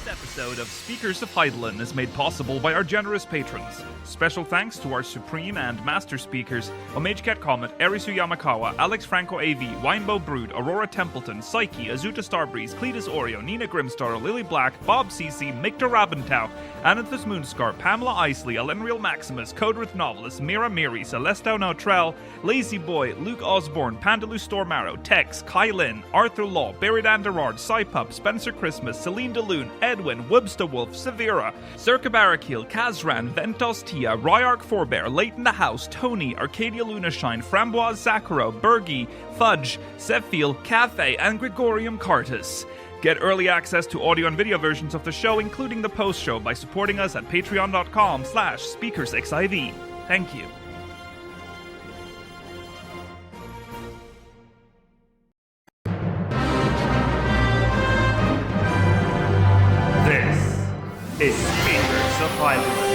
episode of Speakers of Hydaelyn is made possible by our generous patrons. Special thanks to our supreme and master speakers, Omage Cat Comet, Erisu Yamakawa, Alex Franco AV, Winebow Brood, Aurora Templeton, Psyche, Azuta Starbreeze, Cletus Oreo, Nina Grimstar, Lily Black, Bob CC, Mikta Rabentau, Anathus Moonscar, Pamela Isley, Elenriel Maximus, Coderith Novelist, Mira Miri, Celestau Nautrell, Lazy Boy, Luke Osborne, Pandaloo Stormarrow, Tex, Kylin, Arthur Law, Barry Anderard, Cypup, Spencer Christmas, Celine DeLune, Edwin, Webster Wolf, Severa, Circa Barakil, Kazran, Ventos Tia, Ryark Forbear, Leighton the House, Tony, Arcadia Lunashine, Framboise Zaccaro, Bergie, Fudge, Zephiel, Cafe, and Gregorium Cartus. Get early access to audio and video versions of the show, including the post-show, by supporting us at patreon.com/speakersxiv. Thank you. This is Speakers of Hydaelyn.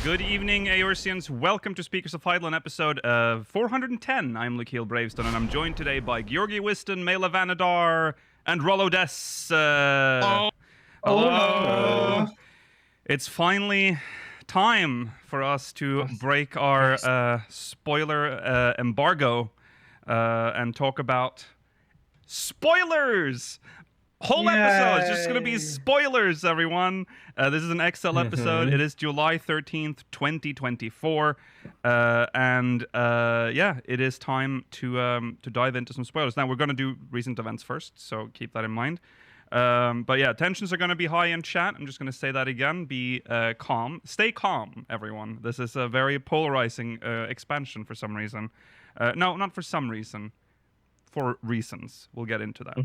Good evening, Aorcians. Welcome to Speakers of Hydaelyn, episode 410. I'm Lukiel Bravestone, and I'm joined today by Georgi Wiston, Mela Vanadar, and Rollo Des. Hello. It's finally time for us to break our spoiler embargo and talk about spoilers. Whole episode is just going to be spoilers, everyone. This is an XL episode. It is July 13th, 2024. It is time to dive into some spoilers. Now, we're going to do recent events first, so keep that in mind. Tensions are going to be high in chat. I'm just going to say that again. Be calm. Stay calm, everyone. This is a very polarizing expansion for some reason. No, not for some reason. For reasons. We'll get into that.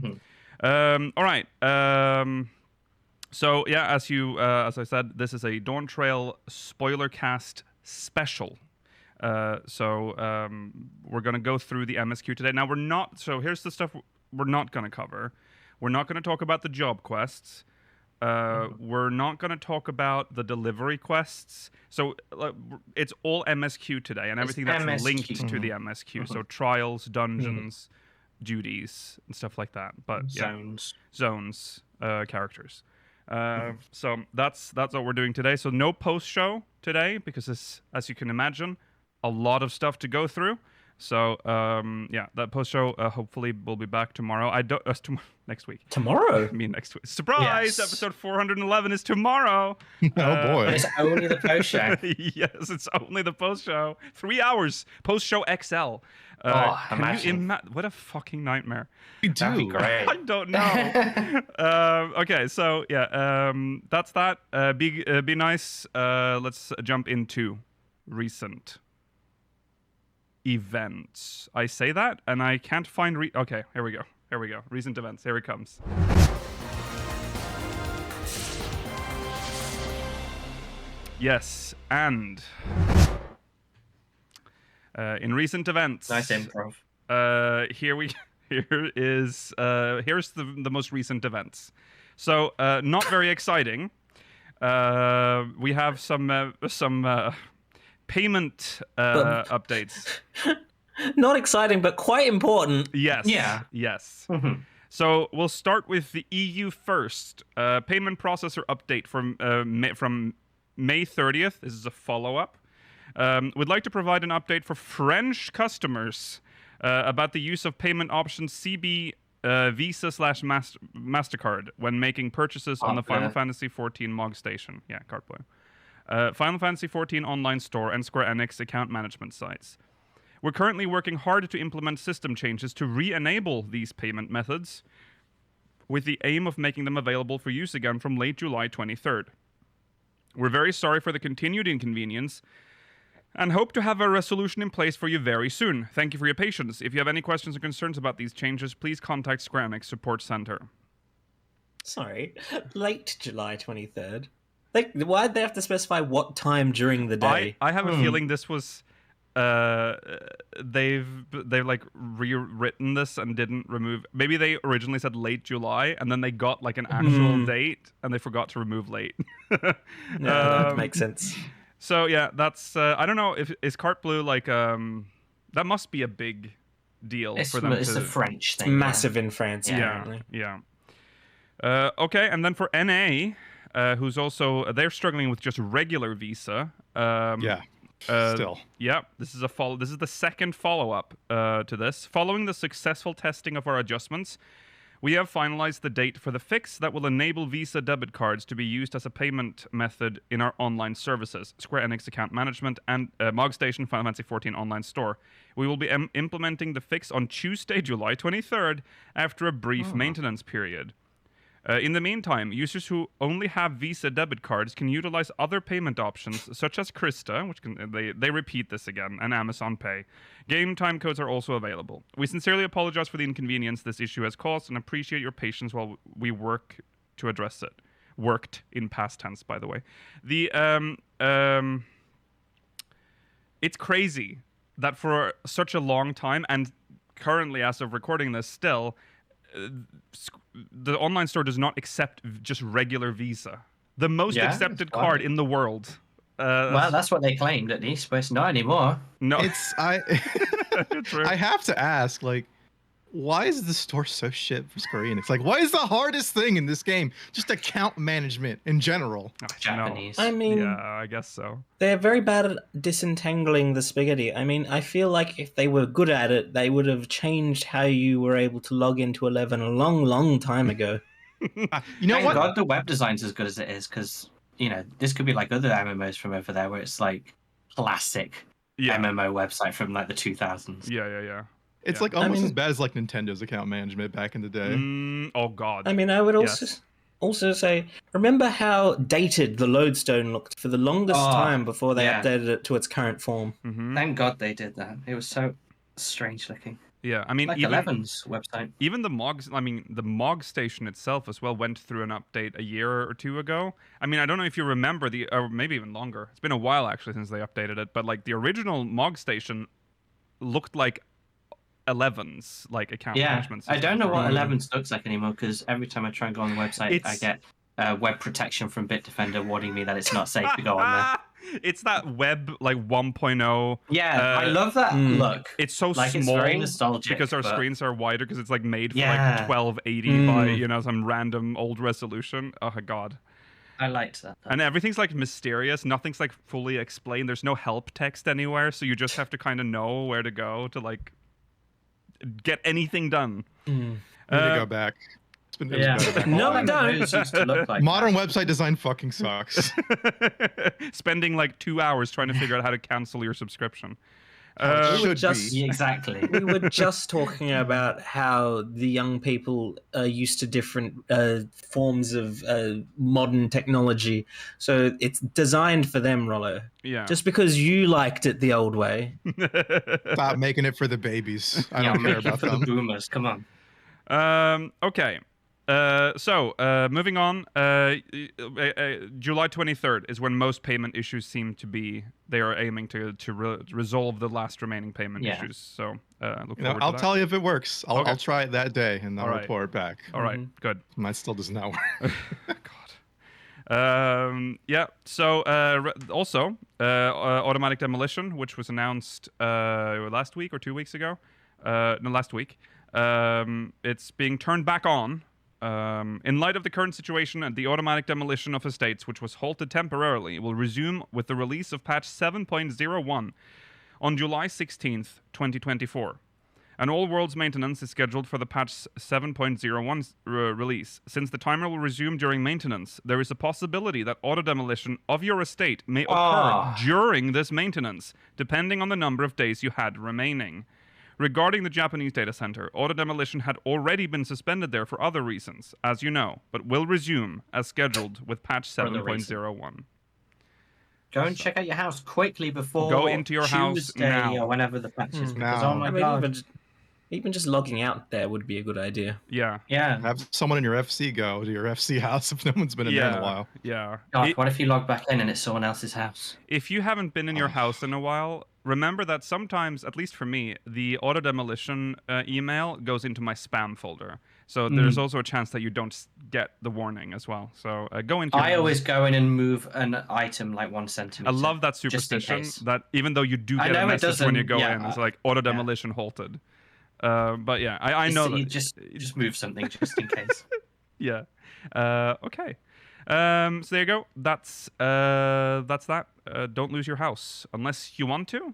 All right. As I said, this is a Dawntrail Spoilercast special. We're going to go through the MSQ today. Now, here's the stuff we're not going to cover. We're not going to talk about the job quests. We're not going to talk about the delivery quests. So it's all MSQ today, and everything that's MSQ. Linked to the MSQ. So trials, dungeons, duties, and stuff like that. But zones, characters. So that's what we're doing today. So no post show today because, as you can imagine, a lot of stuff to go through. So that post show hopefully will be back tomorrow. Next week. Tomorrow? I mean next week. Surprise! Yes. Episode 411 is tomorrow. Oh boy! It's only the post show. Yes, it's only the post show. 3 hours post show XL. Imagine. What a fucking nightmare. That'd be great. I don't know. Okay, so that's that. Be nice. Let's jump into recent events. I say that, and I can't find. Okay, here we go. Recent events. Here it comes. Yes, and in recent events. Nice improv. Here's the most recent events. So not very exciting. We have some payment updates. Not exciting, but quite important. Yes. Yeah. Yes. So we'll start with the EU first. Payment processor update from May 30th. This is a follow-up. We'd like to provide an update for French customers about the use of payment option CB Visa/MasterCard when making purchases on the Final Fantasy XIV MOG station. Yeah, card play. Final Fantasy XIV online store and Square Enix account management sites. We're currently working hard to implement system changes to re-enable these payment methods with the aim of making them available for use again from late July 23rd. We're very sorry for the continued inconvenience and hope to have a resolution in place for you very soon. Thank you for your patience. If you have any questions or concerns about these changes, please contact Square Enix Support Center. Sorry, late July 23rd. Like, why'd they have to specify what time during the day? I have a feeling this was they've like rewritten this and didn't remove. Maybe they originally said late July and then they got like an actual date and they forgot to remove late. That makes sense. So yeah, that's I don't know if is Carte Bleu like that must be a big deal for them. It's a French thing. It's massive in France. Yeah. Okay, and then for NA, who's also they're struggling with just regular visa. Still. Yeah, this is the second follow-up to this. Following the successful testing of our adjustments, we have finalized the date for the fix that will enable Visa debit cards to be used as a payment method in our online services, Square Enix account management, and MogStation Final Fantasy XIV online store. We will be implementing the fix on Tuesday, July 23rd, after a brief maintenance period. In the meantime, users who only have Visa debit cards can utilize other payment options, such as Krista, which they repeat this again, and Amazon Pay. Game time codes are also available. We sincerely apologize for the inconvenience this issue has caused and appreciate your patience while we work to address it. Worked in past tense, by the way. It's crazy that for such a long time, and currently as of recording this still, the online store does not accept just regular Visa. The most accepted card in the world. Well, that's what they claimed at least, but it's not anymore. No, I have to ask, like, why is the store so shit for Square Enix? Like, what is the hardest thing in this game? Just account management in general. Japanese. I mean, yeah, I guess so. They're very bad at disentangling the spaghetti. I mean, I feel like if they were good at it, they would have changed how you were able to log into 11 a long, long time ago. You know Thank what? God the web design's as good as it is, because, you know, this could be like other MMOs from over there where it's like classic MMO website from like the 2000s. Yeah. It's like almost as bad as like Nintendo's account management back in the day. Oh God. I mean, I would also say, remember how dated the Lodestone looked for the longest time before they updated it to its current form. Mm-hmm. Thank God they did that. It was so strange looking. Yeah, I mean, like even 11's website. Even the Mog Station itself as well went through an update a year or two ago. I mean, I don't know if you remember or maybe even longer. It's been a while actually since they updated it, but like the original Mog Station looked like 11's like account management system. I don't know what 11's looks like anymore because every time I try and go on the website, I get web protection from Bitdefender warning me that it's not safe to go on there. It's that web like 1.0. Yeah, I love that look. It's so like, small. It's very nostalgic because our screens are wider because it's like made for like 1280 by some random old resolution. Oh my God. I liked that. And everything's like mysterious. Nothing's like fully explained. There's no help text anywhere, so you just have to kind of know where to go to like get anything done. We need to go back. No, don't. Modern website design fucking sucks. Spending like 2 hours trying to figure out how to cancel your subscription. Exactly. We were just talking about how the young people are used to different forms of modern technology. So it's designed for them, Rollo. Yeah. Just because you liked it the old way. Stop making it for the babies. I don't care about them. The boomers. Come on. Okay. So moving on, July 23rd is when most payment issues seem to be. They are aiming to resolve the last remaining payment issues. So look forward to that. I'll tell you if it works. I'll try it that day and I'll report back. All right, good. Mine still does not work. God. Yeah. So also automatic demolition, which was announced last week or 2 weeks ago. No, last week. It's being turned back on. In light of the current situation, the automatic demolition of estates, which was halted temporarily, will resume with the release of patch 7.01 on July 16th, 2024. And all worlds maintenance is scheduled for the patch 7.01 release. Since the timer will resume during maintenance, there is a possibility that auto demolition of your estate may occur during this maintenance, depending on the number of days you had remaining. Regarding the Japanese data center, auto demolition had already been suspended there for other reasons, as you know, but will resume as scheduled with patch 7.01. Go and check out your house quickly before go into your Tuesday house now. Or whenever the patch is. Because, oh my God. Even just logging out there would be a good idea. Yeah. Yeah. Have someone in your FC go to your FC house if no one's been in there in a while. Yeah. God, what if you log back in and it's someone else's house? If you haven't been in your house in a while, remember that sometimes, at least for me, the auto demolition email goes into my spam folder. So there's also a chance that you don't get the warning as well. So go into. I always go in and move an item like 1 centimeter. I love that superstition. That even though you do get a message when you go in, it's like auto demolition halted. But yeah, I know that. You just move something just in case. Yeah. Okay. So there you go. That's that. Don't lose your house unless you want to.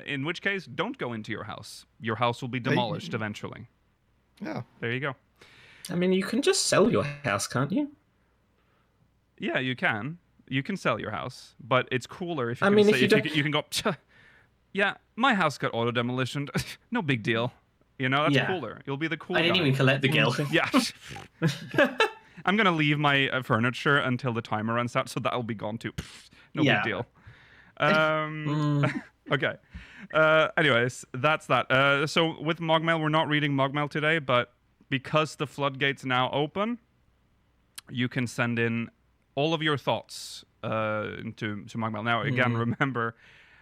In which case, don't go into your house. Your house will be demolished eventually. Yeah. There you go. I mean, you can just sell your house, can't you? Yeah, you can. You can sell your house, but it's cooler if you I can mean, say, if you don't... you can go. Yeah, my house got auto demolition. No big deal. You know, that's cooler. You'll be the cool I didn't guy. even collect the guild. Yeah. I'm gonna leave my furniture until the timer runs out, so that'll be gone too. No big deal. Okay. Anyways, that's that. So with Mogmail, we're not reading Mogmail today, but because the floodgates now open, you can send in all of your thoughts to Mogmail. Now, again, remember,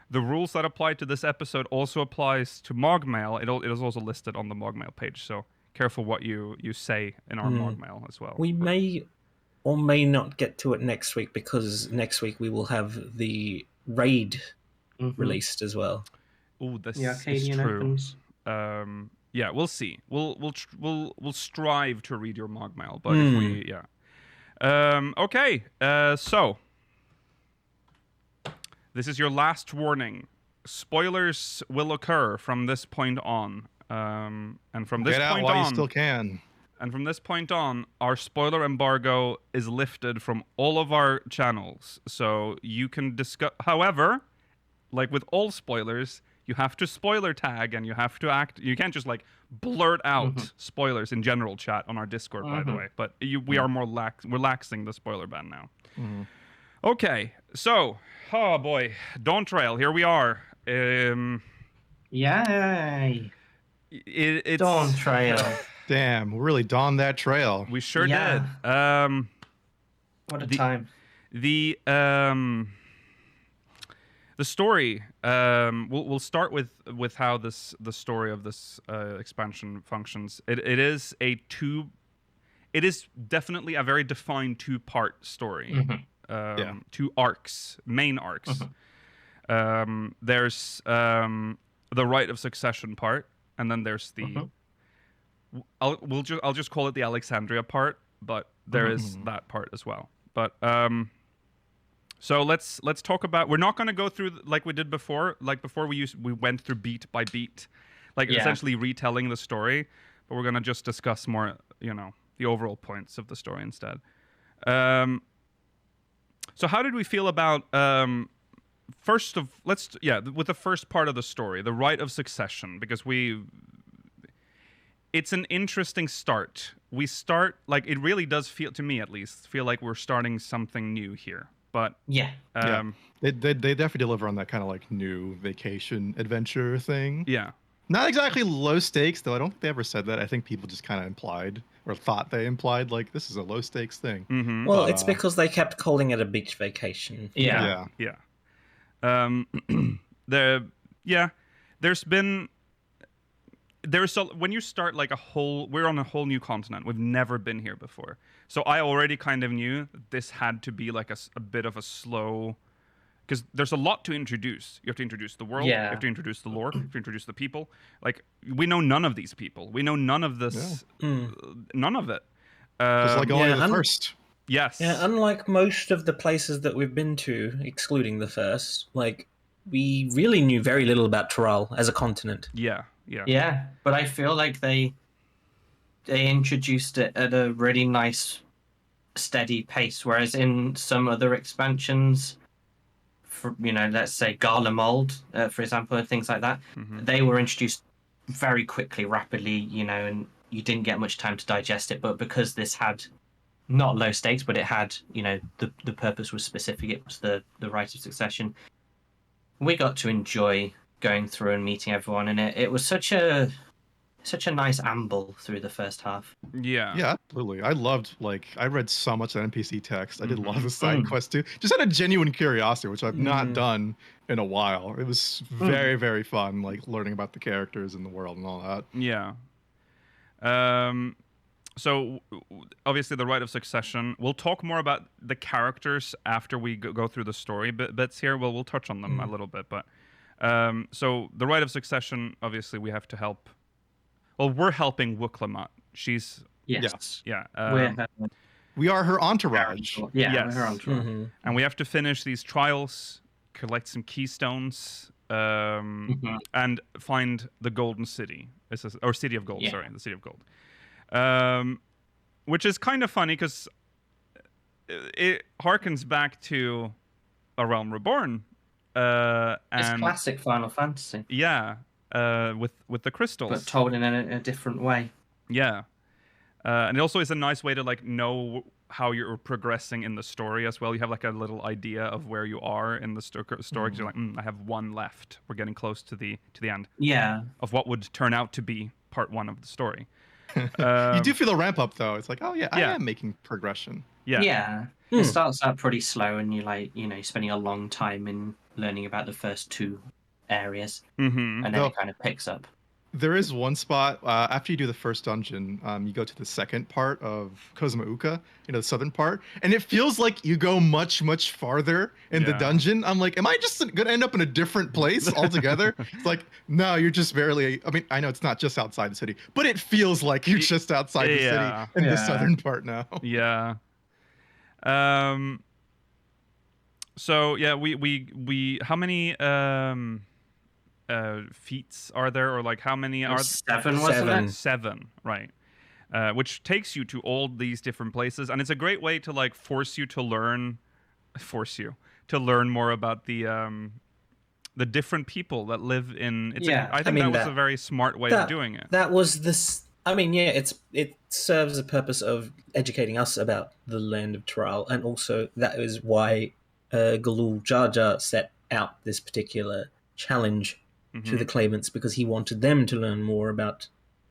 the rules that apply to this episode also applies to Mogmail. It is also listed on the Mogmail page, so careful what you say in our Mogmail as well. We may or may not get to it next week, because next week we will have the raid released as well. Oh, this The is Arcadian true. opens. Yeah, we'll see. We'll strive to read your Mogmail, but if we okay. So this is your last warning. Spoilers will occur from this point on. And from this Get out point while on, you still can. And from this point on, our spoiler embargo is lifted from all of our channels. So you can discuss. However, like with all spoilers, you have to spoiler tag and you have to act. You can't just like blurt out spoilers in general chat on our Discord, by the way. But we are more relaxing the spoiler ban now. Okay, so oh boy, Dawntrail, here we are. Yay! It's Dawntrail. Damn, we really dawned that trail. We sure Yeah. did. What a time. The story. We'll start with how the story of this expansion functions. It is definitely a very defined 2-part story. Two arcs, main arcs. There's the right of succession part, and then there's the. I'll just call it the Alexandria part, but there is that part as well. But so let's talk about. We're not going to go through like we did before. Like before, we went through beat by beat, like essentially retelling the story. But we're going to just discuss more, the overall points of the story instead. So how did we feel about with the first part of the story, the right of succession, because it's an interesting start. We start, like, it really does feel, to me at least, feel like we're starting something new here. But They definitely deliver on that kind of like new vacation adventure thing. Yeah. Not exactly low stakes, though. I don't think they ever said that. I think people just kind of implied or thought they implied like this is a low stakes thing. Well, it's because they kept calling it a beach vacation. Yeah. When you start like we're on a whole new continent. We've never been here before. So I already kind of knew that this had to be like a bit of a slow, because there's a lot to introduce. You have to introduce the world. You have to introduce the lore. You have to introduce the people. Like, we know none of these people. We know none of this. None of it. Just like only the first. Yes. Yeah, unlike most of the places that we've been to, excluding the first, like, we really knew very little about Toral as a continent. Yeah. Yeah, but I feel like they introduced it at a really nice, steady pace, whereas in some other expansions, for, let's say Garlemald, for example, and things like that, they were introduced very quickly, rapidly, and you didn't get much time to digest it. But because this had not low stakes, but it had, the purpose was specific. It was the right of succession. We got to enjoy going through and meeting everyone in it. It was such a nice amble through the first half. Yeah. Yeah, absolutely. I loved, like, I read so much NPC text. I did a lot of the Mm-hmm. side quests too. Just out of genuine curiosity, which I've not done in a while. It was very, very fun, like learning about the characters and the world and all that. Yeah. So obviously the rite of succession. We'll talk more about the characters after we go through the story bits here. We'll touch on them a little bit, but so the rite of succession. Obviously, we have to help. Well, we're helping Wuklamut. She's Yes. yeah. We are her entourage. Yeah, Yes. we're her entourage. And we have to finish these trials, collect some keystones, and find the Golden City. Or City of Gold, sorry, the City of Gold. Which is kind of funny because it harkens back to A Realm Reborn. And It's classic Final Fantasy, yeah, with the crystals. but told in a different way. Yeah. And it also is a nice way to like know how you're progressing in the story as well. You have like a little idea of where you are in the story. 'Cause you're like, I have one left. We're getting close to the end Yeah. of what would turn out to be part 1 of the story. You do feel a ramp up though. It's like, oh yeah, I Yeah. am making progression. Yeah. Yeah. It starts out pretty slow, and you you're spending a long time in learning about the first 2 areas, Mm-hmm. and then it kind of picks up. There is one spot after you do the first dungeon, you go to the second part of Kozumauka, the southern part, and it feels like you go much, much farther in the Yeah. dungeon. I'm like, am I just gonna end up in a different place altogether? It's like, no, you're just barely. I mean, I know it's not just outside the city, but it feels like you're just outside the Yeah. city in the Yeah. southern part now. Yeah. So yeah, we how many feats are there, or like how many are 7, wasn't Seven. it? 7, right? Which takes you to all these different places, and it's a great way to like force you to learn more about the different people that live in. I think that was a very smart way of doing it. That was this. I mean, yeah, it serves the purpose of educating us about the land of Taral, and also that is why Galul Jar Jar set out this particular challenge to the claimants, because he wanted them to learn more about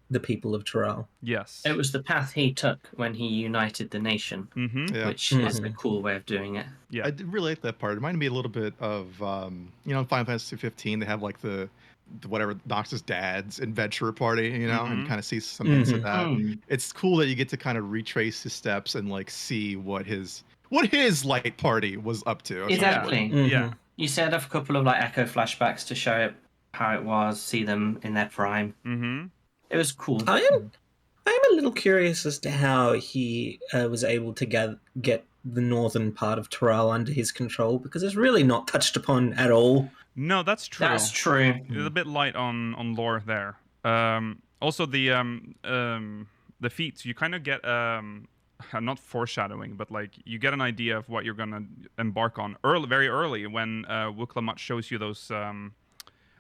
the people of Taral. Yes. It was the path he took when he united the nation, Mm-hmm. Yeah. which is a cool way of doing it. Yeah. I did really like that part. It reminded me a little bit of, in Final Fantasy 15, they have like the whatever Nox's dad's adventurer party, and you kind of see some hints of that. It's cool that you get to kind of retrace his steps and like see what his light party was up to. Exactly. Yeah. You set up a couple of like echo flashbacks to show it how it was, see them in their prime. Mm-hmm. It was cool. I am a little curious as to how he was able to get the northern part of Taral under his control, because it's really not touched upon at all. No, that's true. That's true. It's a bit light on lore there. Also, the feats, you kind of get not foreshadowing, but like you get an idea of what you're gonna embark on very early when Wuklamut shows you those.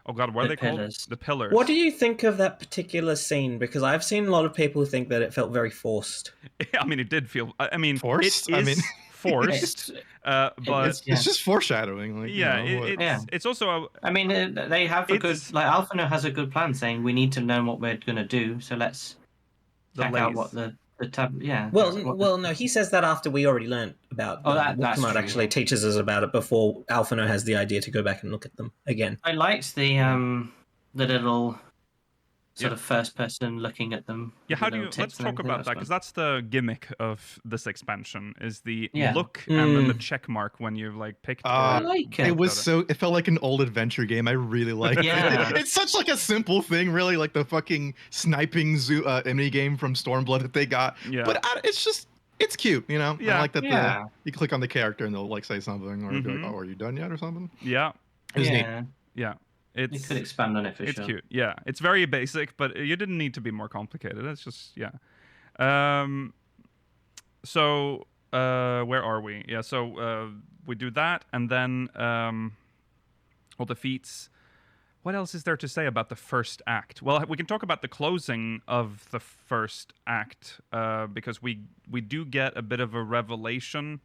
Oh God, what are they pillars. called? The pillars. What do you think of that particular scene? Because I've seen a lot of people think that it felt very forced. I mean, it did feel. I mean, Forced? It is I mean- forced. But It's just foreshadowing. Like, yeah, what- it's also. I mean, they have a good It's- like Alphino has a good plan, saying we need to learn what we're gonna do, so let's check out what the tab. Yeah. Well, no, he says that after we already learned about. That's Wuklamut true. actually teaches us about it before Alphino has the idea to go back and look at them again. I liked the little sort of first person looking at them. Yeah, with how the do you? little Let's tips and talk everything. about that, because that's the gimmick of this expansion: is the Yeah. look and then the check mark when you've like picked. I like it. It was it felt like an old adventure game. I really liked Yeah. it. It's such like a simple thing, really, like the fucking sniping mini game from Stormblood that they got. Yeah. But it's cute, Yeah. I like that Yeah. you click on the character and they'll like say something or be like, oh, are you done yet or something? Yeah, It was neat. Yeah. yeah. You It's could expand on it for it's sure. cute. Yeah, it's very basic, but you didn't need to be more complicated. It's just So where are we? Yeah. So we do that, and then all the feats. What else is there to say about the first act? Well, we can talk about the closing of the first act because we do get a bit of a revelation.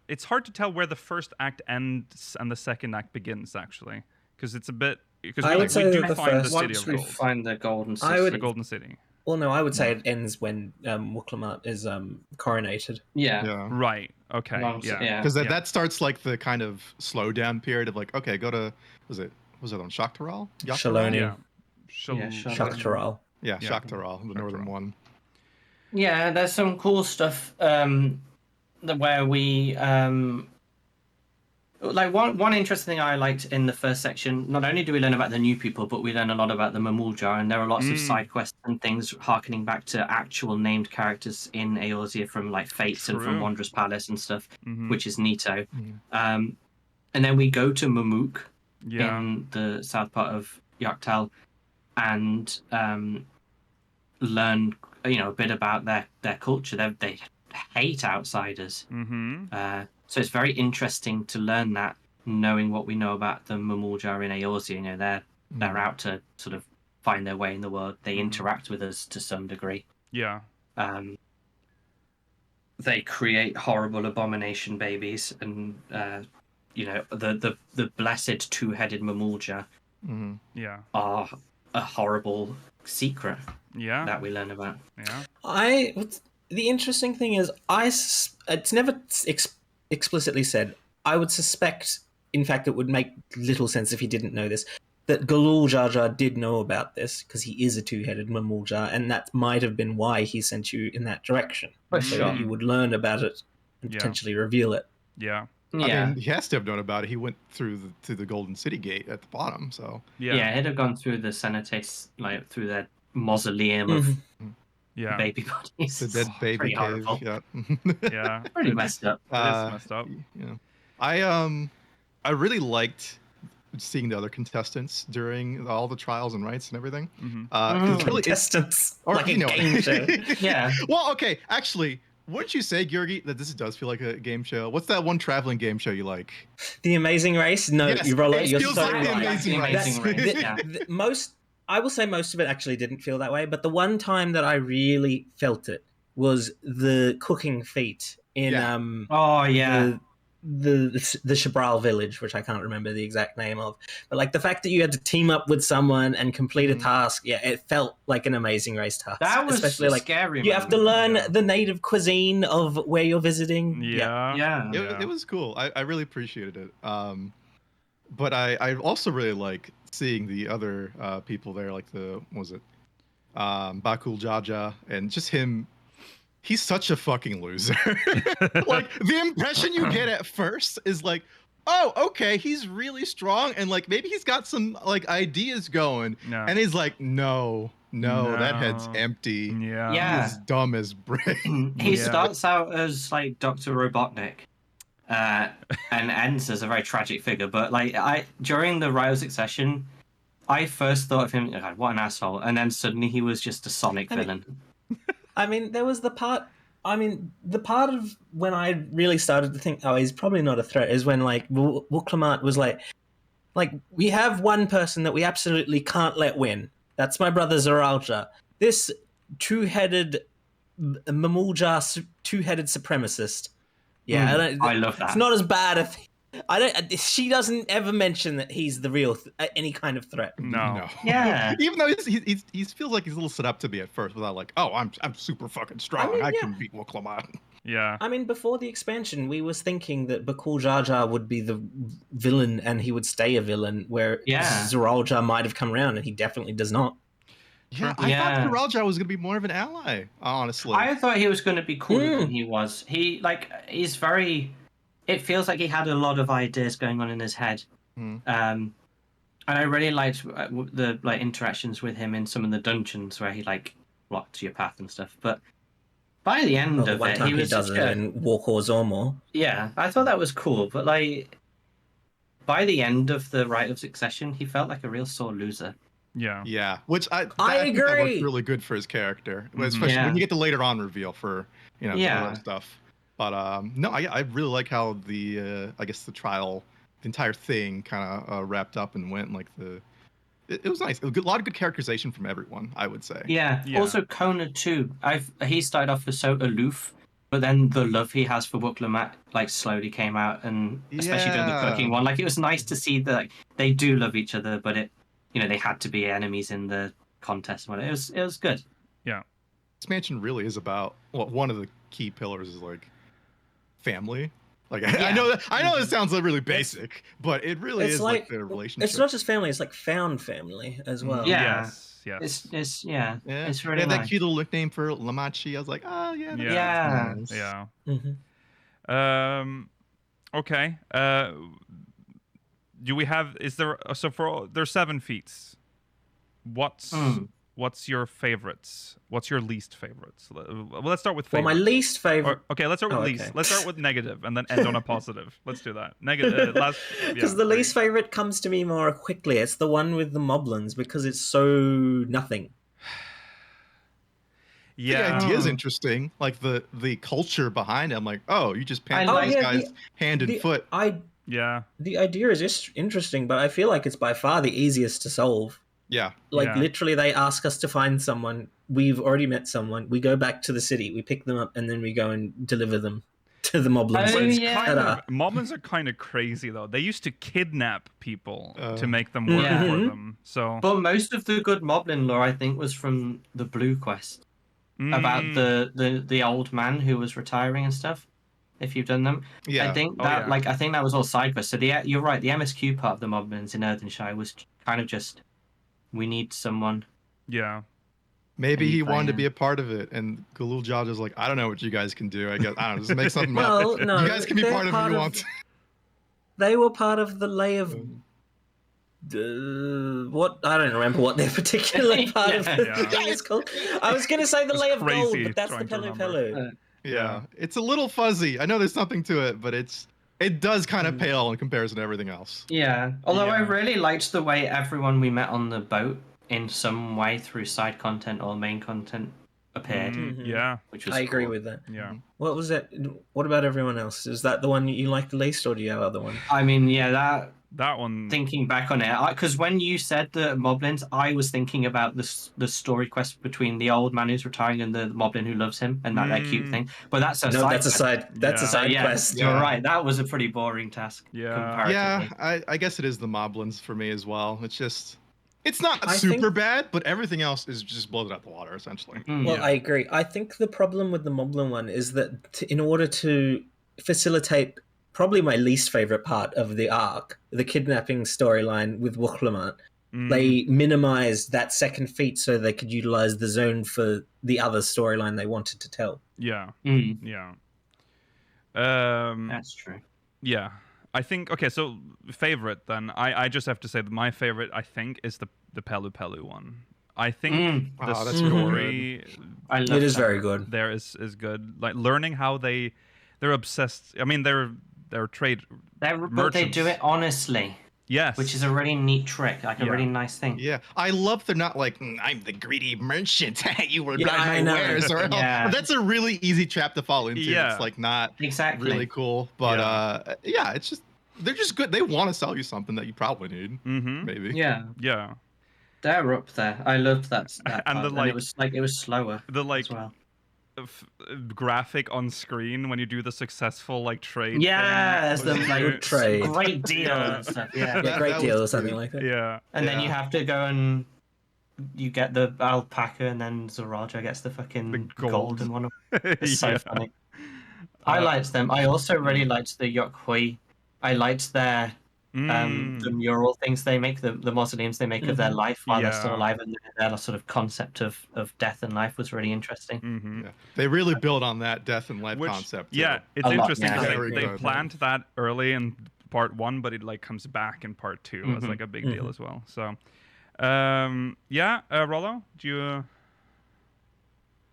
it's hard to tell where the first act ends and the second act begins, actually, because it's a bit. Because I would say we do the find the first- city Once of we gold, find the golden city. I would- the golden city. Well, no, I would say it ends when Wuklamart is coronated. Yeah. Yeah. Right. Okay. Once- Yeah. Because that starts like the kind of slow down period of like, okay, go to was it on Shaktaral? Shaloni. Yeah. Shaktaral. Yeah, Yeah. Shaktaral, the northern one. Yeah, there's some cool stuff where we like one interesting thing I liked in the first section. Not only do we learn about the new people, but we learn a lot about the Mamulja, and there are lots of side quests and things harkening back to actual named characters in Eorzea from like Fates and from True. Wanderer's Palace and stuff, Mhm. which is neato. Mhm. And then we go to Mamuk Yeah. in the south part of Yaktal and learn a bit about their culture. They hate outsiders. Mm-hmm. So it's very interesting to learn that, knowing what we know about the Mamulja in Eorzea. They're out to sort of find their way in the world. They interact with us to some degree. Yeah. They create horrible abomination babies, and the blessed two-headed Mamulja Mhm. Yeah. are a horrible secret Yeah. that we learn about. Yeah. The interesting thing is, it's never explicitly said. I would suspect, in fact, it would make little sense if he didn't know this, that Galul Jar Jar did know about this because he is a two-headed Mamulja, and that might have been why he sent you in that direction, For so sure. that you would learn about it and Yeah. potentially reveal it. Yeah. Yeah. I mean, he has to have known about it. He went through the Golden City Gate at the bottom, so Yeah, it'd have gone through the Cenotes, like through their mausoleum of Yeah. baby bodies. the dead baby Pretty cave. horrible. Yeah. Yeah. Pretty messed up. It is messed up. Yeah. I really liked seeing the other contestants during all the trials and rites and everything. Mhm. 'Cause it's really, Contestants, or, like a you know- game show. Yeah. Well, okay, actually, wouldn't you say, Georgi, that this does feel like a game show? What's that one traveling game show you like? The Amazing Race? No, Yes, you roll it it. You're feels so like The right. Amazing Race. The- Yeah. I will say most of it actually didn't feel that way, but the one time that I really felt it was the cooking feat in Yeah. Oh yeah. the Shabral village, which I can't remember the exact name of. But like the fact that you had to team up with someone and complete a task, yeah, it felt like an Amazing Race task. That was especially like scary. you have to learn the native cuisine of where you're visiting. Yeah. Yeah. It was cool. I really appreciated it. But I also really like seeing the other people there, like Bakul Jaja, and just him. He's such a fucking loser. Like the impression you get at first is like, oh, okay, he's really strong, and like maybe he's got some like ideas going, No. and he's like, no, that head's No. empty. Yeah. Yeah. He's dumb as brick. He Yeah. starts out as like Dr. Robotnik, and ends as a very tragic figure. But like during the Rite of Succession, I first thought of him, God, what an asshole, and then suddenly he was just a Sonic villain. I mean, there was the part of when I really started to think, oh, he's probably not a threat, is when like Wuklamart was like, we have one person that we absolutely can't let win. That's my brother Zaralja. This two-headed Mamulja, two-headed supremacist. Yeah, I love that. It's not as bad a thing. She doesn't ever mention that he's the real any kind of threat. No. Yeah. Even though he feels like he's a little set up to be at first, without like, oh, I'm super fucking strong. I mean, I yeah. can beat Wuklamart. Yeah. I mean, before the expansion, we was thinking that Bakul Jar Jar would be the villain and he would stay a villain, where Yeah. Zaralja might have come around, and he definitely does not. Yeah, I thought Zaralja was gonna be more of an ally, honestly. I thought he was going to be cooler Hmm. than he was. He's very. It feels like he had a lot of ideas going on in his head, and I really liked the like interactions with him in some of the dungeons where he like blocked your path and stuff. But by the end The of one it, time he he was does such it a, in Walk or Zormor. yeah. I thought that was cool, but like by the end of the Rite of Succession, he felt like a real sore loser. Yeah. Yeah, which I think agree. that worked really good for his character, especially Yeah. when you get the later on reveal for the Yeah. other stuff. But no, I really like how the I guess the trial, the entire thing kind of wrapped up and went. Like it was nice. A lot of good characterization from everyone, I would say. Yeah. Yeah. Also, Kona too. He started off as so aloof, But then the love he has for Wuklemat like slowly came out, and especially during the cooking one, like it was nice to see that like, they do love each other, but they had to be enemies in the contest. It was good. Yeah. Expansion really is about one of the key pillars is like family. Like Yeah. I know it sounds like really basic, but it really is like the relationship. It's not just family; it's like found family as well. Yeah. Yes. It's It's really that nice. cute little nickname for Lamachi. I was like, oh yeah, that's Yeah. nice. Yeah. Mm-hmm. Okay. Do we have? Is there? So there's 7 feats. What's your favorites? What's your least favorites? Well, let's start with favorites. Well, my least favorite. Okay, let's start with least. okay. Let's start with negative and then end on a positive. Let's do that. Negative. Because the least favorite comes to me more quickly. It's the one with the moblins because it's so nothing. Yeah. The idea is interesting. Like the culture behind it. I'm like, oh, you just pan like- these guys hand and foot. Yeah. The idea is just interesting, but I feel like it's by far the easiest to solve. Yeah. Yeah. Literally, they ask us to find someone. We've already met someone. We go back to the city. We pick them up, and then we go and deliver them to the moblins. Oh, It's yeah. kind of, moblins are kind of crazy though. They used to kidnap people to make them work Yeah. for them. So But most of the good moblin lore, I think, was from the Blue Quest about the old man who was retiring and stuff. If you've done them, Yeah. I think Oh, that yeah. I think that was all side quests. So you're right. The MSQ part of the moblins in Earthenshire was kind of just we need someone. yeah. Maybe he wanted to Anything. be a part of it, and Galul Jaj is like, I don't know what you guys can do. I guess I don't know. Just make something Well, up. no, You guys can be they're part of it if you want to. They were part of the lay of. What I don't remember what their particular part of the Yeah. thing is called. I was going to say the It's lay of gold, crazy but that's the trying to Pelu remember. Pelu. Yeah, it's a little fuzzy. I know there's something to it, but it does kind Mm. of pale in comparison to everything else. Yeah. Although I Yeah. really liked the way everyone we met on the boat in some way through side content or main content appeared, Mhm. Yeah. which was I agree cool. with that. Yeah. What was that? What about everyone else? Is that the one you like the least, or do you have other one? I mean, yeah, That one. thinking back on it, because when you said the moblins, I was thinking about the story quest between the old man who's retiring and the moblin who loves him and that cute thing. But that's a No, side that's a quest. side. That's Yeah. a side Yeah, quest. you're Yeah. right. That was a pretty boring task. Yeah. comparatively. Yeah, I guess it is the moblins for me as well. It's not I super think- bad, but everything else is just blows it out the water essentially. Mm. Well, Yeah. I agree. I think the problem with the Moblin one is that in order to facilitate probably my least favorite part of the arc, the kidnapping storyline with Wuklemat, they minimized that second feat so they could utilize the zone for the other storyline they wanted to tell. Yeah. Mm, Yeah. that's true. Yeah. I think okay, so favorite then. I just have to say that my favorite I think is the Pelu Pelu one. I think the Oh, that's real story I love It is that. very good. there is good. Like learning how they're obsessed. I mean they're trade But they do merchants. it honestly, Yes. which is a really neat trick, like a Yeah. really nice thing. Yeah, I love they're not like I'm the greedy merchant. You will Yeah, buy I my know. wares. Or Yeah. That's a really easy trap to fall into. Yeah. It's like not Exactly. really cool, but yeah, it's just they're just good. They want to sell you something that you probably need, Mm-hmm. maybe. Yeah, Yeah. they're up there. I loved that. And part, the, it was slower The like as well. graphic on screen when you do the successful like trade. Yeah, thing. there's the like Good trade. great deal Yeah. and stuff. Yeah, Yeah, great that deal was or something good. like that. Yeah. and then Yeah. you have to go and you get the alpaca, and then Zoraja gets the fucking The gold. golden one. It's so Yeah. funny. I liked them. I also really liked the Yokhui. I liked their the mural things they make, the mausoleums they make of their life while they're still Yeah. alive, and their sort of concept of death and life was really interesting. Mm-hmm. Yeah. They really build on that death and life Which, concept. too. yeah, it's A lot, interesting yeah. because Very they good. planned that early in part 1, but it like comes back in part 2 as Mhm. like a big deal as well. So, Rollo, do you?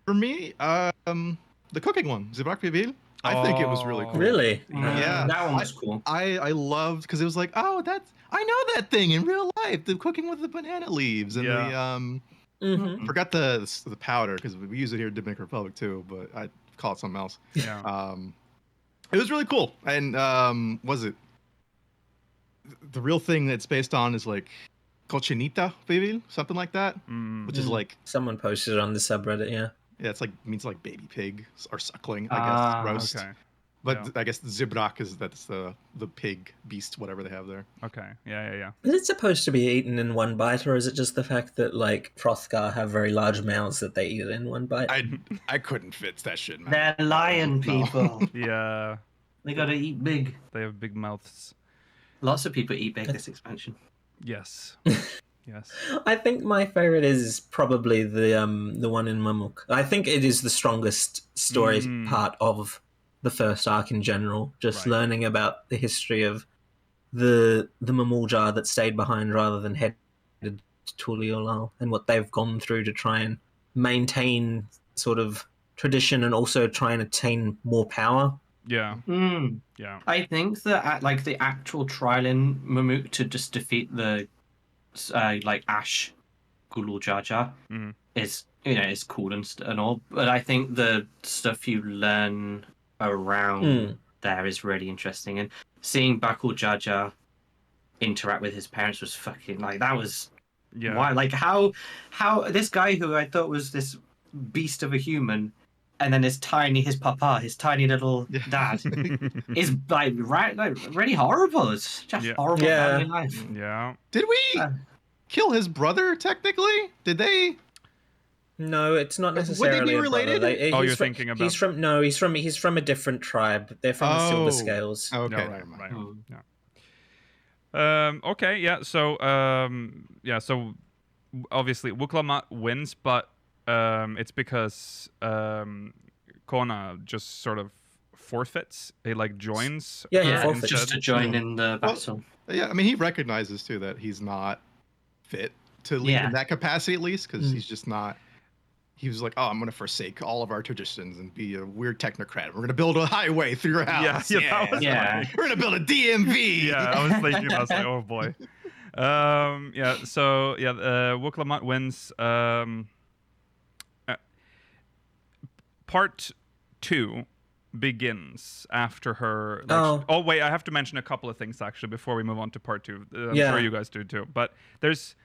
For me, the cooking one, Zibrak Vivil, I think it was really cool. Really? Yeah. That one was cool. I loved because it was like, oh, I know that thing in real life, the cooking with the banana leaves and Yeah. Mm-hmm. forgot the powder because we use it here in Dominican Republic too, but I call it something else. Yeah. It was really cool, and was it the real thing that's based on is like cochinita, baby, something like that, which is like Someone posted it on the subreddit, yeah. Yeah, it's like means like baby pig or suckling, I guess. Roast. Okay. But Yeah. I guess the zibrak that's the pig beast, whatever they have there. Okay. Yeah. Is it supposed to be eaten in one bite, or is it just the fact that like Hrothgar have very large mouths that they eat it in one bite? I couldn't fit that shit, man. They're lion No. people. Yeah. They gotta eat big. They have big mouths. Lots of people eat big this expansion. Yes. Yes. I think my favorite is probably the one in Mamuk. I think it is the strongest story part of the first arc in general. Just Right. learning about the history of the Mamuljar that stayed behind rather than headed to Tuliolal, and what they've gone through to try and maintain sort of tradition and also try and attain more power. Yeah. Mm. Yeah. I think that like the actual trial in Mamuk to just defeat the like Ash Gulul Jar Jar is is cool and all, but I think the stuff you learn around there is really interesting, and seeing Bakul Jar Jar interact with his parents was fucking like that was why like how this guy who I thought was this beast of a human, and then his tiny little dad is like really horrible. It's just horrible family life. Yeah. Did we kill his brother? Technically, did they? No, it's not necessarily. Would they be a brother. related? You're thinking about. He's from a different tribe. They're from the Silver Scales. Okay, No, never mind. right. Yeah. Okay. Yeah. So. So obviously Wuklamat wins, but it's because Kona just sort of forfeits. He like joins. He forfeits. Just to join in the battle. Yeah, I mean, he recognizes too that he's not fit to lead in that capacity, at least, because he's just not. He was like, "Oh, I'm going to forsake all of our traditions and be a weird technocrat. We're going to build a highway through your house. Yeah. We're going to build a DMV." Yeah, I was thinking. I was like, "Oh boy." So Wuklamat wins. Part 2 begins after her. Oh wait, I have to mention a couple of things actually before we move on to part 2. I'm sure you guys do too. But there's.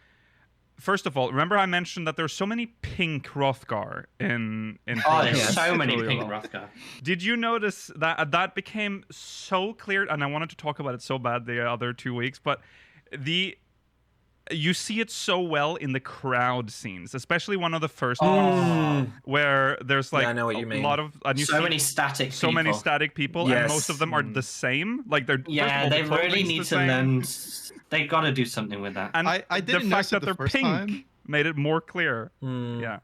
First of all, remember I mentioned that there's so many pink Hrothgar in there's so many pink Hrothgar. Did you notice that became so clear? And I wanted to talk about it so bad the other 2 weeks, but you see it so well in the crowd scenes, especially one of the first ones where there's like I know what you mean. lot of many static people, and most of them are the same. Like they're they really need to learn. They got to do something with that. And I didn't the fact that the they're first pink time. made it more clear. Yeah.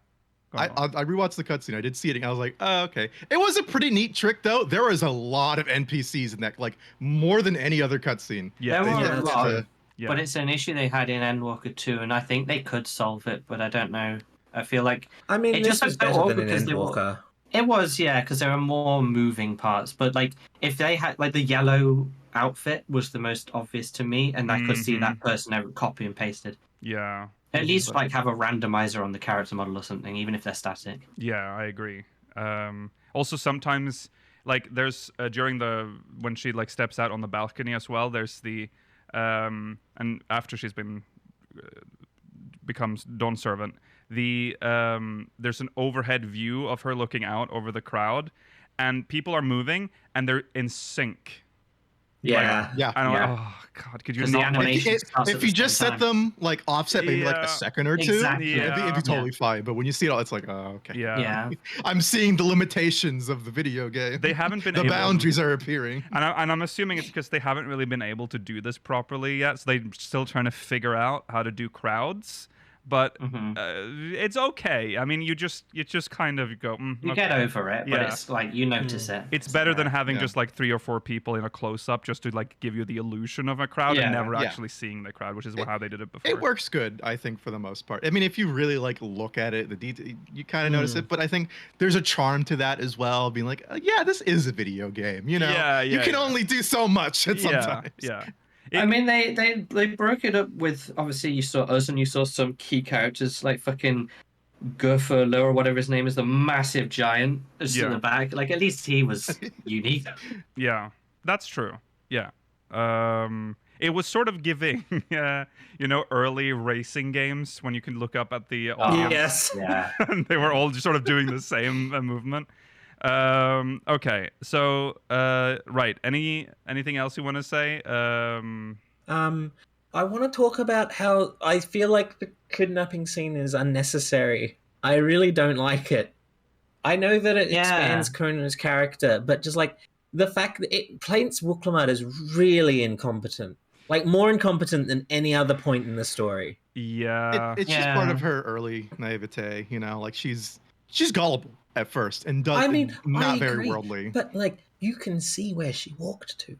I rewatched the cutscene. I did see it, and I was like, "Oh, okay." It was a pretty neat trick, though. There was a lot of NPCs in that, like more than any other cutscene. Yeah, there were a lot. Yeah. But it's an issue they had in Endwalker 2, and I think they could solve it, but I don't know. I feel like it just was better than an Endwalker. It was, because there are more moving parts. But like, if they had like the yellow outfit was the most obvious to me, and I could see that person copy and pasted. Yeah. At least like have a randomizer on the character model or something, even if they're static. Yeah, I agree. Also, sometimes like there's when she like steps out on the balcony as well. There's the and after she's becomes Dawn Servant, there's an overhead view of her looking out over the crowd, and people are moving and they're in sync. Yeah. And I'm like, oh god, could you The not? animation If you just set them like offset maybe like a second or two, Exactly. it'd be totally fine. But when you see it all, it's like, oh, okay. Yeah. I'm seeing the limitations of the video game. They haven't been the able boundaries are appearing. And I'm assuming it's because they haven't really been able to do this properly yet, so they're still trying to figure out how to do crowds. But it's okay. I mean, you just kind of go. You get over it, but it's like you notice it. It's better than having just like 3 or 4 people in a close up just to like give you the illusion of a crowd and never actually seeing the crowd, which is how they did it before. It works good, I think, for the most part. I mean, if you really like look at it, the detail, you kind of notice it. But I think there's a charm to that as well, being like, this is a video game. You know, you can only do so much at sometimes. Yeah. I mean, they broke it up with, obviously you saw us and you saw some key characters like fucking Gurfurlo or whatever his name is, the massive giant in the back. Like, at least he was unique. Yeah, that's true. Yeah. It was sort of giving, early racing games when you can look up at the audience. Yes. Yeah. And they were all just sort of doing the same movement. Okay, so right. Anything else you want to say? I want to talk about how I feel like the kidnapping scene is unnecessary. I really don't like it. I know that it expands Kona's character, but just like the fact that it paints Wuklamad as really incompetent, like more incompetent than any other point in the story. Yeah, It's just part of her early naivete, like she's gullible at first and not very worldly. But like you can see where she walked to.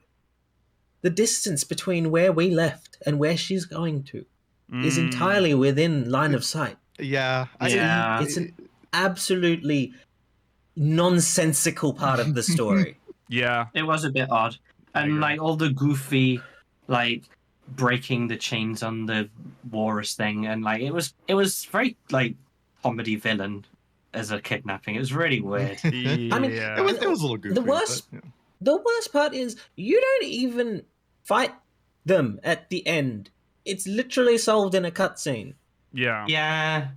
The distance between where we left and where she's going to is entirely within line of sight. Yeah, it's an absolutely nonsensical part of the story. Yeah, it was a bit odd, and like all the goofy, like breaking the chains on the walrus thing, and like it was very like comedy villain as a kidnapping. It was really weird. yeah. I mean, it was a little goofy. The worst part is you don't even fight them at the end. It's literally solved in a cutscene. Yeah. Yeah.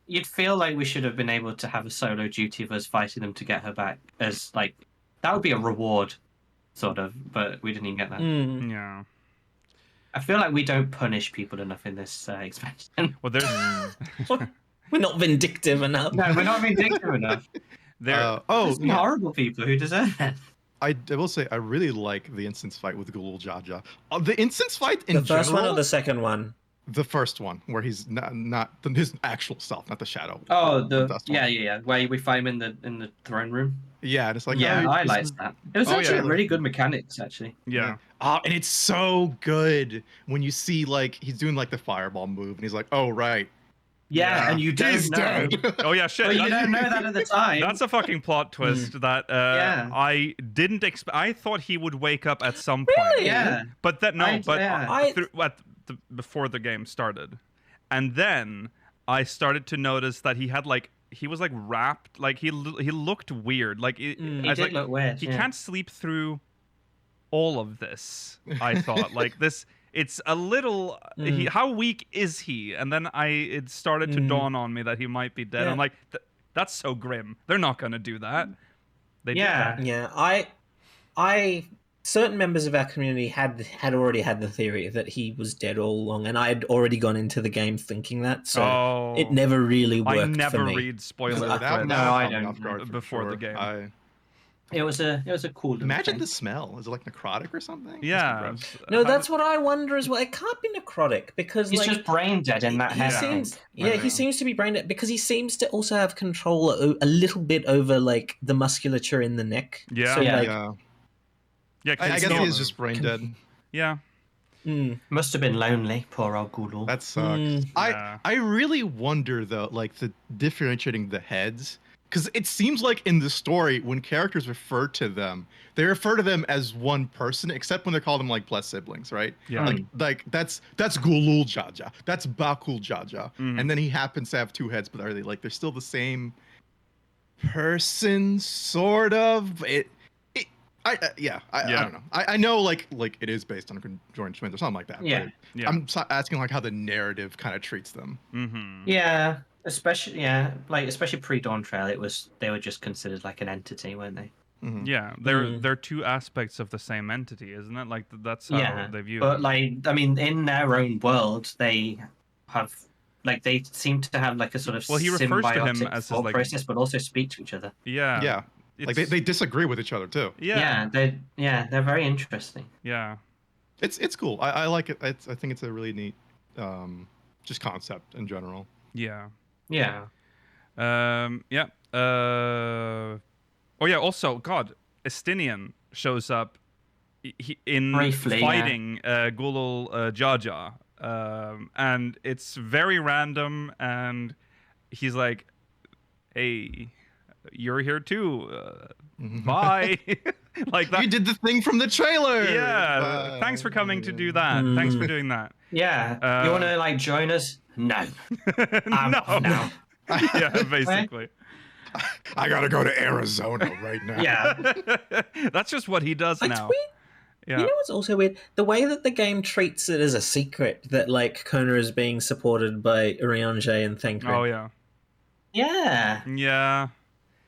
You'd feel like we should have been able to have a solo duty of us fighting them to get her back, as like that would be a reward, sort of. But we didn't even get that. Yeah. I feel like we don't punish people enough in this expansion. Well, there's We're not vindictive enough. No, we're not vindictive enough. there. There's some horrible people who deserve it. I will say I really like the instance fight with Gulul Jaja. The instance fight in The first general, one or the second one? The first one, where he's not his actual self, not the shadow. Oh, dust one. yeah. Where we find him in the throne room. Yeah, and it's like I liked that. It was actually really good mechanics, actually. Yeah. And it's so good when you see like he's doing like the fireball move, and he's like, "Oh right, yeah," and you don't he's know. dead." Oh yeah, shit. But you don't know that at the time. That's a fucking plot twist that I didn't expect. I thought he would wake up at some point. Really? Yeah. But before the game started, and then I started to notice that he was like wrapped, like he looked weird, like He did look weird. He can't sleep through all of this. I thought like this. It's a little. How weak is he? And then it started to dawn on me that he might be dead. Yeah. I'm like, that's so grim. They're not gonna do that. They did that. Yeah, I certain members of our community had already had the theory that he was dead all along, and I had already gone into the game thinking that, so it never really worked for me. I never read spoiler threads. No, I don't. Before the game. It was a cool. Imagine the smell. Is it like necrotic or something? Yeah. No, that's what I wonder as well. It can't be necrotic because he's just brain dead in that head. He seems to be brain dead because he seems to also have control a little bit over like the musculature in the neck. Yeah. So, I guess he's just brain dead. Yeah. Must have been lonely, poor old Gulul. That sucks. I really wonder though, like the differentiating the heads, because it seems like in the story when characters refer to them, they refer to them as one person, except when they call them like blessed siblings, right? Yeah. Like that's Gulul Jaja, that's Bakul Jaja, and then he happens to have two heads, but are they like they're still the same person, sort of? I don't know. I know like it is based on conjoined twins or something like that. Yeah. But I'm asking like how the narrative kind of treats them. Mm-hmm. Yeah, especially pre Dawntrail, they were just considered like an entity, weren't they? Mm-hmm. Yeah, they're two aspects of the same entity, isn't it? Like that's how they view it. But like, I mean, in their own world, they have like they seem to have like a sort of he refers to him as his, like, process, but also speak to each other. Yeah. Yeah. Like they disagree with each other too. Yeah. They're very interesting. Yeah. It's cool. I like it. I think it's a really neat just concept in general. Yeah. Yeah. Yeah. Oh yeah. Also, God, Estinian shows up in briefly, fighting Gulul Jaja, and it's very random. And he's like, "Hey, you're here too. Bye." Like that. You did the thing from the trailer. Yeah. Thanks for coming to do that. Thanks for doing that. Yeah. You want to like join us? No. No. Yeah, basically. I gotta go to Arizona right now. Yeah. That's just what he does now. Yeah. You know what's also weird? The way that the game treats it as a secret that like Kona is being supported by Urianger and Thancred. Oh yeah. Yeah. Yeah.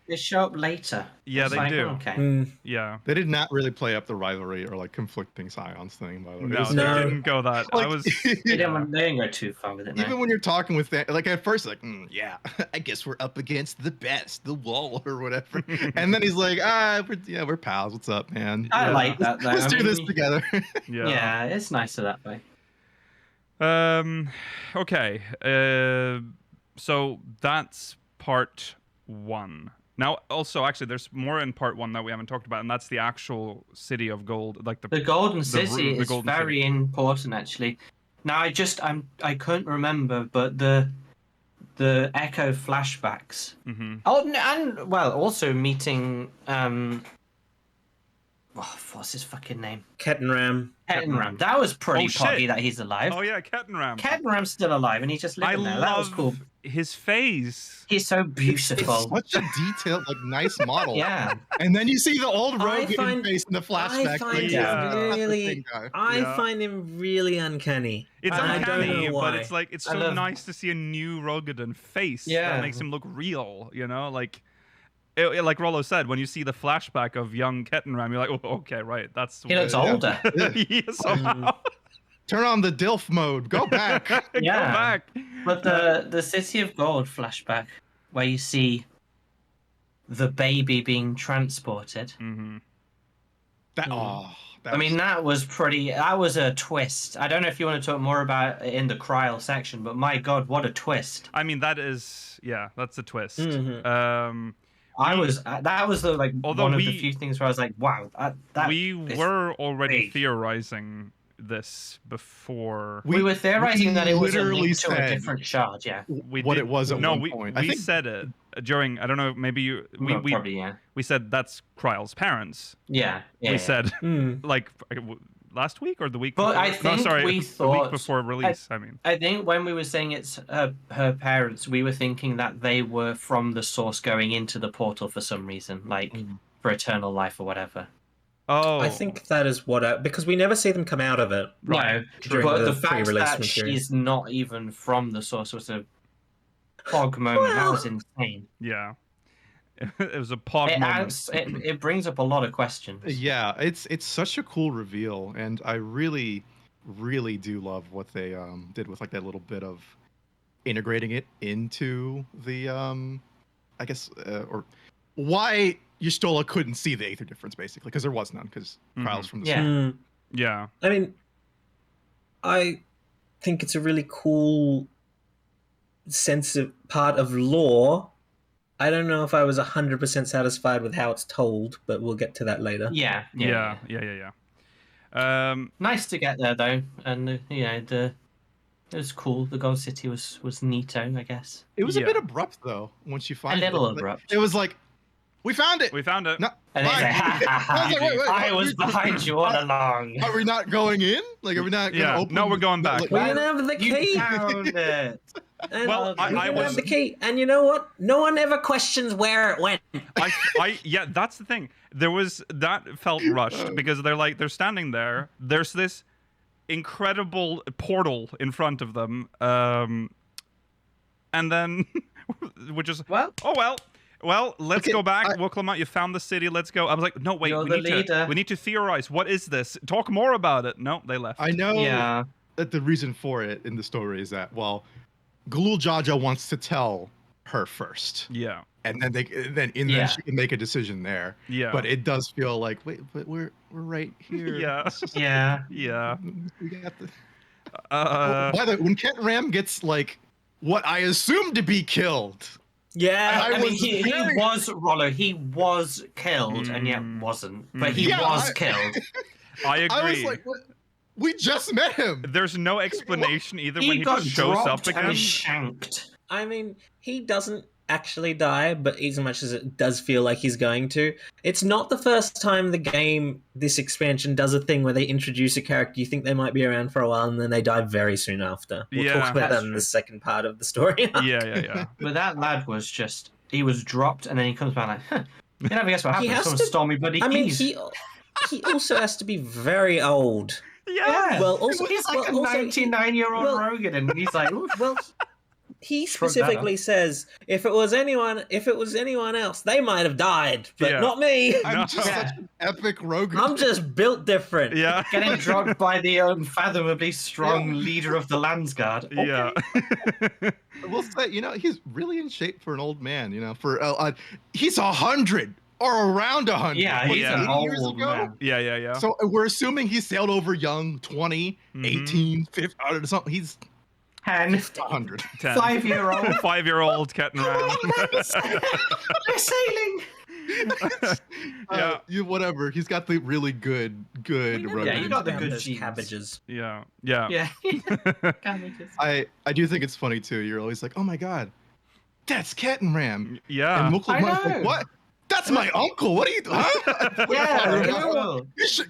They show up later. Yeah, It's they do. Okay. Yeah. They did not really play up the rivalry or like conflicting Scions thing, by the way. No, It was they No. didn't go that. like- I was. They didn't go too far with it. No. Even when you're talking with that, like at first, like, yeah, I guess we're up against the best, the wall or whatever. And then he's like, we're pals. What's up, man? I like that though. Let's I do mean, this together. Yeah, it's nicer that way. Okay. So that's part 1. Now, also, actually, there's more in part 1 that we haven't talked about, and that's the actual city of gold, like The Golden City the is Golden very City. important, actually. Now, I couldn't remember, but the Echo flashbacks. Mm-hmm. Oh, and well, also meeting what's his fucking name? Kettenram. Kettenram. That was pretty Oh, shit. poggy that he's alive. Oh yeah, Kettenram. Kettenram's still alive, and he's just living there. That was cool. his face. He's so beautiful. Such a detailed, like, nice model. Yeah. And then you see the old I Rogan find- face in the flashback. I find like, him not the really- same guy. Yeah. find him really uncanny. It's I don't uncanny, know but why. it's like it's I so love- nice to see a new Rogadan face Yeah. that makes him look real. You know, like. Like Rollo said, when you see the flashback of young Kettenram, you're like, oh, okay, right, that's. He looks Yeah. older. Yes, somehow. Turn on the DILF mode. Go back. Go Yeah. back. But the City of Gold flashback, where you see the baby being transported. Mm-hmm. I mean, that was a twist. I don't know if you want to talk more about it in the Kryl section, but my God, what a twist. I mean, that's a twist. Mhm. That was the Although one of we- the few things where I was like, wow, that We is were already big. theorizing this before. We were theorizing that it was a literally link to a said different shard, yeah. We what did- it was at no, one we, point. we I think said it during. I don't know. Maybe you. Well, We probably, yeah. we said that's Kryl's parents. Yeah. We said Mm. like last week or the week. But before? I think no, sorry, we the week thought- before release. I mean. I think when we were saying it's her parents, we were thinking that they were from the source going into the portal for some reason, like for eternal life or whatever. Oh, I think that is because we never see them come out of it. No, During but the the fact pre-release that material. she's not even from the source was a pog moment. That was insane. yeah. It was a pog moment. It brings up a lot of questions. Yeah, it's such a cool reveal, and I really, really do love what they did with like that little bit of integrating it into the I guess or why Y'shtola couldn't see the Aether difference basically because there was none because Kryl's from the Yeah. Mm. Yeah. I mean, I think it's a really cool part of lore. I don't know if I was 100% satisfied with how it's told, but we'll get to that later. Yeah. Nice to get there though, and it was cool. The Gold City was neato, I guess. It was Yeah. a bit abrupt though once you find A little it. abrupt. It was like, we found it. We found it. No, And it's fine. like, ha ha ha! I was like, wait, I was behind you all along. Are we not going in? Like, are we not? Yeah. Gonna open No, we're going back. Like, We didn't have the You key. found it. And Well, we I didn't was- have the key. And you know what? No one ever questions where it went. Yeah, that's the thing. That felt rushed because they're standing there. There's this incredible portal in front of them, and then which is Well, let's Okay, go back. We'll come out. You found the city. Let's go. I was like, no, wait. You're We the need to. leader. We need to theorize. What is this? Talk more about it. No, they left. I know yeah. that the reason for it in the story is that Galul Jaja wants to tell her first, Yeah. and then Yeah. she can make a decision there. Yeah. But it does feel like, wait, but we're right here. Yeah. It's just- Yeah. Yeah. We got the. Uh, By the way, when Kettenram gets like what I assumed to be killed, Yeah. I I mean, was he very- was Rollo. He was killed, and yet wasn't. But he Yeah, was I- killed. I agree. I was like, what? We just met him. There's no explanation either when He he got just shows up dropped again. and shanked. I mean, he doesn't actually die, but as much as it does feel like he's going to, it's not the first time this expansion does a thing where they introduce a character you think they might be around for a while and then they die very soon after. We'll Yeah. talk about that That's in the second part of the story. Yeah. But that lad was he was dropped, and then he comes back like, huh, you never guess what He happened? has Someone to- stole me bloody I mean, keys. he also has to be very old. Yeah. Well, also he's like a also, 99-year-old well- Rogan, and he's like, "Oof." Well, he Shrug that specifically says if it was anyone else, they might have died, but Yeah. not me. I'm No. just such an epic Rogan. I'm just built different. Yeah. getting drugged by the unfathomably strong leader of the Landsguard. Yeah. I will say, he's really in shape for an old man. For he's 100 or around 100. Yeah, he's Yeah. an 80 years old ago? man. Yeah. So we're assuming he sailed over young, 20, Mhm. 18, 50, or something. He's 10, 100. 10. 5-year-old. 5-year-old Ketten Ram. They're sailing. Yeah. Whatever. He's got the really good Rogan. Yeah, you got the About good those genes. cabbages. Yeah. Yeah. Cabbages. I do think it's funny too. You're always like, oh my god, that's Ketten Ram. Yeah. And Mukul I Man's like, know. what? That's my uncle. What are you doing? Huh? Yeah, you know cool.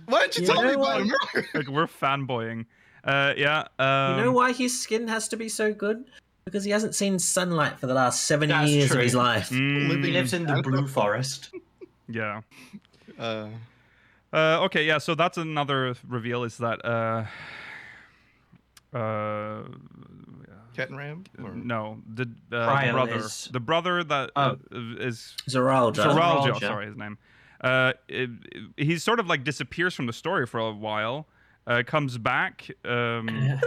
Why didn't you You tell me know about what? him earlier? Like we're fanboying. Yeah. You know why his skin has to be so good? Because he hasn't seen sunlight for the last 70 That's years true. of his life. Mm, He lives in the Blue Forest. yeah. Uh, Okay, yeah, so that's another reveal is that Ketten Ram? Or- no, the Cryle brother. is- The brother that Oh. is Zoralja. Zoralja, Zoralja. sorry, his name. He sort of like disappears from the story for a while. Comes back.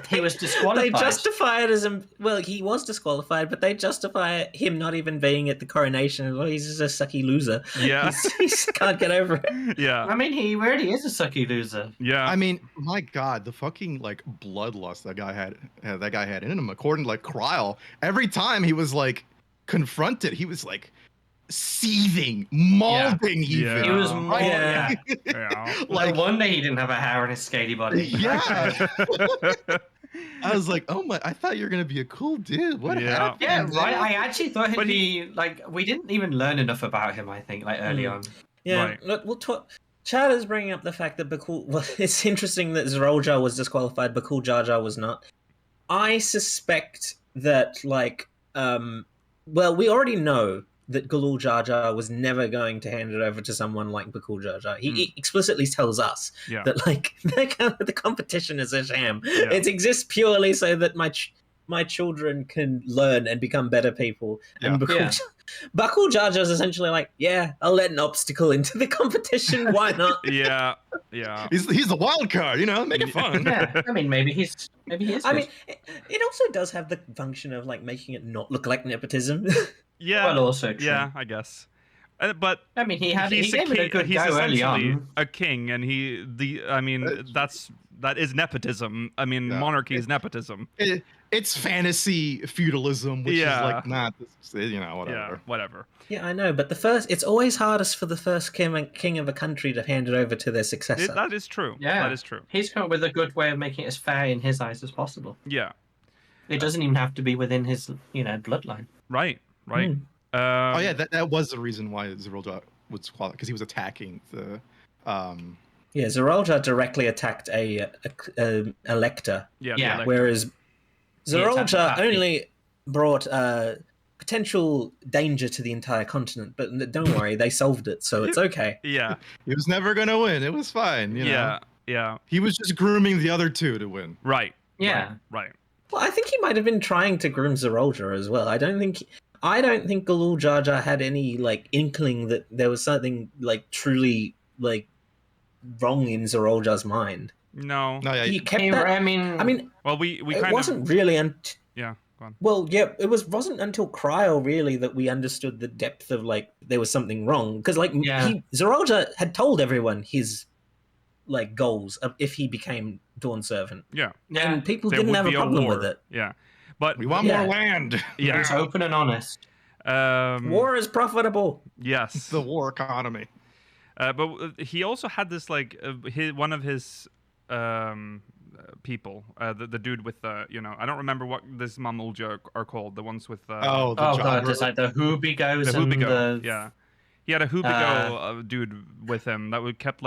He was They disqualified. justify it as well. He was disqualified, but they justify him not even being at the coronation. Well, he's just a sucky loser. Yeah. He can't get over it. Yeah. I mean, he really is a sucky loser. Yeah. I mean, my God, the fucking like bloodlust that guy had in him. According to like Cryle, every time he was like confronted, he was like seething, molding even. Yeah. He was Oh, yeah. yeah. Like, No wonder he didn't have a hair on his scaly body. yeah. I was like, oh my, I thought you were gonna be a cool dude. What Yeah. happened? Yeah, right. I actually thought he'd But be like. We didn't even learn enough about him. I think like early on. Yeah, Right. look, we'll talk. Chad is bringing up the fact that Bakul. Well, it's interesting that Zoralja was disqualified, Bakul Jar Jar was not. I suspect that, well, we already know that Galul Jar Jar was never going to hand it over to someone like Bakul Jar Jar. He explicitly tells us Yeah. that, the competition is a sham. Yeah. It exists purely so that my children can learn and become better people. And Yeah. Bakul Jar Jar is essentially like, yeah, I'll let an obstacle into the competition. Why not? Yeah. Yeah. He's the wild card, make it fun. Yeah, I mean, maybe he is. I good. mean, it also does have the function of making it not look like nepotism. Yeah. well, also true. Yeah, I guess. But I mean, he he's gave it a good he's go early essentially on. a king, and that is nepotism. I mean, Yeah. monarchy is nepotism. It's fantasy feudalism, which Yeah. is like not, whatever. Yeah, whatever. Yeah, I know, but it's always hardest for the first king of a country to hand it over to their successor. That is true. Yeah. That is true. He's come up with a good way of making it as fair in his eyes as possible. Yeah. It doesn't even have to be within his, bloodline. Right. Right. Hmm. Oh yeah, that was the reason why Zoralja was qualified, because he was attacking the. Yeah, Zoralja directly attacked a elector, Yeah. Yeah. the elect- whereas He attacked the Zoralja party. only brought potential danger to the entire continent. But don't worry, they solved it, so it's okay. yeah. He was never gonna win. It was fine. Yeah. Yeah. He was just grooming the other two to win. Right. Yeah. Right. Well, I think he might have been trying to groom Zoralja as well. I don't think Galul Jar Jar had any inkling that there was something truly wrong in Zoralja's mind. No. No, yeah, He kept He- that. I mean, Well, we It kind wasn't of. really Yeah. Go on. well, yeah, it wasn't until Cryle really that we understood the depth of there was something wrong, because Yeah. Zoralja had told everyone his goals of if he became Dawn Servant, Yeah. yeah, and people There didn't would have a be problem war. with it. Yeah. But we want Yeah. more land. yeah. it's open and honest. War is profitable. Yes. The war economy. But he also had this one of his people, the dude with the I don't remember what this Mamulja are called, the ones with The Oh god, jogger. there's the Hoobigos the and Hubigo. the Yeah, he had a Hubigo dude with him that would kept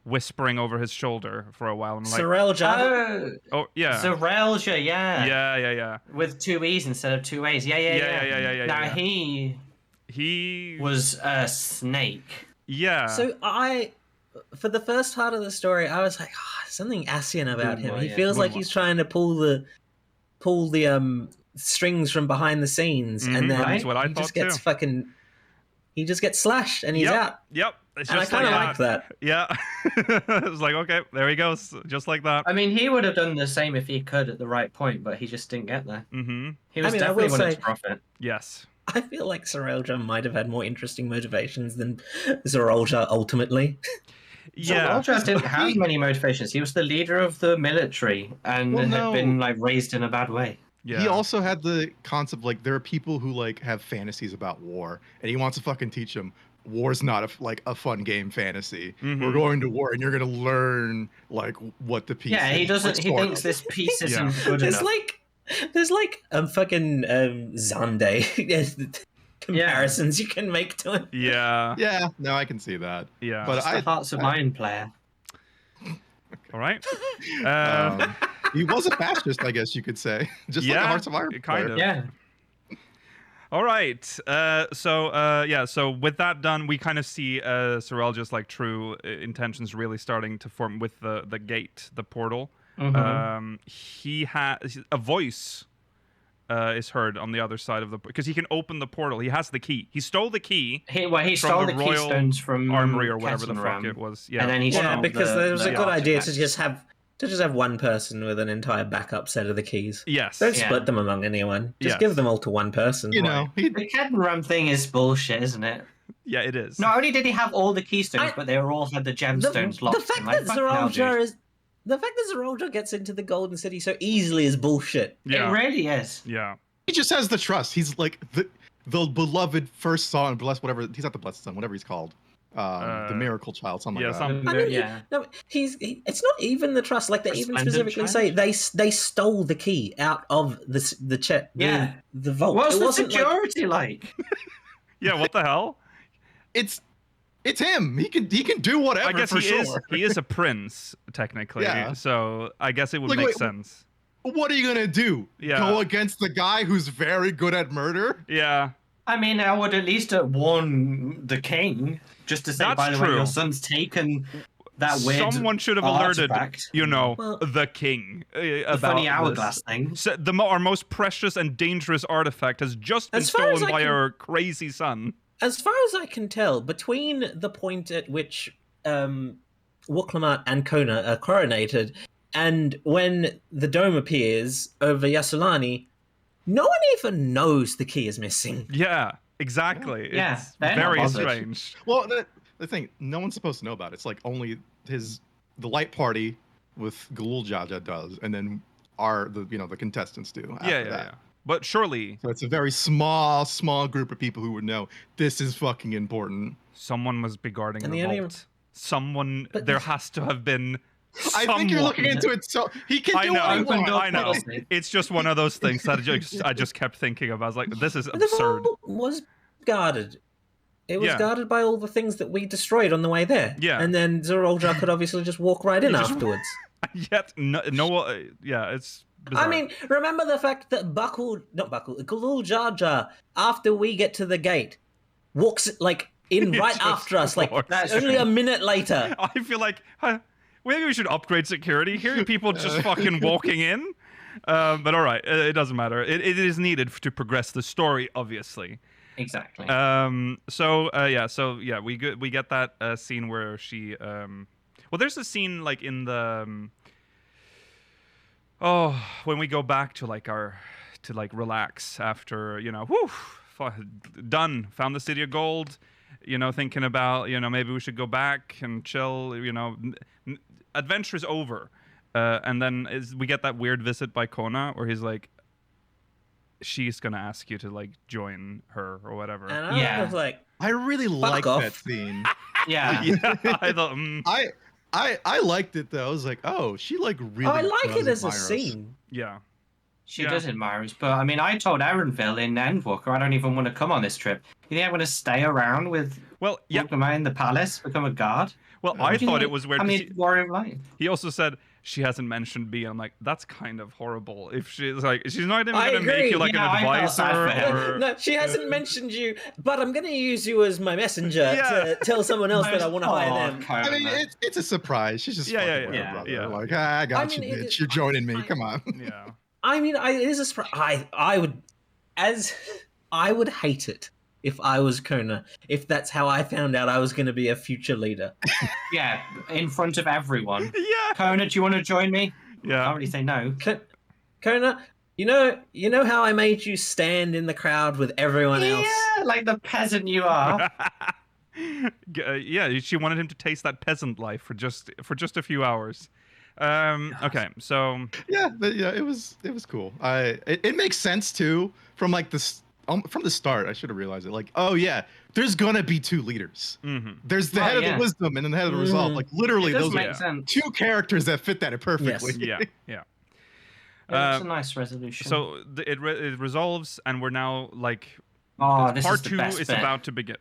whispering over his shoulder for a while. I'm like, Zoralja. oh yeah, Zoralja, yeah. yeah. With two E's instead of two A's. Yeah. Now Yeah. he He was a snake. yeah. So for the first part of the story, I was like, something Asian about him. He yeah. feels like he's trying to pull the strings from behind the scenes, and then That's what I he thought just gets too. fucking. He just gets slashed and he's out. Yep. It's And I just kind of like like that. Yeah. It's like, okay, there he goes, just like that. I mean, he would have done the same if he could at the right point, but he just didn't get there. Mm-hmm. He was I definitely will wanting say- to profit. Yes. I feel like Sorelja might have had more interesting motivations than Zorolja ultimately. Yeah. Zorolja didn't have many motivations. He was the leader of the military and had been like raised in a bad way. Yeah. He also had the concept like there are people who like have fantasies about war, and he wants to fucking teach them war's not a fun game fantasy. We're going to war, and you're gonna learn like what the piece. Yeah, he is, doesn't. like, He sort thinks of. this piece isn't Yeah. good enough. There's like fucking Zande comparisons you can make to him. Yeah. Yeah, no, I can see that. Yeah. But It's the Hearts of Iron player. All right. He was a fascist, I guess you could say, just like a Hearts of Iron kind player. of. Yeah. All right. So with that done, we kind of see Sorelja's like true intentions really starting to form with the gate, the portal. He has a voice is heard on the other side of the because he can open the portal. He has the key. He stole the key. He from stole the Royal keystones from Armory or whatever the fuck Ketanram, it was. Yeah. and then he Yeah, stole because there was the a good idea to artifacts. just have one person with an entire backup set of the keys. Yes. Don't Yeah. split them among anyone. Just Yes. give them all to one person. You know, he, The Ketanram thing is bullshit, isn't it? Yeah, it is. Not only did he have all the keystones, I- but they were all had the gemstones the locked. fact I'm like, that fucking hell, dude. Zorolja gets into the Golden City so easily is bullshit. Yeah. It really is. Yeah. he just has the trust. He's like the beloved first son, blessed whatever. He's not the blessed son, whatever he's called. The miracle child, something yeah, like that. some- I mean, Yeah. it's not even the trust. Like they even Resplendent specifically child? say they stole the key out of the vault. What's It the wasn't like- security like? Yeah. What the hell? It's him. He can do whatever. I guess for he sure. is a prince technically. Yeah. So I guess it would Like, make wait, sense. What are you gonna do? Yeah. Go against the guy who's very good at murder? Yeah. I mean, I would at least warn the king, just to say, That's by the way, true. your son's taken that weird Someone should have alerted, artifact. Well, the king The about funny this. hourglass thing. So our most precious and dangerous artifact has just been As far as stolen I by can- our crazy son. As far as I can tell, between the point at which Wuklamart and Kona are coronated and when the dome appears over Yasulani, no one even knows the key is missing. Yeah, exactly. Yeah, It's they're not very bothered. strange. Well, the thing, no one's supposed to know about it. It's like only the light party with Galul Jaja does, and then the contestants do. After Yeah. that. But surely So it's a very small group of people who would know this is fucking important. someone must be guarding And the the only- vault. Someone, But- there has to have been. I think you're looking someone. into it. So he can I do know, what he Open wants. door I know. policy. It's just one of those things that I just kept thinking of. I was like, this is But the absurd. vault was guarded. It was Yeah. guarded by all the things that we destroyed on the way there. Yeah. And then Zorolja could obviously just walk right in He just- afterwards. Yet yeah, it's bizarre. I mean, remember the fact that Galul Jar Jar, after we get to the gate, walks like in He right just after us, like walks That's only true. a minute later. I feel like maybe we should upgrade security. Here are people just fucking walking in. But all right, it doesn't matter. It is needed to progress the story, obviously. Exactly. We get that scene where she well, there's a scene like in the when we go back to like relax after done, found the city of gold, thinking about maybe we should go back and chill, adventure is over, and then we get that weird visit by Kona where he's like, she's gonna ask you to like join her or whatever. And I Yeah. was like, I really like off. that scene. yeah. Yeah, I thought, I liked it though. I was like, oh, she like really. oh, I like does it as a admire us. scene. yeah. She does admire us, but I mean, I told Erenville in Endwalker I don't even want to come on this trip. You think I'm going to stay around with in the palace, become a guard? Well, I thought it was weird. I mean, Warrior of Light. He also said she hasn't mentioned B. I'm like, that's kind of horrible. If she's like, she's not even going to make you like an advisor. No, she hasn't mentioned you, but I'm going to use you as my messenger to tell someone else that I want to hire them. I mean, it's a surprise. She's just fucking with her brother. Like, I got you, bitch. You're joining me. Come on. Yeah. I mean, it is a surprise. I would hate it if I was Kona, if that's how I found out I was going to be a future leader. Yeah, in front of everyone. Yeah. Kona, do you want to join me? Yeah. I can't really say no. Kona, you know how I made you stand in the crowd with everyone else? Yeah, like the peasant you are. Yeah, she wanted him to taste that peasant life for just a few hours. Okay, so it was cool. It makes sense too from like from the start. I should have realized it. Like, oh yeah, there's gonna be two leaders. Mm-hmm. There's the head of the wisdom and then the head of the resolve. Like literally, those are two characters that fit that perfectly. Yes. Yeah. It's a nice resolution. So it resolves, and we're now like this part is the 2 best is bit. about to begin.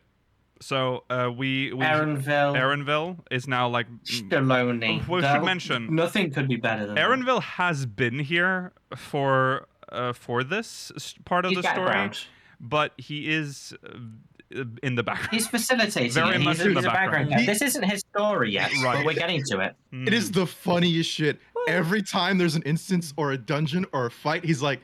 So Erenville is now like Shaloni. We should mention nothing could be better than Erenville has been here for this part of the story, but he is in the background. He's facilitating. Very much in the background. This isn't his story yet, but we're getting to it. It is the funniest shit. Every time there's an instance or a dungeon or a fight, he's like,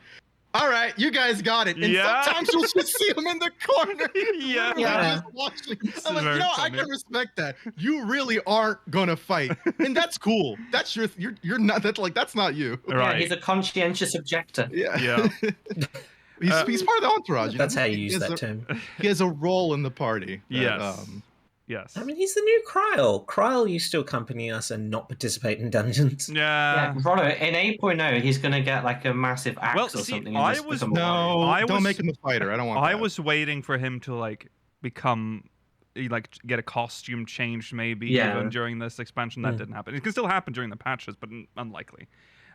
all right, you guys got it. And sometimes you'll just see him in the corner. Just watching. I'm like, I can respect that. You really aren't gonna fight, and that's cool. That's you're not. That's not you. Right. Yeah, he's a conscientious objector. Yeah. He's part of the entourage. That's how you use that term. He has a role in the party. Yes. I mean, he's the new Kryl. Kryl used to accompany us and not participate in dungeons. Yeah. Rollo, in 8.0, he's going to get like a massive axe or something. Don't make him a fighter. I don't want that. I was waiting for him to like become, like get a costume change maybe even during this expansion. That didn't happen. It can still happen during the patches, but unlikely.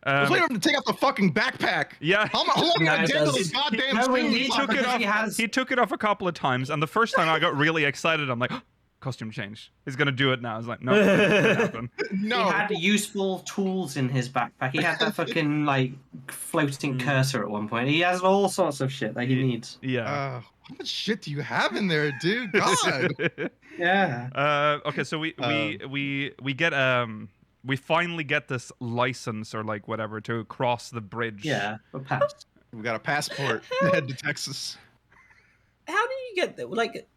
I was waiting for him to take off the fucking backpack. Yeah. How long did I get those goddamn screens? He took it off. He took it off a couple of times, and the first time I got really excited. I'm like, costume change. He's gonna do it now. I was like, no, it didn't happen. No. He had useful tools in his backpack. He had that fucking like floating cursor at one point. He has all sorts of shit that he needs. Yeah. How much shit do you have in there, dude? God. Yeah. Okay, so we get we finally get this license or like whatever to cross the bridge. Yeah. A pass. We got a passport to head to Texas. How do you get that? Like,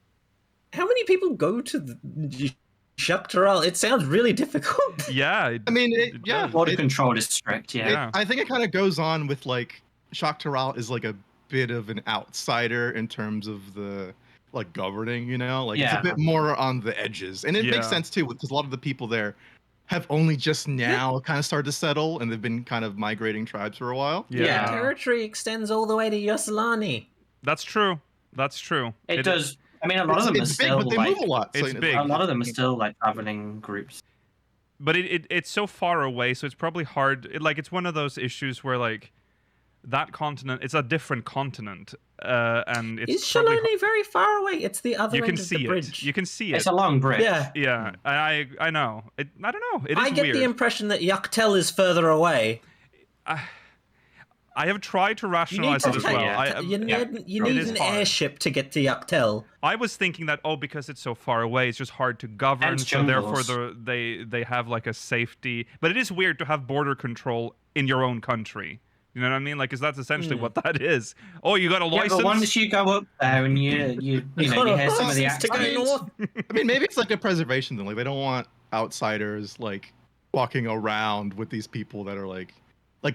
how many people go to the Shaktaral? It sounds really difficult. Yeah. I mean, border control is strict. Yeah. I think it kind of goes on with like Shaktaral is like a bit of an outsider in terms of the like governing. You know, like it's a bit more on the edges, and it makes sense too because a lot of the people there have only just now kind of started to settle, and they've been kind of migrating tribes for a while. Yeah. Territory extends all the way to Yoselani. That's true. It does. I mean, a lot of them are still big, but they move a lot. It's big. A lot of them are still like traveling groups. But it's so far away, so it's probably hard. It's one of those issues where like that continent, it's a different continent, and it's. Is Shaloni very far away? It's the other end of the bridge. You can see it. It's a long bridge. Yeah. I know. I don't know. It is I get weird. the impression that Yaktel is further away. I have tried to rationalize it as well. You need an airship to get to Yaktel. I was thinking that because it's so far away, it's just hard to govern. So therefore, they have like a safety. But it is weird to have border control in your own country. You know what I mean? Like, because that's essentially what that is. Oh, you got a license? But once you go up there and you hear some of the accents. I mean, maybe it's like a preservation thing. Like, they don't want outsiders like walking around with these people that are like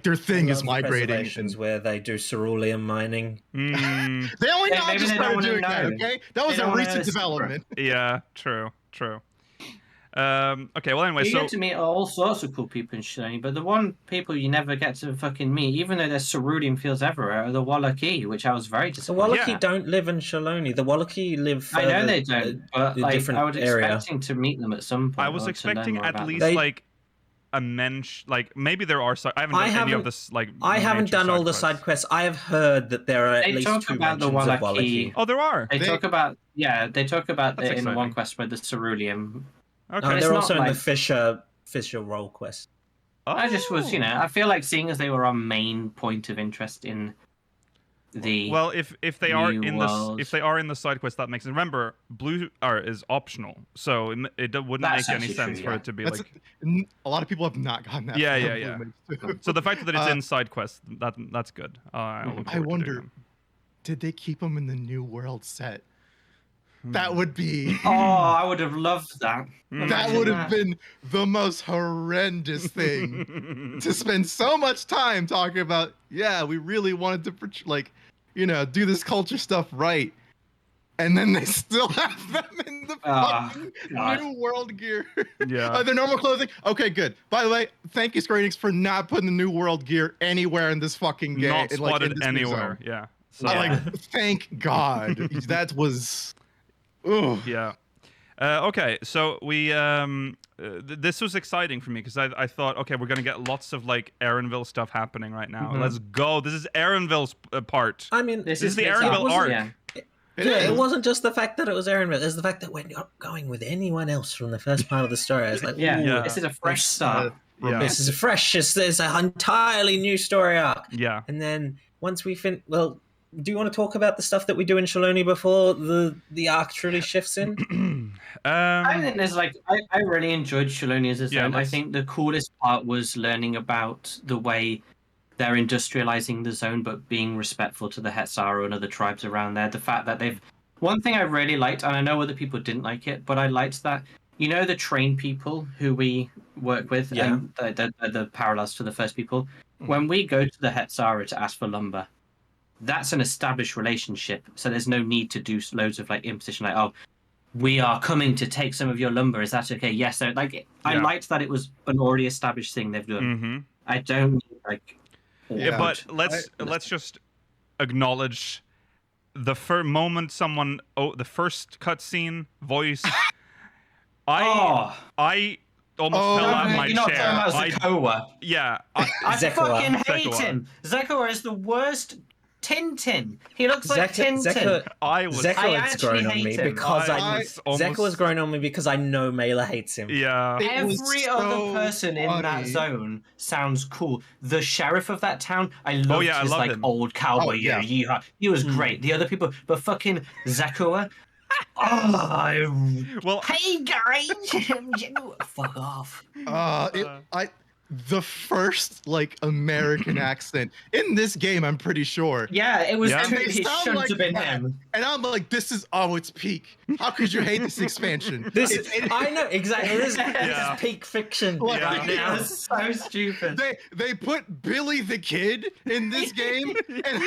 their thing is migrating. Where they do cerulean mining. They only now just started doing that. Okay, that was a recent development. Yeah, true. Okay, well anyway, you get to meet all sorts of cool people in Shaloni, but the one people you never get to fucking meet, even though there's cerulean fields everywhere, are the Wallaki, which I was very disappointed. The Wallaki don't live in Shaloni. The Wallaki live further, I know they don't, but I was expecting to meet them at some point. I was expecting at least like a mention. Like maybe there are. I haven't done any of this. Like I haven't major done all the quests. side quests. I have heard that there are at They least talk 2 about the mentions of Wallachie. Wallachie. Oh, there are. They talk about That's it in one exciting. quest with the ceruleum. Okay. They're not also in like- the Fisher role quest. I just was, Oh. I feel like seeing as they were our main point of interest in the Well, if they are New in world. if they are in the side quest, that makes sense. Remember, blue is optional, so it wouldn't That's make any actually sense true, for yeah. it to be That's like. a lot of people have not gotten that. Yeah, far yeah, in yeah. Blue Mage too. So the fact that it's Uh, in side quest, that's good. I look I forward to wonder, doing did they keep them in the New World set? them. That would be. Oh, I would have loved that. Hmm. That Imagine would have that. been the most horrendous thing to spend so much time talking about. Yeah, we really wanted to do this culture stuff right, and then they still have them in the Ah, fucking God. New World gear. Yeah. Their normal clothing. Okay, good. By the way, thank you, Square Enix, for not putting the New World gear anywhere in this fucking game. Not in spotted this new anywhere. zone. Yeah. So Yeah. Thank God. That was. Ugh. yeah. Okay, so we this was exciting for me because I thought, okay, we're gonna get lots of like Aaronville stuff happening right now. Mhm. Let's go. This is Aaronville's part. I mean, This is the it's Aaronville awesome, arc. yeah. it wasn't just the fact that it was Aaronville. It's the fact that we're not going with anyone else from the first part of the story. I was like, Yeah, ooh, Yeah. this is a fresh It's, start. Yeah. this is fresh. It's an entirely new story arc. Yeah. And then once we do you want to talk about the stuff that we do in Shaloni before the arc truly shifts in? I think there's I really enjoyed Shaloni as a Yeah, zone. I let's- think the coolest part was learning about the way they're industrializing the zone, but being respectful to the Hetzaru and other tribes around there. The fact that one thing I really liked, and I know other people didn't like it, but I liked that the train people who we work with, Yeah. and the parallels to the first people. When we go to the Hetzaru to ask for lumber, that's an established relationship, so there's no need to do loads of imposition, oh, we are coming to take some of your lumber. Is that okay? Yes. So, I Yeah. liked that it was an already established thing they've done. Mm-hmm. I don't need, Yeah, Yeah. but let's just acknowledge the moment someone the first cutscene voice. I almost Oh, fell out of my you're not chair. talking about Zakawa. Yeah. I Zekawa. fucking hate Zekawa. him. Zakawa is the worst Tintin. He looks like Tintin. I was. I Zeko's actually grown on hate me him. because I was almost- Zeko's grown on me because I know Mela hates him. Yeah. It was Every other so person in that funny. zone sounds cool. The sheriff of that town, I loved yeah, I his love him. old cowboy. Oh, yeah. Yeehaw. He was great. The other people, but fucking Zakawa. Well, Hey guys, fuck off. The first American accent in this game, I'm pretty sure. Yeah, it was. Yeah. Too, They it sound shouldn't like have been that. him. And I'm like, this is its peak. How could you hate this expansion? I know exactly. This Yeah. is peak fiction Like, right It now. was so stupid. They put Billy the Kid in this game, and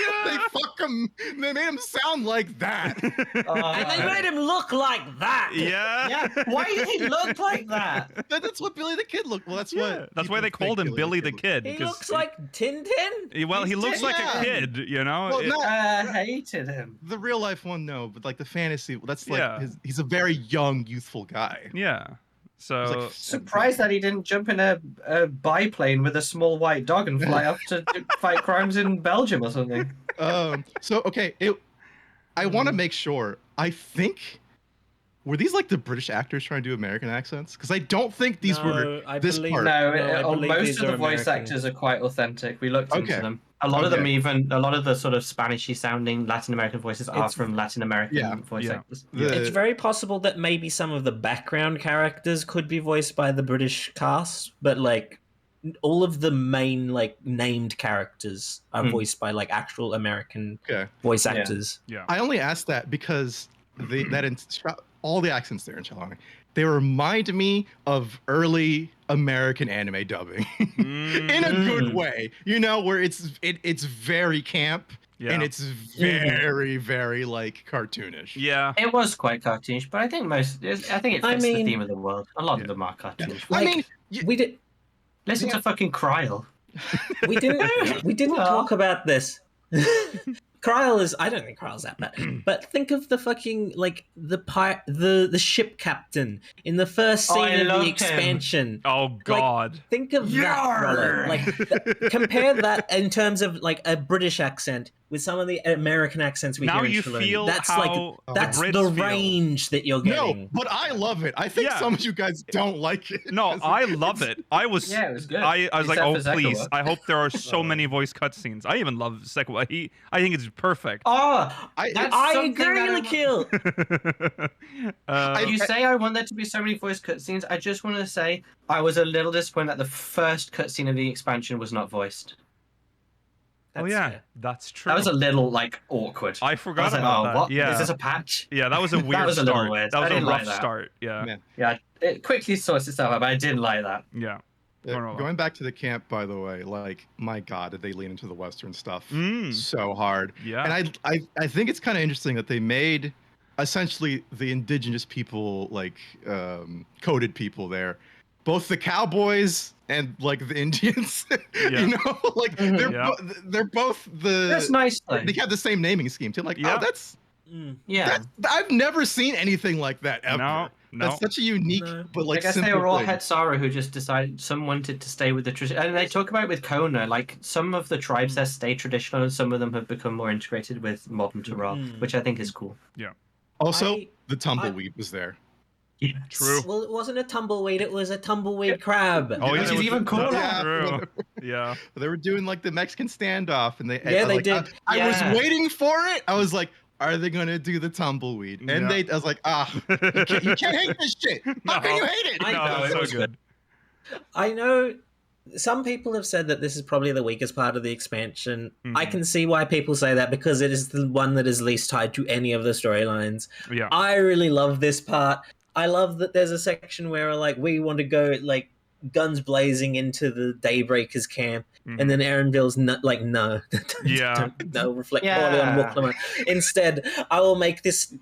they made him sound like that. And they made him look like that. yeah. Yeah, why did he look like that? That's what Billy the Kid looked. Well, that's Yeah. what. That's why people they called think him Billy the looked Kid. He 'cause looks like Tintin. Well, he looks like a yeah. kid, you know. Well, It- not I hated him. the real life one, no, but the fantasy. That's Yeah. he's a very young, youthful guy. yeah. So He's like, Surprised that he didn't jump in a biplane with a small white dog and fly off to fight crimes in Belgium or something. So okay, I want to make sure. I think were these the British actors trying to do American accents? Because I don't think these were I this believe- part. No, I believe most these of the are voice American. actors are quite authentic. We looked into Okay. them. A lot of them, Okay. even a lot of the sort of Spanishy sounding Latin American voices are It's- from Latin American Yeah. voice Yeah. actors. It's very possible that maybe some of the background characters could be voiced by the British cast, but all of the main named characters are voiced by actual American Okay. voice Yeah. actors. yeah. I only asked that because all the accents there in Shalani, they remind me of early American anime dubbing in a good way. Where it's very camp Yeah. and it's very very cartoonish. Yeah. It was quite cartoonish, but I think it fits the mean- theme of the world. A lot of them are cartoonish. I mean, We did. Listen to fucking Kryl. We didn't Yeah. talk about this. Kryl is. I don't think Kryl's that bad. But think of the fucking like the ship captain in the first Oh, scene I of loved the him. expansion. Oh God. Think of that, brother. Like compare that in terms of like a British accent with some of the American accents we Now hear in you Shalom. feel That's how that's the Brits the feel. range that you're No, getting. but I love it. I think Yeah. some of you guys don't like it. No, I love it. I was. Yeah, it was good. I was like, Except oh for Zekawa. please! I hope there are so many voice cutscenes. I even love Sekwa. I think it's perfect. Oh, I- that's I something agree, that Nikhil. You say I want there to be so many voice cutscenes. I just want to say I was a little disappointed that the first cutscene of the expansion was not voiced. oh That's yeah, fair. that's true. That was a little like awkward. I forgot was like, about oh, that. what? Yeah, Is this a patch? yeah, that was a weird was a start. little weird. That was I a didn't rough like that. start. Yeah, Yeah. Yeah, it quickly sorts itself out, but I didn't like that. yeah. Going back to the camp, by the way, like my God, did they lean into the Western stuff so hard? Yeah. And I think it's kind of interesting that they made essentially the indigenous people, like coded people there, both the cowboys and like the Indians. Yeah. You know, like they're both the. That's nice though. They have the same naming scheme too. Like, Yeah. oh, that's Yeah. I've never seen anything like that ever. No. That's such a unique, but I like guess they simple were all thing. Hetsara who just decided some wanted to stay with the tradition. And they talk about it with Kona, like some of the tribes there stay traditional and some of them have become more integrated with modern Terral, which I think is cool. Also, the tumbleweed was there. Yeah. True. Well, it wasn't a tumbleweed; it was a tumbleweed crab. Oh, yeah, Which that is was- even cooler. that's Yeah. True. Yeah. They were doing like the Mexican standoff, and they They did. I was Yeah. waiting for it. I was like, "Are they gonna do the tumbleweed?" And Yeah. I was like, you can't hate this shit. How can you hate it?" I No, know, that's it so was good. I know some people have said that this is probably the weakest part of the expansion. I can see why people say that because it is the one that is least tied to any of the storylines. Yeah. I really love this part. I love that there's a section where like we want to go like guns blazing into the Daybreakers camp, and then Aaronville's no, Yeah. don't reflect poorly on Warclamore. Instead, I will make this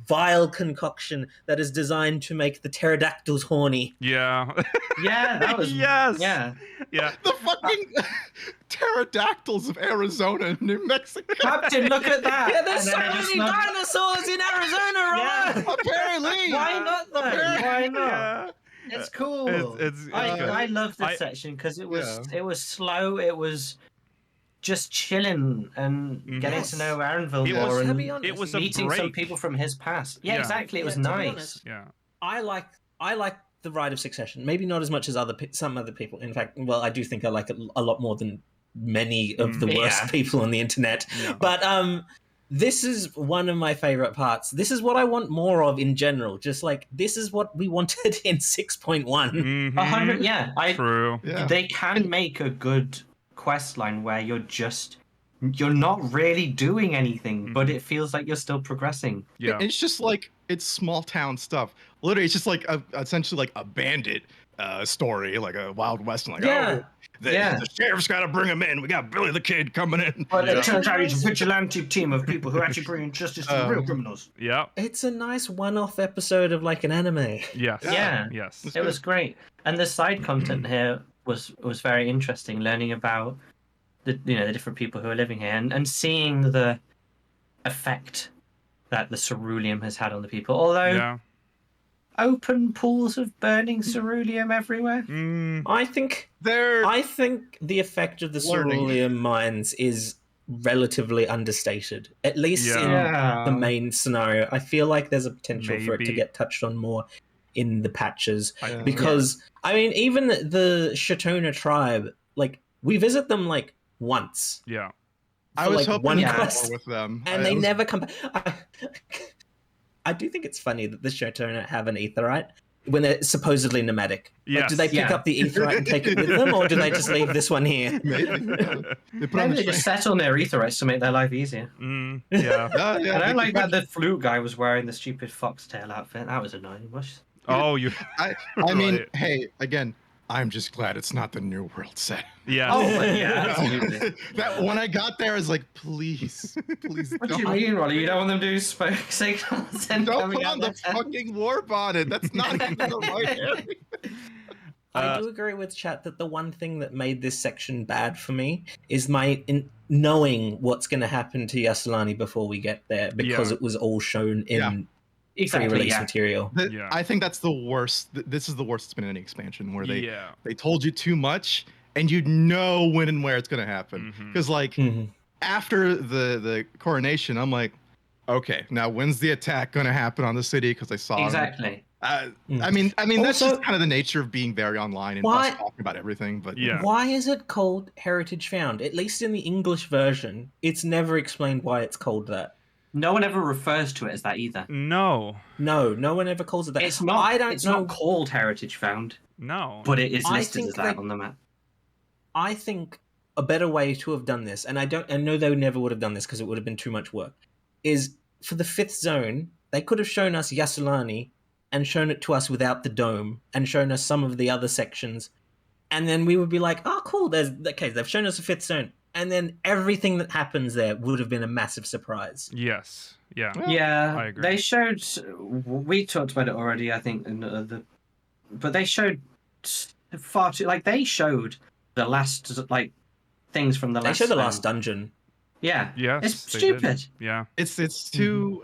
vile concoction that is designed to make the pterodactyls horny. Yeah. Yeah, that was Yes. Yeah. Yeah. The fucking pterodactyls of Arizona and New Mexico. Captain, look at that. Yeah, there's And so then I just many love- dinosaurs in Arizona, Yeah. Robert! Apparently. Why not though? Why not? Yeah. It's cool. It's good. I love this I- section because it was slow. It was just chilling and getting to know Aaronville It more was- To and be honest, It was a meeting some break. people from his past. Yeah, Yeah. exactly. It was Yeah, to be nice. honest, Yeah. I like the Rite of Succession. Maybe not as much as some other people. In fact, well, I do think I like it a lot more than many of the worst Yeah. people on the internet. Yeah. But this is one of my favorite parts. This is what I want more of in general. Just like this is what we wanted in 6.1. Mhm. 100. Yeah, True. Yeah. They can make a good quest line where you're not really doing anything, but it feels like you're still progressing. Yeah. It's just like it's small town stuff. Literally, it's just like essentially like a bandit story, like a Wild West. Like, Yeah. oh, the sheriff's got to bring him in. We got Billy the Kid coming in. But it turns out it's a vigilante team of people who actually bring justice to real criminals. Yeah. It's a nice one-off episode of like an anime. Yes. Yeah. Yes. It was great, and the side content here was very interesting. Learning about the different people who are living here and seeing the effect that the ceruleum has had on the people. Although Yeah. open pools of burning ceruleum everywhere. I think They're the effect of the Learning. ceruleum mines is relatively understated, at least in the main scenario. I feel like there's a potential for it to Maybe. get touched on more in the patches Yeah. because I mean, even the Shatona tribe, like we visit them like once, Yeah. I for, was like, hoping one for quest, more with them, and they never come back. I do think it's funny that the Shatona have an aetherite when they're supposedly nomadic. Like, Yes. do they pick Yeah. up the aetherite and take it with them, or do they just leave this one here? Maybe. They put on Maybe the they just settle on their aetherites to make their life easier. Yeah. yeah, I don't they like could- that the flute guy was wearing the stupid foxtail outfit. That was annoying. Oh, you. I mean, Right. hey, again, I'm just glad it's not the New World set. Yeah. Oh, yeah, absolutely. That when I got there, I was like, please What do you don't. mean, Rolly? You don't want them to do smoke signals and Don't coming put out on the their tent? fucking war bonnet. That's not even the right area. I do agree with chat that the one thing that made this section bad for me is knowing what's going to happen to Yaslani before we get there because it was all shown in pre-release material. I think that's the worst. This is the worst it's been in any expansion where they told you too much and you know when and where it's going to happen. Because after the coronation, I'm like, okay, now when's the attack going to happen on the city? Because I saw exactly. I mean, that's Also, just kind of the nature of being very online and us talking about everything. But why is it called Heritage Found? At least in the English version, it's never explained why it's called that. No one ever refers to it as that either. No, no one ever calls it that. It's not. It's not called Heritage Found. No, but it is listed as that on the map. I think a better way to have done this, and I know they never would have done this because it would have been too much work, is for the 5th zone, they could have shown us Yasulani and shown it to us without the dome and shown us some of the other sections. And then we would be like, oh, cool, they've shown us a 5th zone. And then everything that happens there would have been a massive surprise. Yes. Yeah. Yeah. I agree. They showed, we talked about it already, I think, but they showed far too, they showed the last, things from the last. They showed the last dungeon. Yeah. Yes. It's stupid. Yeah. It's too.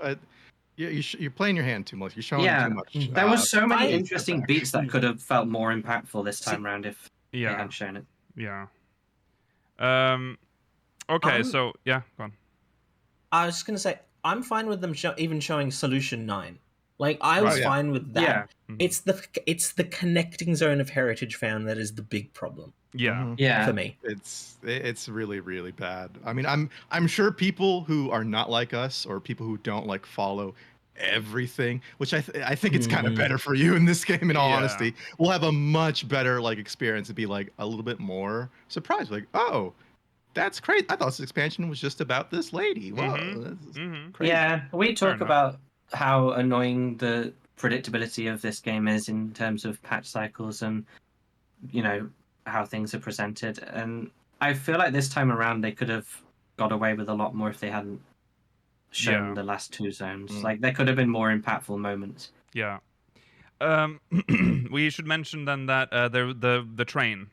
You're playing your hand too much. You're showing too much. There was so many interesting beats that could have felt more impactful this time around if they hadn't shown it. Yeah. Okay. So go on. I was just gonna say I'm fine with them even showing Solution 9. I was fine with that. Yeah. It's the connecting zone of Heritage Found that is the big problem. Yeah. For me, it's really, really bad. I mean, I'm sure people who are not like us or people who don't follow everything, which I think it's kind of better for you in this game. In all honesty, will have a much better experience and be a little bit more surprised. Oh, that's crazy! I thought this expansion was just about this lady. Whoa, crazy. Yeah, we talk about how annoying the predictability of this game is in terms of patch cycles and how things are presented, and I feel like this time around they could have got away with a lot more if they hadn't shown the last 2 zones. There could have been more impactful moments. Yeah. We should mention then that the train.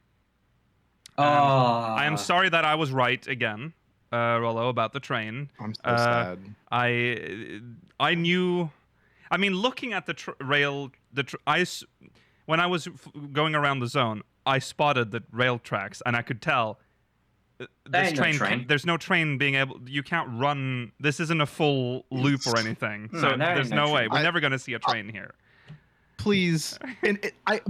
I am sorry that I was right again, Rollo, about the train. I'm so sad. I knew. I mean, looking at the rail, when I was going around the zone, I spotted the rail tracks, and I could tell this train. There's no train being able. You can't run. This isn't a full loop or anything. So there's no way. We're never going to see a train here. Please, and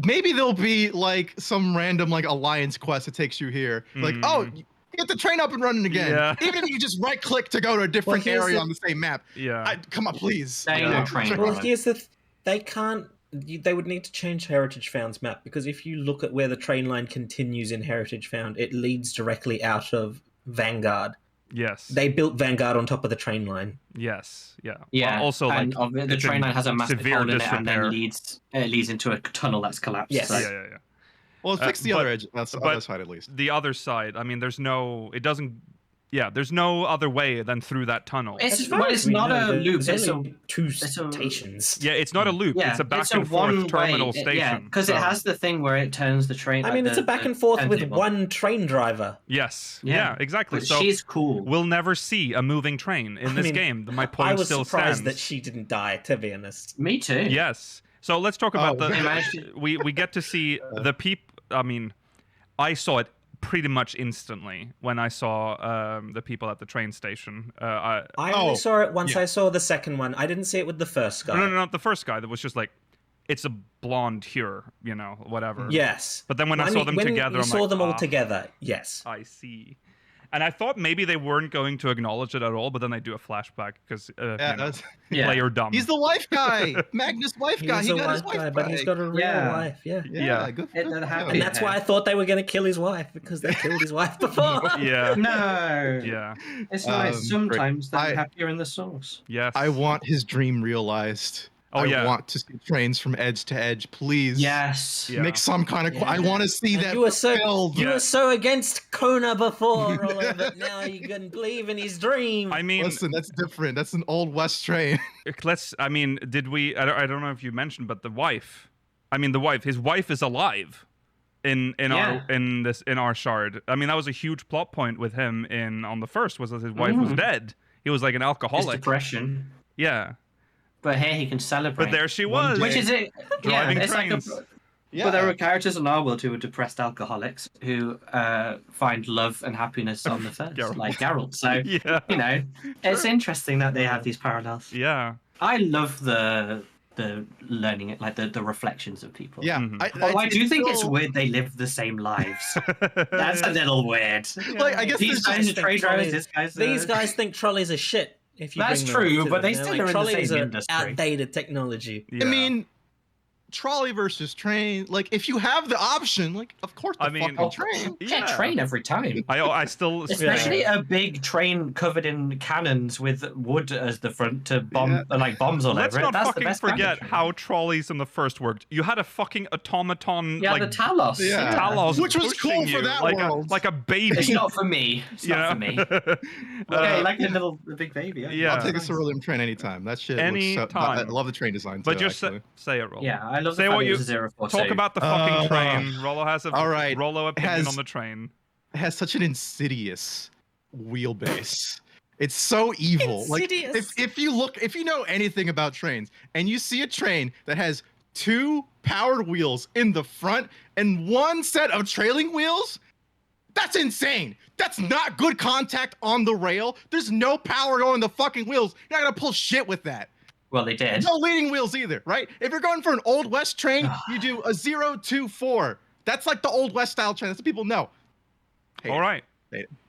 maybe there'll be some random alliance quest that takes you here. Get the train up and running again. Yeah. Even if you just right click to go to a different area on the same map. Yeah. Come on, please. Train. Well, here's they can't. They would need to change Heritage Found's map, because if you look at where the train line continues in Heritage Found, it leads directly out of Vanguard. Yes. They built Vanguard on top of the train line. Yes. Yeah. Yeah. Well, also, the train line has a massive hole in it, and then leads into a tunnel that's collapsed. Yes. So. Yeah. Well, fix the other edge. That's the other side, at least. The other side. I mean, there's no other way than through that tunnel. It's not a loop. It's two stations. Yeah, it's not a loop. Yeah, it's a back and forth terminal station. Yeah, because it has the thing where it turns the train. I mean, it's a back and forth with one train driver. Yes. Yeah, exactly. But so she's cool. We'll never see a moving train in this game. My point still stands. I was surprised that she didn't die, to be honest. Me too. Yes. So let's talk about we get to see the people. I mean, I saw it pretty much instantly when I saw the people at the train station. I only saw it once. I saw the second one. I didn't see it with the first guy. No, not the first guy. That was just it's a blonde here, whatever. Yes. But then when I saw them together, I saw them all together. Yes. I see. And I thought maybe they weren't going to acknowledge it at all, but then they do a flashback because player dumb. He's the wife guy, Magnus wife guy. He got his wife guy, but he's got a real wife. Yeah. Good. And that's why I thought they were going to kill his wife, because they killed his wife before. Yeah. No. Yeah. It's nice. Sometimes they're happier in the source. Yes. I want his dream realized. I want to see trains from edge to edge, please. Yes. Make some kind of. I want to see that. You were so against Kona before, Rollo, but now you can believe in his dream. I mean, listen, that's different. That's an old West train. Did we? I don't know if you mentioned, but the wife. I mean, his wife is alive. in our shard. I mean, that was a huge plot point with him on the first, was that his wife was dead. He was like an His alcoholic. depression. Yeah. But here he can celebrate. But there she was. Which is it? Driving it's trains. But there are characters in our world who are depressed alcoholics who find love and happiness on the first, like Geralt. So, it's interesting that they have these parallels. Yeah. I love the learning it, like the reflections of people. Yeah. I do think it's weird they live the same lives. That's a little weird. Like, I guess these guys are trade drivers. These guys think trolleys are shit. If you That's bring them true, to but them. they still They're are in the trolleys same are industry. outdated technology. Yeah. I mean, trolley versus train. Like, if you have the option, like, of course, fucking train. Yeah, train every time. I still, especially a big train covered in cannons with wood as the front to bomb, like bombs all Let's over it. not That's fucking the best forget how trolleys in the first worked. You had a fucking automaton, Yeah, like the Talos. Yeah. Talos, Which was cool pushing for you that like world. like a baby. It's not for me. It's not for me. Okay, like a big baby. Yeah. I'll take a Cerulean train anytime. That shit looks so... I love the train design, But too, just say it, Rollo. Yeah, I love say the fact what it you was a 042. talk about the fucking train. Rollo has a Rollo opinion on the train. It has such an insidious wheelbase. It's so evil. Insidious. Like, if you know anything about trains, and you see a train that has 2 powered wheels in the front and 1 set of trailing wheels, that's insane. That's not good contact on the rail. There's no power going the fucking wheels. You're not gonna pull shit with that. Well, they did. No leading wheels either, right? If you're going for an Old West train, you do a 024. That's like the Old West style train. That's what people know. All right.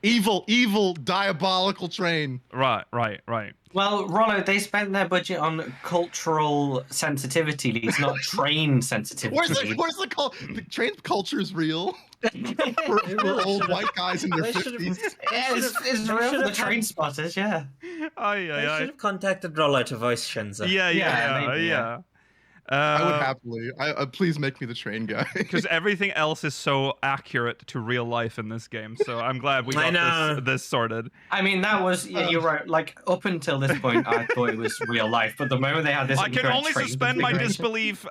Evil, diabolical train. Right. Well, Rollo, they spent their budget on cultural sensitivity leads, not train sensitivity. Where's the train culture is real. We're old white guys in their 50s. It's real for the train spotters, yeah. They should have contacted Rollo to voice Shenza. Yeah. I would happily. Please make me the train guy. Because everything else is so accurate to real life in this game. So I'm glad we got this sorted. I mean, that was, you're right. Like, up until this point, I thought it was real life. But the moment they had this, I can only suspend my disbelief,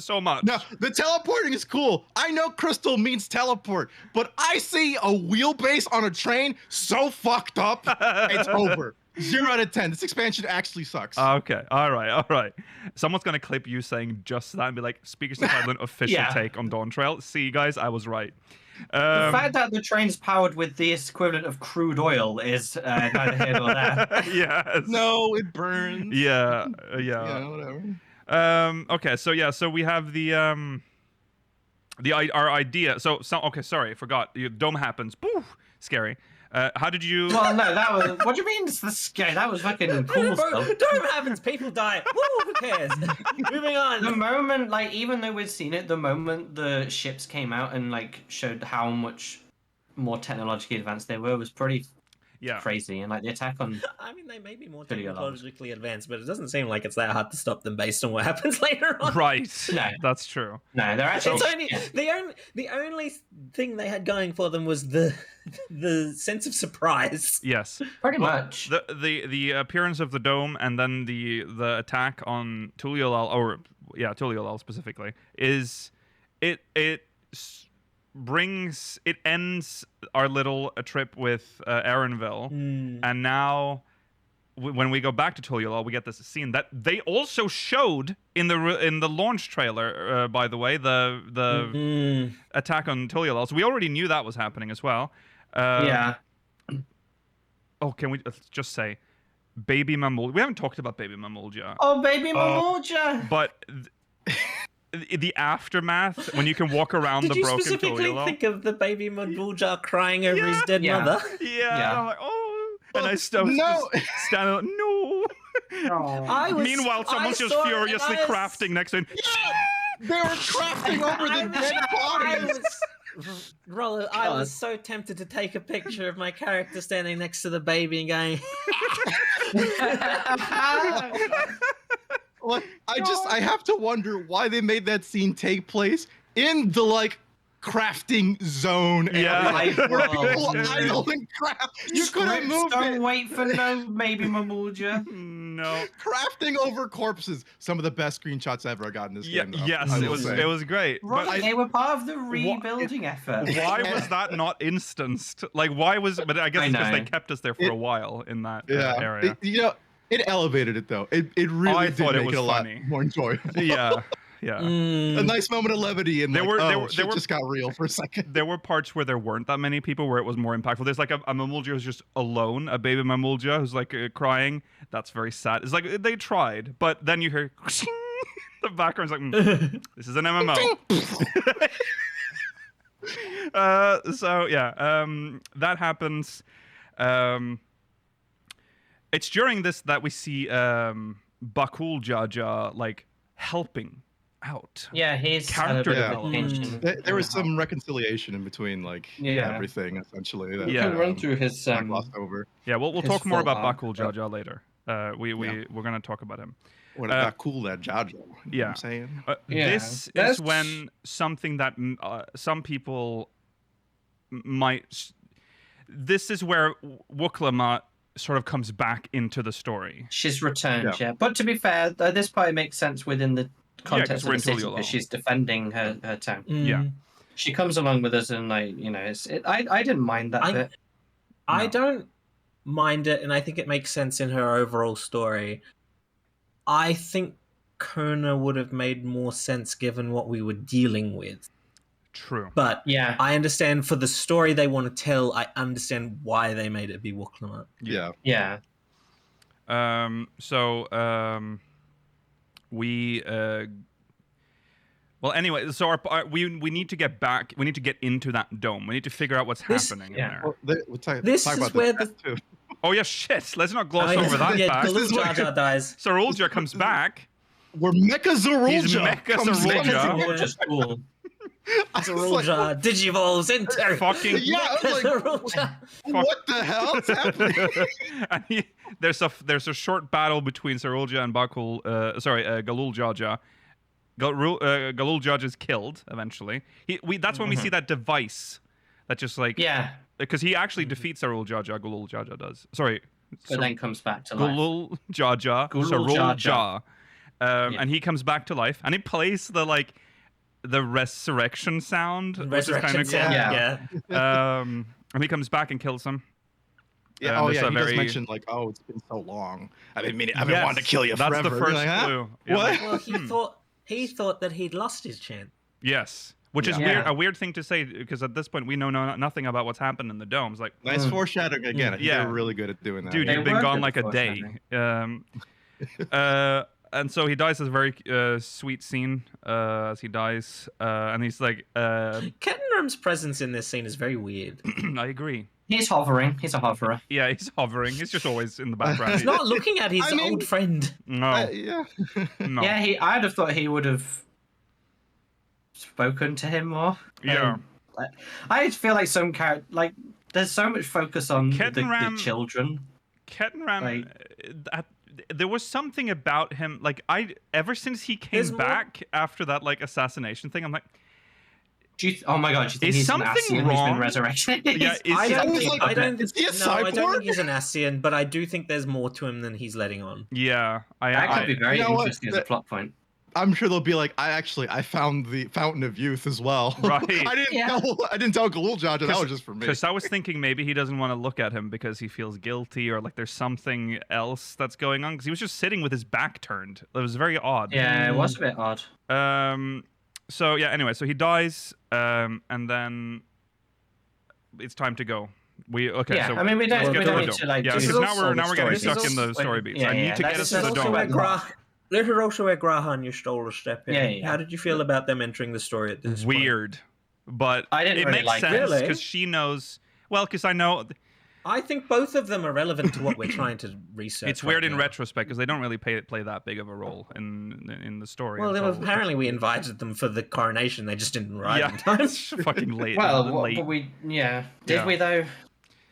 so much. No, the teleporting is cool. I know crystal means teleport, but I see a wheelbase on a train so fucked up, it's over. 0 out of 10. This expansion actually sucks. Okay. All right. Someone's going to clip you saying just that and be like, Speakers of Hydaelyn official take on Dawntrail. See, guys, I was right. The fact that the train's powered with the equivalent of crude oil is neither here nor there. Yes. No, it burns. Yeah. Whatever. Okay, so we have our idea. So okay, sorry, I forgot. Dome happens. Poof, scary. How did you? Well, no, that was. What do you mean? It's the scary. That was fucking cool stuff. Dome happens. People die. Woo, who cares? Moving on. The moment, like, even though we'd seen it, the moment the ships came out and like showed how much more technologically advanced they were was pretty crazy. And like the attack on. I mean, they may be more technologically advanced, but it doesn't seem like it's that hard to stop them based on what happens later on. Right. No, that's true. No, they're actually. The only thing they had going for them was the sense of surprise. Yes, pretty much. The appearance of the dome and then the attack on Tuliolal, Tuliolal specifically, is it ends our little trip with Erenville, and now when we go back to Tuliolal, we get this scene that they also showed in the launch trailer. By the way, the attack on Tuliolal. So we already knew that was happening as well. Oh, can we just say, Baby Mamul? We haven't talked about Baby Mamulja. Oh, Baby Mamulja! But the aftermath, when you can walk around the broken Tuliolal. Did you specifically think of the Baby Mamulja crying over his dead mother? Yeah. And I'm like, oh, and I stand no. Meanwhile, someone's just furiously crafting next to him. They were crafting over the dead bodies. Rollo, I was so tempted to take a picture of my character standing next to the baby and going. I have to wonder why they made that scene take place in the crafting zone Yeah. area where people Well, idle and craft. You couldn't move Don't it. wait for no maybe Mamulja. No. Crafting over corpses. Some of the best screenshots ever I got in this game. Though, Yes, I it will was say. it was great. Right, But they were part of the rebuilding effort. why was that not instanced? Like, why was? But I guess I it's because they know. kept us there for a while in that area. It elevated it though. It really I did thought it make was it a lot funny. more enjoyable. Yeah, yeah. A nice moment of levity, and There were shit just got real for a second. There were parts where there weren't that many people, where it was more impactful. There's like a Mamulja who's just alone, a baby Mamulja who's like crying. That's very sad. It's like they tried, but then you hear the background's like, this is an MMO. So yeah, that happens. It's during this that we see Bakul Jaja like helping out. Yeah, he's had a Character bit of a development. tension. There was some reconciliation in between, Yeah. everything essentially. That, We Yeah. can run through his I glossed over. Yeah, we'll his talk more full about arc, Bakul but- Jaja later. We're gonna talk about him. What that cool that Jaja? You know what yeah. I'm saying? Yeah, This that's- is when something that some people might. This is where Wuklama sort of comes back into the story. She's returned, Yeah. yeah. But to be fair, this part makes sense within the 'cause context we're of the in city Tuliolal. because she's defending her town. Yeah. She comes along with us, and like I didn't mind that bit. I No. don't mind it, and I think it makes sense in her overall story. I think Kona would have made more sense given what we were dealing with. True. But Yeah, I understand for the story they want to tell, I understand why they made it be Wuklama. Yeah. yeah. We well, anyway, so we need to get back. We need to get into that dome. We need to figure out what's happening in there. Well, we'll talk This about is where death, too. Oh yeah, shit. Let's not gloss Oh, yeah. over that Yeah, fact. Galul This is what- Jar Jar dies. Sarulja comes back. Where Mecha Zorulja He's Mecha comes in. Zorulja. Just cool. I was Zarul like, Jar digivolves into Fucking Yeah, I was like, Zarul Jar. what the hell is happening? And there's a short battle between Sarulja and Bakul. Galul Jaja. Galul Jaja is killed eventually. That's when we see that device that just like Yeah, because he actually defeats Sarul Jaja. Galul Jaja does. Sorry. but then comes back to life. Gulul Jaja, Gulul Sarul Jaja. Ja, and he comes back to life, and he plays the resurrection sound, which is kind Resurrection of cool. sound, Yeah. yeah. And he comes back and kills him. Yeah, There's he a does mention like, oh, it's been so long. I've been Yes, wanting to kill you that's forever. the You're first like, huh? clue. Yeah, What? Well, he thought that he'd lost his chance. Yes, which is Yeah. a weird thing to say because at this point we know nothing about what's happened in the domes. Like, Nice foreshadowing again. I think Yeah. they're really good at doing that. dude, They you've been were gone good like a at day. And so he dies. This very sweet scene as he dies, and he's like, Kettenram's presence in this scene is very weird. I agree. He's hovering. He's a hoverer. Yeah, he's hovering. He's just always in the background. He's not looking at his I mean- old friend. No, Yeah. no. Yeah, I'd have thought he would have spoken to him more. Yeah. I feel like some character, like there's so much focus on the Kettenram- children. Kettenram, there was something about him. Like ever since he came There's more- back after that like assassination thing, I'm like, Oh my god, do you think Is he's something an Ascian who's wron? been resurrected? Yeah, is I don't was think. like- I don't. Is he a No, I don't cyborg? think he's an Ascian, but I do think there's more to him than he's letting on. yeah, That could be very You know what? interesting as a plot point. I'm sure they'll be like, I found the Fountain of Youth as well. Right. I didn't tell Galul Jaja. That was just for me. Because I was thinking maybe he doesn't want to look at him because he feels guilty or like there's something else that's going on. Because he was just sitting with his back turned. It was very odd. Yeah, it was a bit odd. So yeah. Anyway, so he dies, and then it's time to go. Yeah, So I mean, we let's don't get need the to dome. like. Yeah, do because is now we're also getting the story. stuck in the This is story also- beats. yeah, I need yeah, to get that's us to the also dome. where This is also where Grahan you stole a step in. Yeah, yeah. How did you feel about them entering the story at this point? Weird, but I didn't it really makes like it. sense Really? because she knows. Well, because I know I think both of them are relevant to what we're trying to research. it's weird right in now. retrospect because they don't really play that big of a role in the story. Well, until- apparently we invited them for the coronation. They just didn't arrive yeah, in time. it's fucking late. Well, late. but we did Yeah. we though?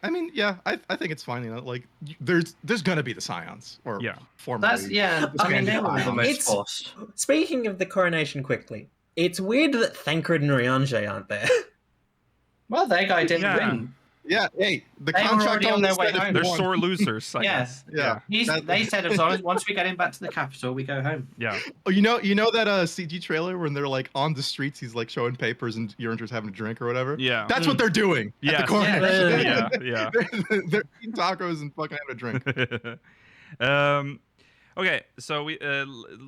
I mean, yeah, I think it's fine. You know, like there's gonna be the Scions or Yeah. formally. That's yeah. I mean, they were the most It's- forced. Speaking of the coronation, quickly, It's weird that Thancred and Riange aren't there. Well, their guy didn't Yeah. win. Yeah, hey, the They were contract already on their way said if home. you They're won. sore losers, I Yeah. guess. Yeah. They said as long as once we get him back to the capital, we go home. Yeah. Oh, you know that CG trailer when they're like on the streets, he's like showing papers and Euronter's having a drink or whatever. Yeah. That's what they're doing at Yes. the corner. Yeah. they're eating tacos and fucking having a drink. Okay, so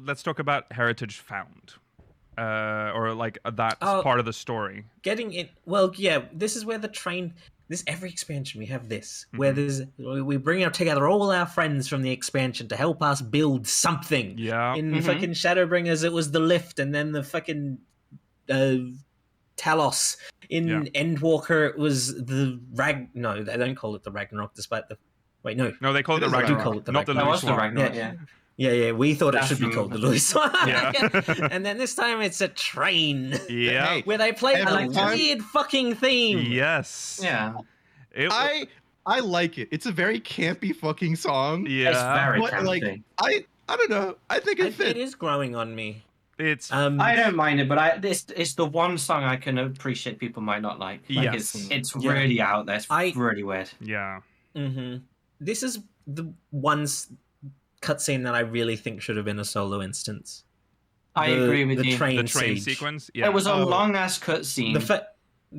let's talk about heritage found, or like that's part of the story. Getting it. Well, yeah. This is where the train. This every expansion we have this where we bring together all our friends from the expansion to help us build something. Yeah. In fucking Shadowbringers, it was the lift, and then the fucking Talos. In Endwalker, it was the No, they don't call it the Ragnarok, despite the. Wait, no. No, they call it the They do Ragnarok, call it the not the Ragnarok. Louis That was the Swan. Ragnarok, yeah. Yeah. We thought it should be called the Louis. Yeah. And then this time it's a train. Yeah. Hey, Where they play every a time- weird fucking theme. Yes. Yeah. I like it. It's a very campy fucking song. Yeah. It's very But like campy. I don't know. I think it It fits. is growing on me. It's I don't mind it, but it's the one song I can appreciate people might not like. Yes. It's Yeah. really out there. It's I- really weird. yeah. This is the one cutscene that I really think should have been a solo instance. I agree with the you. Train The train siege. sequence. Yeah. It was a Oh. long ass cutscene. The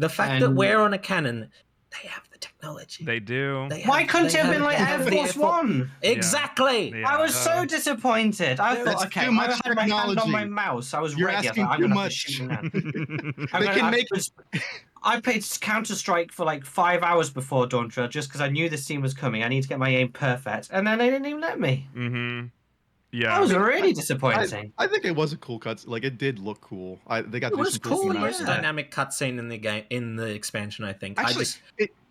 fact that And- we're on a cannon, they have the technology. They do. They Why have- couldn't they it have been like they Air have the Force One? Exactly. Yeah. I was so disappointed. I That's thought, okay, too I much had my hand on technology. my mouse. I was You're ready. I asking thought, I'm too gonna have to much. shoot now. They can make I played Counter Strike for like 5 hours before Dawntrail just because I knew this scene was coming. I need to get my aim perfect, and then they didn't even let me. Yeah. That was really disappointing. I think it was a cool cut. Like it did look cool. They got It to do was some cool. cool The stuff. most dynamic cutscene in the game, in the expansion, I think. Actually,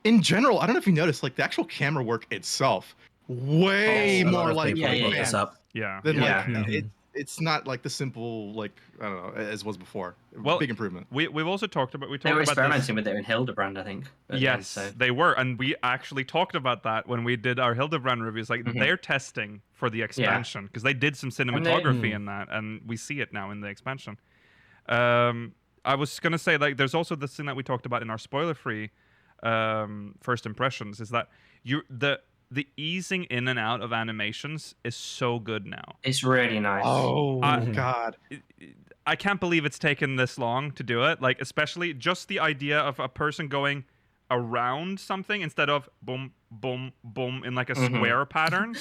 in general, I don't know if you noticed, like the actual camera work itself, way A lot more of like people yeah, brought yeah. this up. Yeah. than Yeah. like it's not like the simple like I don't know as was before. Well, big improvement. We've also talked about They were about this. experimenting with it in Hildebrand, I think. at the end, Yes, so. they were, and we actually talked about that when we did our Hildebrand reviews. Like they're testing for the expansion because they did some cinematography in that, and we see it now in the expansion. I was gonna say like there's also this thing that we talked about in our spoiler-free first impressions is that the easing in and out of animations is so good now. It's really nice. Oh God! I can't believe it's taken this long to do it. Like, especially just the idea of a person going around something instead of boom, boom, boom in like a square pattern.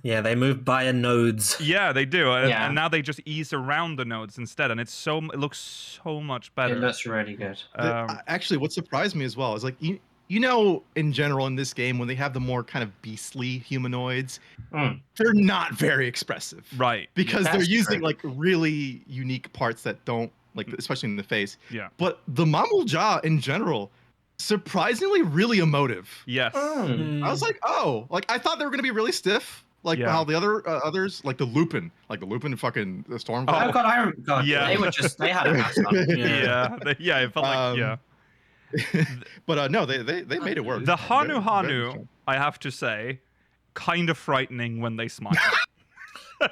Yeah, they move by nodes. Yeah, they do. Yeah. And now they just ease around the nodes instead. And it looks so much better. It looks really good. Actually, what surprised me as well is like you know, in general in this game when they have the more kind of beastly humanoids, they're not very expressive, Right. Because Yeah, they're that's using true. like really unique parts that don't like, especially in the face. Yeah. But the Mamul Jaw in general, surprisingly really emotive. Yes. I was like, oh, like I thought they were gonna be really stiff, like Yeah. how the other others, like the Lupin fucking the Storm. Oh God, Yeah. They were they had a mask on. Yeah. Yeah. It felt like, yeah. But no, they made it work. The Hanu Very Hanu, strong. I have to say, kind of frightening when they smile.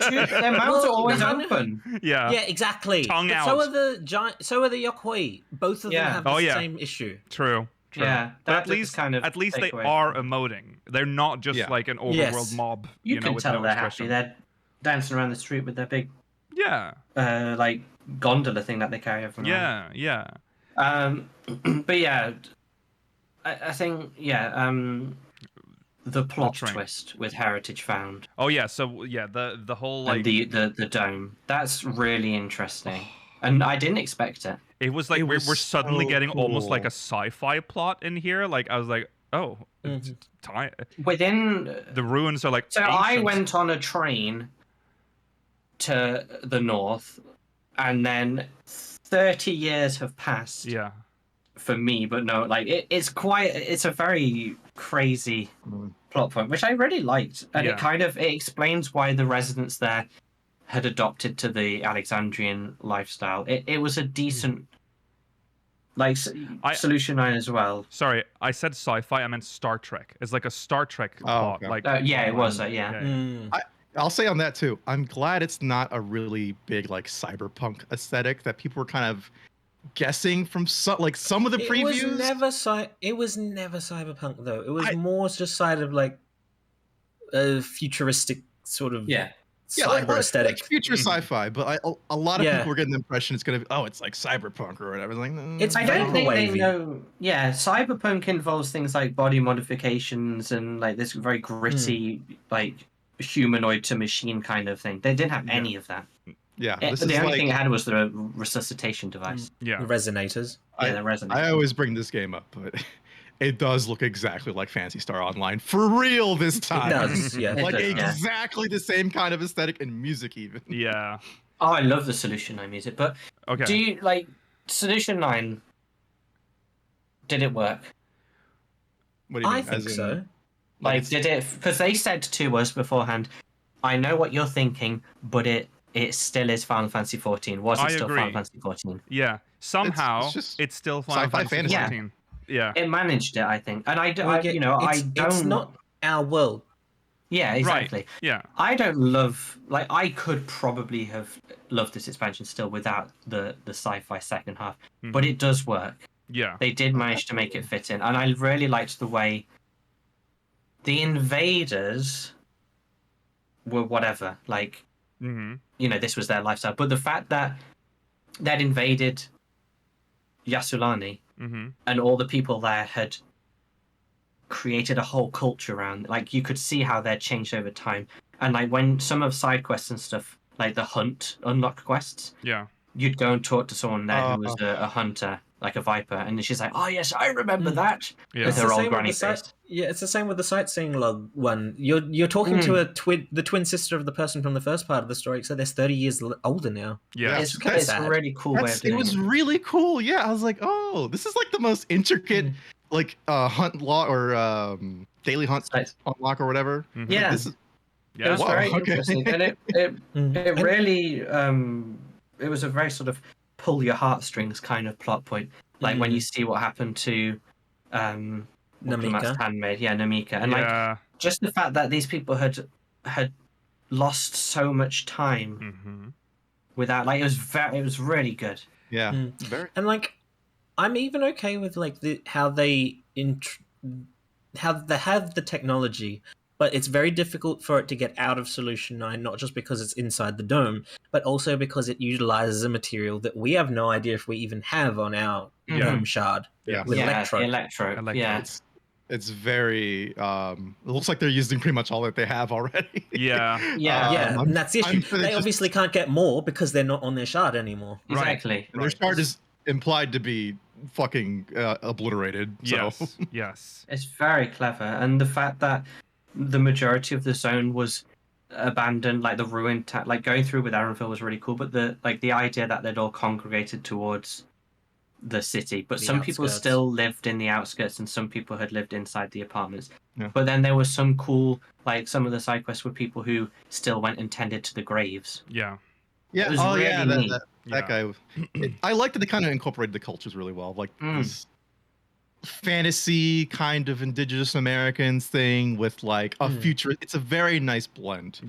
Dude, their mouths are always Well, open. Yeah. Yeah, exactly. Tongue But out. So are the giant. So are the Yokoi. Both of them Yeah. have the Oh, yeah. same issue. True. Yeah, But that at least, kind of at least they takeaway. are emoting. They're not just Yeah. like an overworld Yes. mob. You know, can with tell no they're expression. happy. They're dancing around the street with their big, Yeah. like gondola thing that they carry everywhere. Yeah. Yeah. But yeah, I think the plot train. twist with Heritage Found Oh yeah. So yeah, the whole like and the dome, that's really interesting, and I didn't expect it. it was like It we're was suddenly so getting almost like cool. a sci-fi plot in here. Like I was like, oh, it's Within the ruins are like. So I ancient. went on a train to the north, and then 30 years have passed Yeah. for me, but no, like it's a very crazy plot point, which I really liked, and Yeah. it explains why the residents there had adopted to the Alexandrian lifestyle. It was a decent Solution 9 as well. Sorry, I said sci-fi. I meant Star Trek. It's like a Star Trek plot. okay. Like Yeah, it was. Yeah. I'll say on that too. I'm glad it's not a really big like cyberpunk aesthetic that people were kind of guessing from some of the previews. It was never cyberpunk though. It was more just side of like a futuristic sort of cyber aesthetic. Like future sci-fi, but a lot of people were getting the impression it's gonna be it's like cyberpunk or whatever. Like, I don't think they know. Yeah, cyberpunk involves things like body modifications and like this very gritty like humanoid to machine kind of thing. They didn't have any of that. Yeah, the only thing it had was the resuscitation device. Yeah, the resonators. The resonators. I always bring this game up, but it does look exactly like Phantasy Star Online for real this time. It does, yeah. Like exactly the same kind of aesthetic and music even. Yeah. Oh, I love the Solution 9 music, but do you like Solution 9? Did it work? What do you mean? I think so. Like, did it? Because they said to us beforehand, "I know what you're thinking, but it still is Final Fantasy 14. Was it still Final Fantasy 14? Yeah. Somehow it's still Final Fantasy 14. Yeah. It managed it, I think, and It's not our world. Yeah, exactly. Right. Yeah. I don't love I could probably have loved this expansion still without the sci-fi second half, but it does work. Yeah. They did manage to make it fit in, and I really liked the way the invaders were whatever, like this was their lifestyle, but the fact that they'd invaded Yasulani and all the people there had created a whole culture around, like you could see how they'd changed over time. And like when some of side quests and stuff, like the hunt unlock quests, you'd go and talk to someone there who was a hunter, like a viper, and she's like, "Oh yes, I remember that." Yeah. With her old granny face. Yeah, it's the same with the sightseeing log one. You're talking to the twin sister of the person from the first part of the story, so they're 30 years older now. Yeah, it's a really cool way of doing it. It was really cool. Yeah, I was like, oh, this is like the most intricate like hunt log or daily hunt unlock or whatever. Yeah, it was very interesting, and it really it was a very sort of pull your heartstrings kind of plot point, like when you see what happened to Namika. Handmaid, Namika, and like just the fact that these people had lost so much time without, like, it was really good. Yeah, and like I'm even okay with like how they have the technology, but it's very difficult for it to get out of Solution 9, not just because it's inside the dome, but also because it utilizes a material that we have no idea if we even have on our dome shard. With Electro. Yeah. It's very it looks like they're using pretty much all that they have already. And that's the issue. They obviously can't get more because they're not on their shard anymore. Exactly. And their shard is implied to be fucking obliterated. So. Yes. It's very clever, and the fact that the majority of the zone was abandoned, like the ruined like going through with Aranville was really cool, but the idea that they'd all congregated towards the city, but some people still lived in the outskirts and some people had lived inside the apartments. But then there was some cool, like some of the side quests were people who still went and tended to the graves. It was really neat. That guy. I liked that they kind of incorporated the cultures really well, like this fantasy kind of indigenous Americans thing with like a future. It's a very nice blend.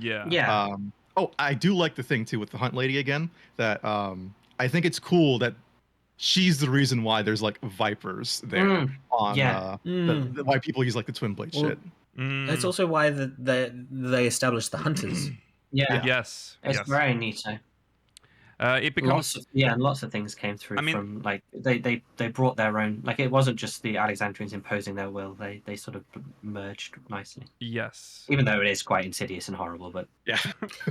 I do like the thing too with the hunt lady again, that I think it's cool that she's the reason why there's like vipers there on why people use like the twin blade shit. It's also why they established the hunters. Yes. It's very neat. It becomes lots of things came through from like they brought their own, like it wasn't just the Alexandrians imposing their will, they sort of merged nicely. Yes. Even though it is quite insidious and horrible, but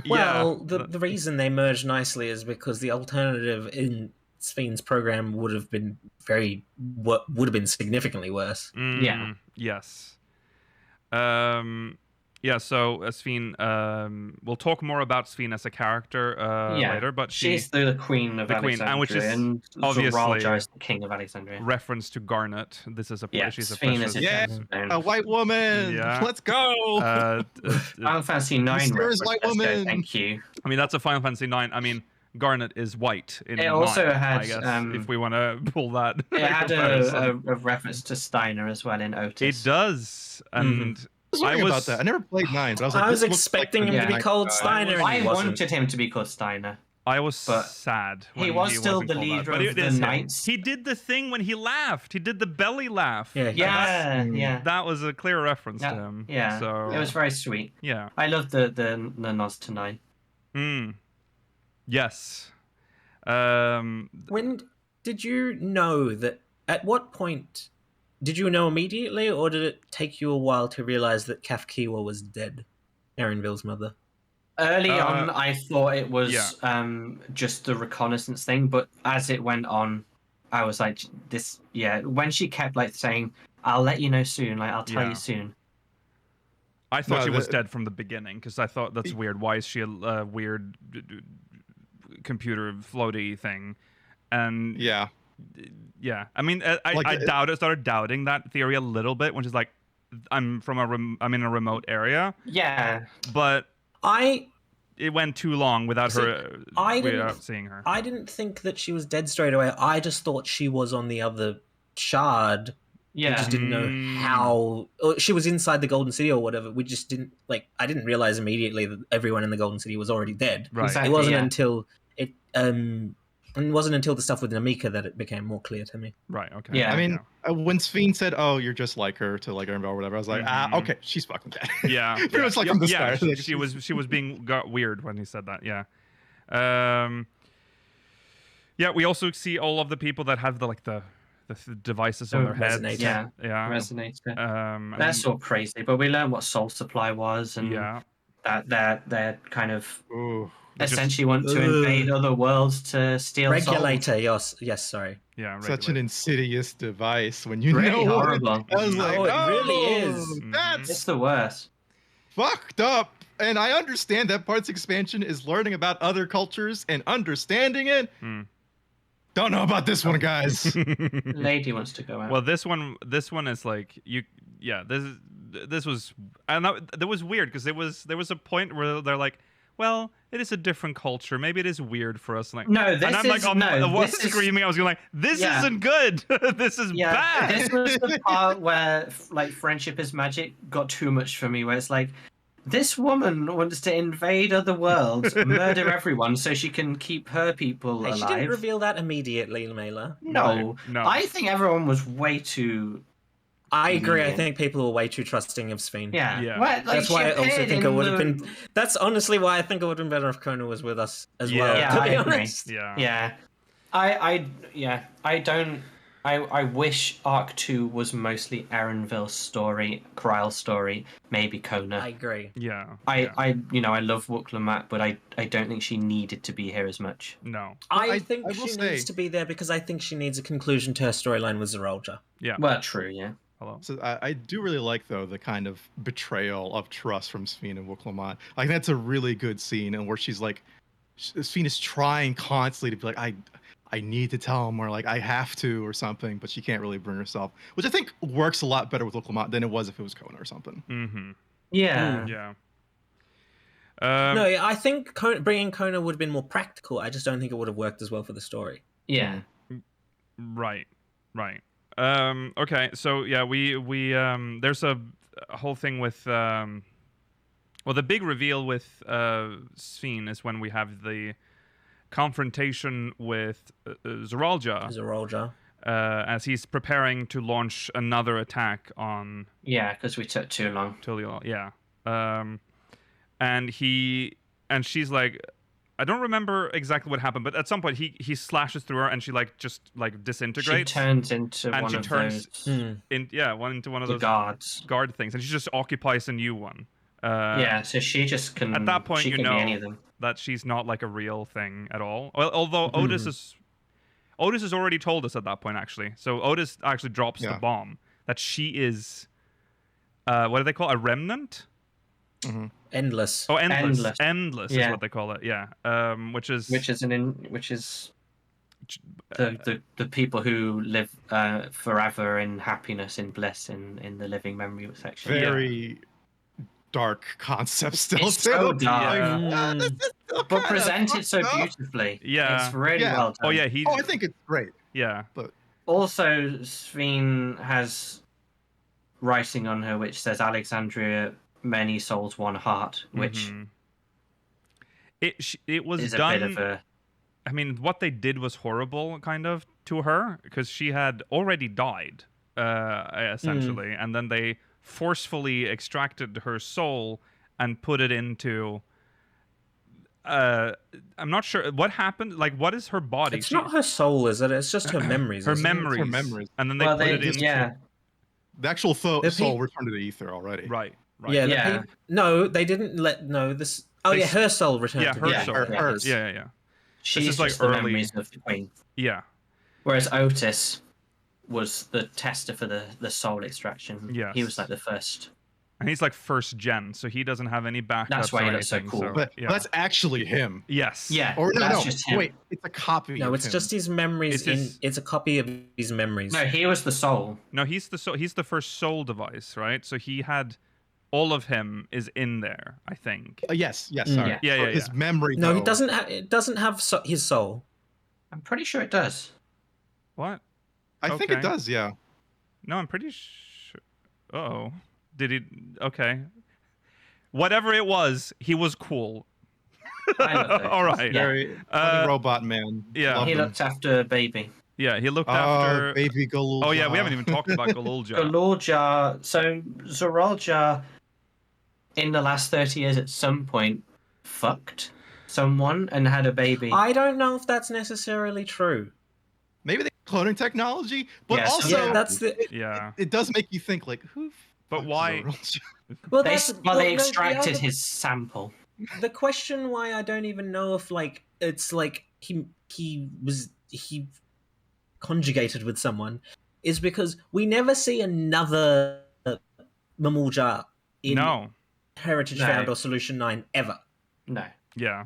well, the reason they merged nicely is because the alternative in Sven's program would have been significantly worse. Yes. So Sven, we'll talk more about Sven as a character later, but she's the queen of Alexandria, and which is obviously the king of Alexandria. Reference to Garnet. This is she's a Sven is a white woman. Let's go. Final Fantasy 9 reference. White woman. Thank you. I mean, that's a Final Fantasy 9. I mean, Garnet is white. It also had, I guess, if we want to pull that. It had a reference to Steiner as well in Otis. It does, and was wondering about that. I never played 9, but I was like, I was this looks expecting like him to be Nine called guy. Steiner, and I he wasn't. wanted him to be called Steiner. I was But sad. he When was still wasn't the called that. leader But of it the is him. Knights. He did the thing when he laughed. He did the belly laugh. Yeah, he Yeah. That was a clear reference to Yeah, him. yeah. So It was very sweet. yeah. I love the nods to 9. Yes. When did you know that? At what point did you know immediately, or did it take you a while to realize that Kafkiwa was dead, Erinville's mother? Early on, I thought it was yeah. just the reconnaissance thing, but as it went on, I was like, "This, yeah." When she kept like saying, "I'll let you know soon," like I'll tell you soon. I thought she was dead from the beginning because I thought that's weird. Why is she a weird computer floaty thing? And yeah. I mean, I started doubting that theory a little bit when she's like, I'm in a remote area. Yeah, but it went too long without seeing her. I didn't think that she was dead straight away. I just thought she was on the other shard. Yeah. We just didn't know how. Or she was inside the Golden City or whatever. We just didn't I didn't realize immediately that everyone in the Golden City was already dead. Right. Exactly, it wasn't until it wasn't until the stuff with Namika that it became more clear to me. Right. Okay. Yeah. I mean, when Sphene said, "Oh, you're just like her," to like Erinville or whatever, I was like, okay, she's fucking dead. Yeah. Pretty much like from the start. She was being got weird when he said that. Yeah. Yeah. We also see all of the people that have the devices on their heads. Resonator. Yeah. Resonator. That's all crazy, but we learned what Soul Supply was, and that they're kind of essentially want to invade other worlds to steal Regulator. souls. Yes. Sorry. Yeah. Regulator. Such an insidious device when you Really know horrible. I was like, it really is. That's It's the worst. fucked up. And I understand that part's expansion is learning about other cultures and understanding it. Don't know about this one, guys. Lady wants to go out. Well, this one is like you. Yeah, this was. I know that was weird because there was a point where they're like, well, it is a different culture. Maybe it is weird for us. Like, no, this and I'm is like, screaming. I was going like, this isn't good. This is bad. This was the part where like friendship is magic got too much for me. Where it's like, this woman wants to invade other worlds, murder everyone, so she can keep her people alive. She didn't reveal that immediately, Mela. No. I think everyone was way too. I agree. I think people were way too trusting of Sphene. Yeah. Well, that's why I also think it would have been. That's honestly why I think it would have been better if Kona was with us as well. Yeah, to be I agree. honest. Yeah. I wish Arc 2 was mostly Erinville's story, Kryle's story, maybe Kona. I agree. Yeah. I love Wuklumat, but I don't think she needed to be here as much. No. I think she needs to be there because I think she needs a conclusion to her storyline with Zeralja. Yeah. Well, true, yeah. Hello. So I do really like, though, the kind of betrayal of trust from Sphene and Wuklumat. Like, that's a really good scene, and where she's like, Sphene is trying constantly to be like, I need to tell him, or like, I have to, or something, but she can't really bring herself, which I think works a lot better with Wuklumat than it was if it was Kona or something. Mm-hmm. Yeah. Yeah. No, I think bringing Kona would have been more practical. I just don't think it would have worked as well for the story. Yeah. Right. Okay, so yeah, we there's a whole thing with the big reveal with Sphene is when we have the confrontation with Zeralja. As he's preparing to launch another attack on. Yeah, because we took too long. Yeah. And she's like, I don't remember exactly what happened, but at some point he slashes through her and she just disintegrates. She turns into and one she of turns those. into one of those guard things, and she just occupies a new one. Yeah, so she just can. At that point, she you can know be any of them. that she's not like a real thing at all. Well, although Otis has already told us at that point, actually. So Otis actually drops the bomb that she is. What do they call a remnant? Mm-hmm. Endless. Oh, endless is what they call it. Yeah. Which is the people who live forever in happiness, in bliss, in the living memory section. Very dark concept still. It's so dark. But presented so beautifully. Yeah. It's really well done. Oh yeah, I think it's great. Yeah. But also, Sphene has writing on her which says Alexandria, many souls, one heart, which it was is a done. bit of a. I mean, what they did was horrible, kind of, to her, because she had already died, essentially, and then they forcefully extracted her soul and put it into. I'm not sure what happened. Like, what is her body? It's not her soul, is it? It's just her memories. Her isn't it? memories. Her memories. And then they put it into. Yeah. The actual soul The returned to the ether already. Right. Yeah. Yeah. No, they didn't let. No, this. Oh They yeah, s- her soul returned. Yeah, to her the- soul. hers. Yeah. She's is, like, just the early- memories of the queen. Yeah. Whereas Otis was the tester for the soul extraction. Yes. He was like the first. And he's like first gen, so he doesn't have any backups. That's why or he looks so anything, cool. But yeah. that's actually him. Yes. Yeah. Or no, that's no. just him. Wait, it's a copy. No, of it's him. just his memories. It's his- It's a copy of his memories. No, he was the soul. No, he's the first soul device, right? So he had all of him is in there, I think. Yes. Sorry. Yeah. His memory. No, though, he doesn't. It doesn't have his soul. I'm pretty sure it does. What? I think Okay. it does. Yeah. No, I'm pretty sure. Oh, did he? Okay. Whatever it was, he was cool. I love it. All right. Yeah. Very funny robot man. yeah. Love He him. looked after baby. Yeah, he looked Oh, after. baby Galul. Oh yeah, we haven't even talked about Galulja. Galorja. So Zoralja, in the last 30 years, at some point, fucked someone and had a baby. I don't know if that's necessarily true. Maybe the cloning technology, but Yes. also Yeah, that's the. Yeah, it does make you think like who. but fucked why? Zoralja? Well, They that's well, they no, the extracted other- his sample. The question why I don't even know if like it's like he conjugated with someone is because we never see another Mamulja in No. Heritage No. Found or Solution 9 ever. No. Yeah.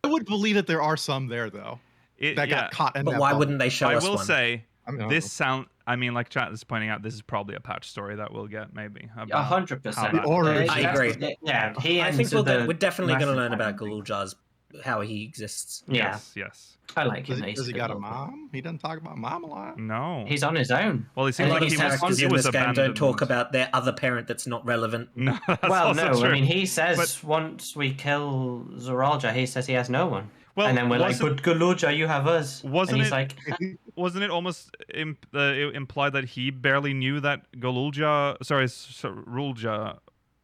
I would believe that there are some there though that got caught in But that why bubble. wouldn't they show I us will one? say I mean, I don't this know. sound. I mean, like chat is pointing out, this is probably a patch story that we'll get maybe. about 100%. how that- Or- I agree. Yeah, he I think entered we're definitely going to massive learn about diamond. Galulja's how he exists. Yeah, Yes. I like him. Does he got a He's- mom? He doesn't talk about mom a lot. No. He's on his own. Well, he A seems lot like of he characters was. He in was this game abandoned. don't talk about their other parent that's not relevant. No. That's Well, also no, true. I mean, he says But- once we kill Zoralja, he says he has no one. Well, And then we're like, wasn't- but Galorja, you have us. Wasn't and he's it- like, Wasn't it almost implied that he barely knew that Rulja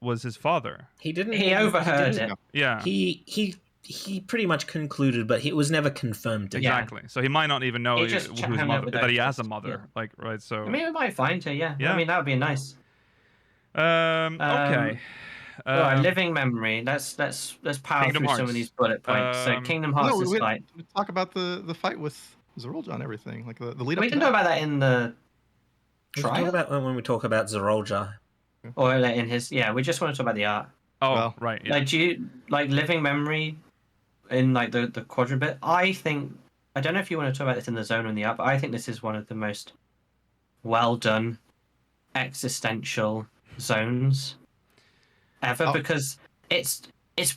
was his father? He didn't. he overheard didn't- it. Yeah. He pretty much concluded, but it was never confirmed. Yeah. Exactly. So he might not even know He who just his hung out mother, with that he those has a kids, mother. yeah. Like, right. So. I mean, we might find her, yeah. Yeah. I mean, that would be nice. Okay. All right, living memory. Let's power Kingdom through some Hearts. of these bullet points. So Kingdom Hearts No, is we like talk about the fight with Zoralja and everything, like the lead up. we to can that. talk about that in the We can talk trial about when we talk about Zoralja. or like in his. Yeah, we just want to talk about the art. Oh, well, right. Yeah. Like, do you like living memory in like the quadrant bit? I don't know if you want to talk about this in the zone or in the art, but I think this is one of the most well done existential zones ever Oh. because it's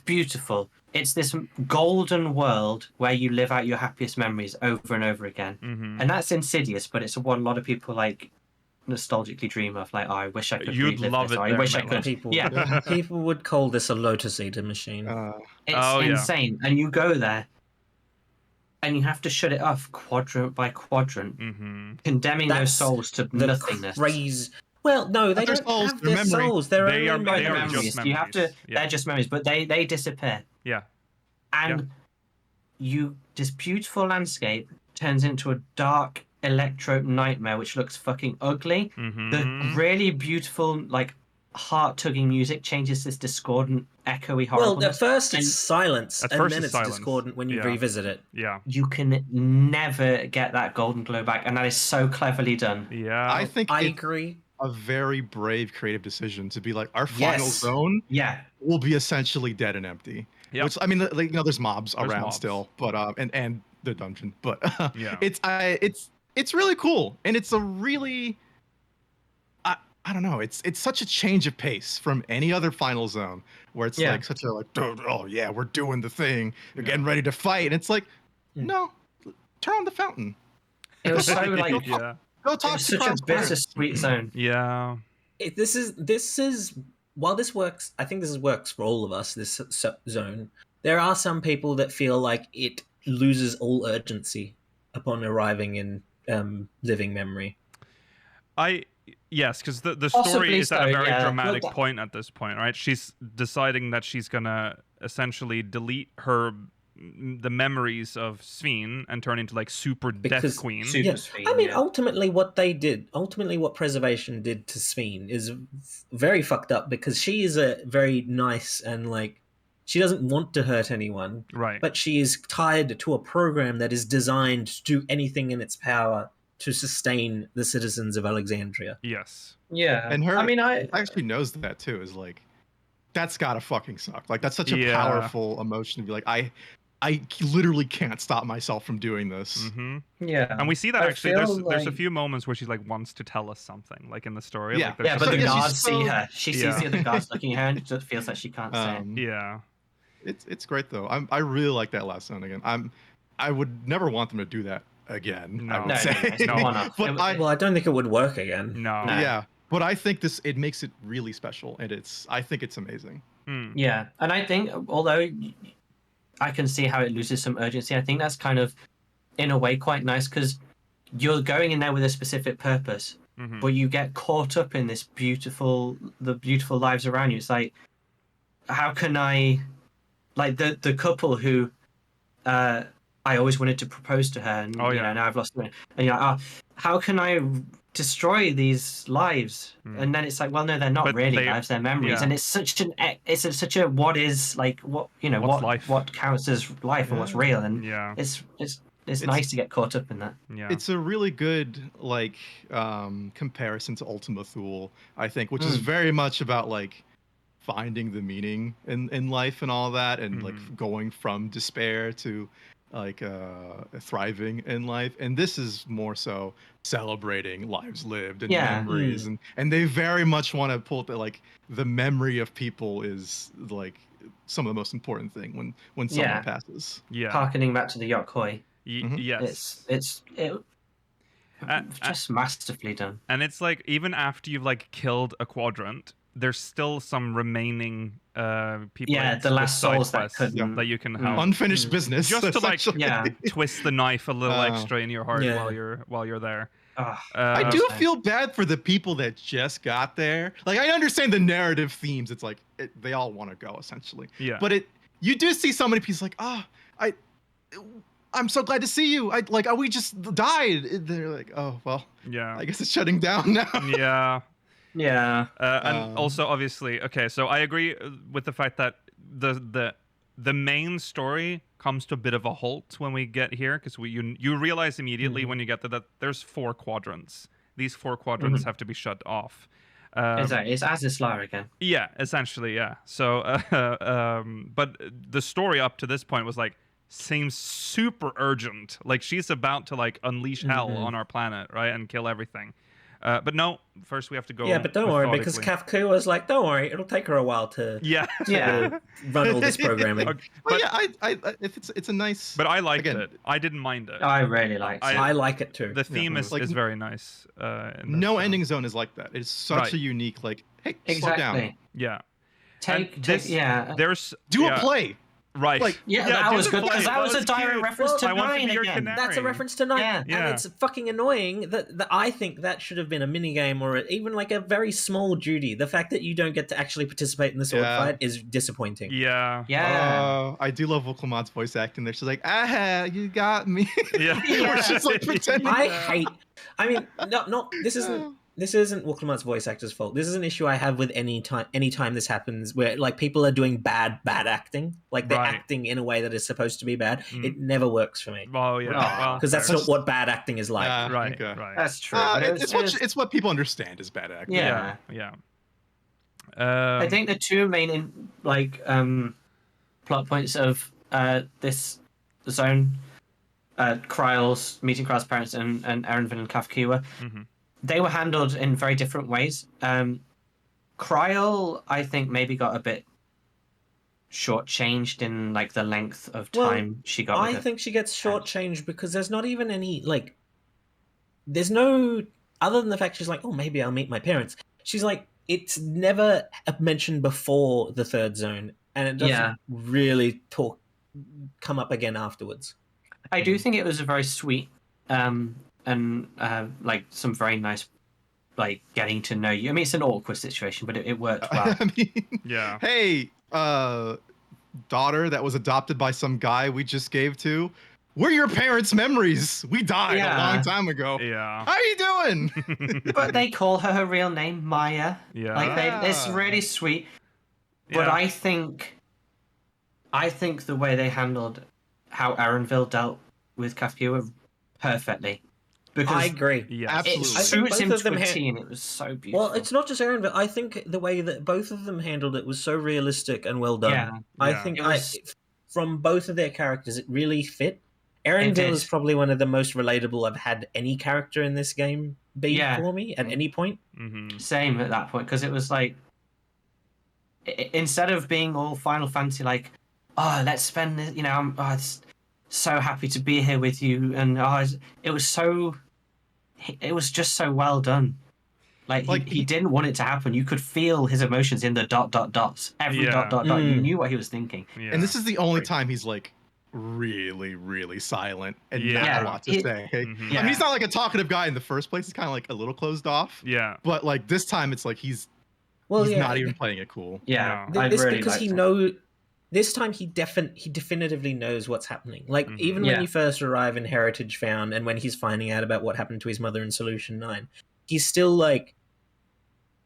beautiful. It's this golden world where you live out your happiest memories over and over again, Mm-hmm. and that's insidious. But it's what a lot of people like nostalgically dream of. Like, oh, I wish I could You'd relive love this. it Or I there, wish I Matt. could. People, Yeah, people would call this a Lotus Eater machine. it's Oh, yeah. insane. And you go there, and you have to shut it off quadrant by quadrant, Mm-hmm. condemning those That's souls to the nothingness. craze. Well, no, they But they're don't souls, have they're their memory. souls. They're They only are- They're they are memories. just You have to. memories. Yeah. They're just memories, but they disappear. Yeah. And this beautiful landscape turns into a dark electro nightmare, which looks fucking ugly. Mm-hmm. The really beautiful, like heart-tugging music changes this discordant, echoey Well, horribleness. at first it's And silence, At and first then it's it's silence. discordant when you Yeah. revisit it. Yeah. you can never get that golden glow back, and that is so cleverly done. Yeah. I think I it's agree. a very brave creative decision to be like our final Yes. zone Yeah, will be essentially dead and empty. Yep. Which I mean, like, there's mobs There's around mobs. still, but and the dungeon, but Yeah. it's really cool, and it's a really I don't know, it's such a change of pace from any other final zone where it's Yeah. like such a like oh yeah, we're doing the thing, we're Yeah. getting ready to fight, and it's like no, turn on the fountain, it was so like yeah. go it talk was to such a Carl's parents. bittersweet zone. Yeah. this is while this works, I think this works for all of us. This zone. There are some people that feel like it loses all urgency upon arriving in living memory. Yes, because the story Possibly is at a so, very yeah. dramatic Well, point at this point, right? She's deciding that she's gonna essentially delete the memories of Sveen and turn into like super Death Because- Queen. Super Yeah, Sveen, I mean, yeah. ultimately, what preservation did to Sveen is very fucked up because she is a very nice and like she doesn't want to hurt anyone, Right. but she is tied to a program that is designed to do anything in its power to sustain the citizens of Alexandria. Yes. Yeah. And her I mean, I actually knows that too. Is like, that's gotta fucking suck. Like that's such a Yeah. powerful emotion to be like, I literally can't stop myself from doing this. Mm-hmm. yeah. And we see that I actually. feel There's a like- few moments where she like wants to tell us something, like in the story. Yeah. Like, there's Yeah, just, but the like, yeah, she's guards see so- her. She Yeah. sees the other guards looking at her and just feels like she can't say. yeah. It's great though. I really like that last zone again. I would never want them to do that again. I No. would No, say. no, why not? But Well, I don't think it would work again. No. No. yeah, but I think it makes it really special, and I think it's amazing. Mm. Yeah, and I think although I can see how it loses some urgency, I think that's kind of, in a way, quite nice because you're going in there with a specific purpose, Mhm. but you get caught up in the beautiful lives around you. It's like, how can I, like the couple who, I always wanted to propose to her, and Oh, you yeah. know, now I've lost them, and you're like, oh, how can I destroy these lives? And then it's like, well, no, they're not But really they- lives; they're memories, yeah. and it's such a what is like what you know What's what life? what counts as life and what's Yeah. real, and Yeah. it's nice to get caught up in that. Yeah. It's a really good like comparison to Ultima Thule, I think, which is very much about like finding the meaning in life and all that, and like going from despair to like thriving in life. And this is more so celebrating lives lived and Yeah. memories, and they very much want to pull the like the memory of people is like some of the most important thing when someone Yeah. passes. yeah. Harkening back to the Yokoi, Yes. it's Uh, just masterfully done. And it's like even after you've like killed a quadrant, there's still some remaining people. Yeah, in the last side souls that quests couldn't- that you can help. Unfinished business. Just to, like, essentially. Yeah. Twist the knife a little Oh. extra in your heart Yeah. while you're there. Ah, I Uh, do so- feel bad for the people that just got there. Like I understand the narrative themes. It's like they all want to go essentially. Yeah. But you do see so many people like, I'm so glad to see you. We just died. They're like, oh well, Yeah. I guess it's shutting down now. Yeah. yeah. And also, obviously, okay. So I agree with the fact that the main story comes to a bit of a halt when we get here, because you realize immediately when you get there that there's 4 quadrants. These 4 quadrants have to be shut off. Exactly. It's Azizla again. Yeah, essentially, yeah. So, but the story up to this point was like seems super urgent. Like she's about to like unleash hell on our planet, right, and kill everything. But no, first we have to go. Yeah, but don't worry, because methodically. Kafka was like, don't worry, it'll take her a while to Yeah, Yeah. run all this programming. Okay, But but yeah, I if it's a nice. but I liked again, it. I didn't mind it. I really liked it. I like it too. The theme is Like, very nice. In this, no ending zone is like that. It's such Right. a unique like. Hey, slow down. Exactly. Yeah. Take this- yeah. There's Do yeah, a play. Right. Like, Yeah, that do was the good play. because that was a cute. direct reference to I want to Nine be your again. canary. That's a reference to Night, Yeah. Yeah. and it's fucking annoying that I think that should have been a mini game or even like a very small duty. The fact that you don't get to actually participate in the sword Yeah. fight is disappointing. Yeah. Yeah. I do love Vokalmod's voice acting there. She's like, you got me. Yeah. Where she's like pretending. I hate. I mean, not this isn't. This isn't Wooklamut's voice actor's fault. This is an issue I have with any time this happens where like people are doing bad acting. Like they're Right. acting in a way that is supposed to be bad. It never works for me. Oh yeah. No, Well, Because that's fair. not what bad acting is like. right. Okay. Right. That's true. But It's what people understand as bad acting. Yeah. Yeah. I think the two main plot points of this zone, meeting Kryle's parents and Erenvin and Kafkiwa, they were handled in very different ways. Kryle, I think, maybe got a bit shortchanged in like the length of time she got. I with it. think she gets shortchanged because there's not even any like. There's no other than the fact she's like, oh, maybe I'll meet my parents. she's like, it's never mentioned before the third zone, and it doesn't really come up again afterwards. I do think it was a very sweet, and like some very nice, like getting to know you. I mean, it's an awkward situation, but it worked well. I mean, Yeah. Hey, daughter that was adopted by some guy we just gave to. We're your parents' memories. We died a long time ago. Yeah. How are you doing? But they call her real name, Maya. Yeah. Like it's really sweet. But Yeah. I think the way they handled how Erenville dealt with Kafua perfectly. Because I agree. Yes. Absolutely. it I think suits both him of them to a ha- T, and it was so beautiful. Well, it's not just Aaron, but I think the way that both of them handled it was so realistic and well done. Yeah. I Yeah. think It was- from both of their characters, it really fit. It Arendelle did. is probably one of the most relatable I've had any character in this game be for me at any point. Mm-hmm. Same at that point, because it was like, instead of being all Final Fantasy like, oh, let's spend this, I'm so happy to be here with you, and it was just so well done. Like he didn't want it to happen. You could feel his emotions in the ... Every ... You knew what he was thinking. Yeah. And this is the only time he's like really, really silent and not Yeah. a lot to say. Mhm. I mean, he's not like a talkative guy in the first place. He's kind of like a little closed off. Yeah. But like this time, it's like he's not even playing it cool. Yeah, No. I This really because liked it. this time he definitively knows what's happening. Like Mhm. even when Yeah. you first arrive in Heritage Found, and when he's finding out about what happened to his mother in Solution 9, he's still like,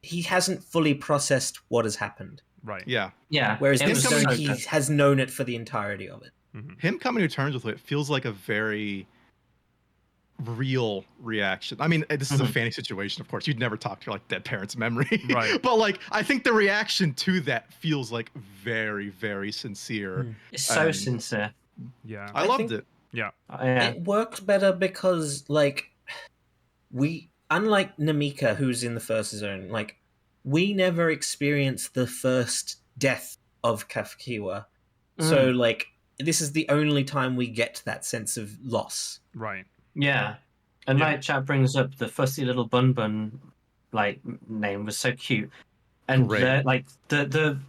he hasn't fully processed what has happened. Right. Yeah. Yeah, Whereas it this was time so he good. has known it for the entirety of it. Mm-hmm. Him coming to terms with it feels like a very real reaction. I mean, this is a fanny situation, of course. You'd never talk to your like dead parents' memory. Right. But like I think the reaction to that feels like very, very sincere. It's so Um, sincere. Yeah. I I loved think- it. Yeah. Yeah. It worked better because, like, unlike Namika, who's in the first zone, like, we never experienced the first death of Kafkiwa. So, like, this is the only time we get that sense of loss. Right. Yeah. And Yeah. like chat brings up the fussy little Bun Bun like name was so cute. And Great. the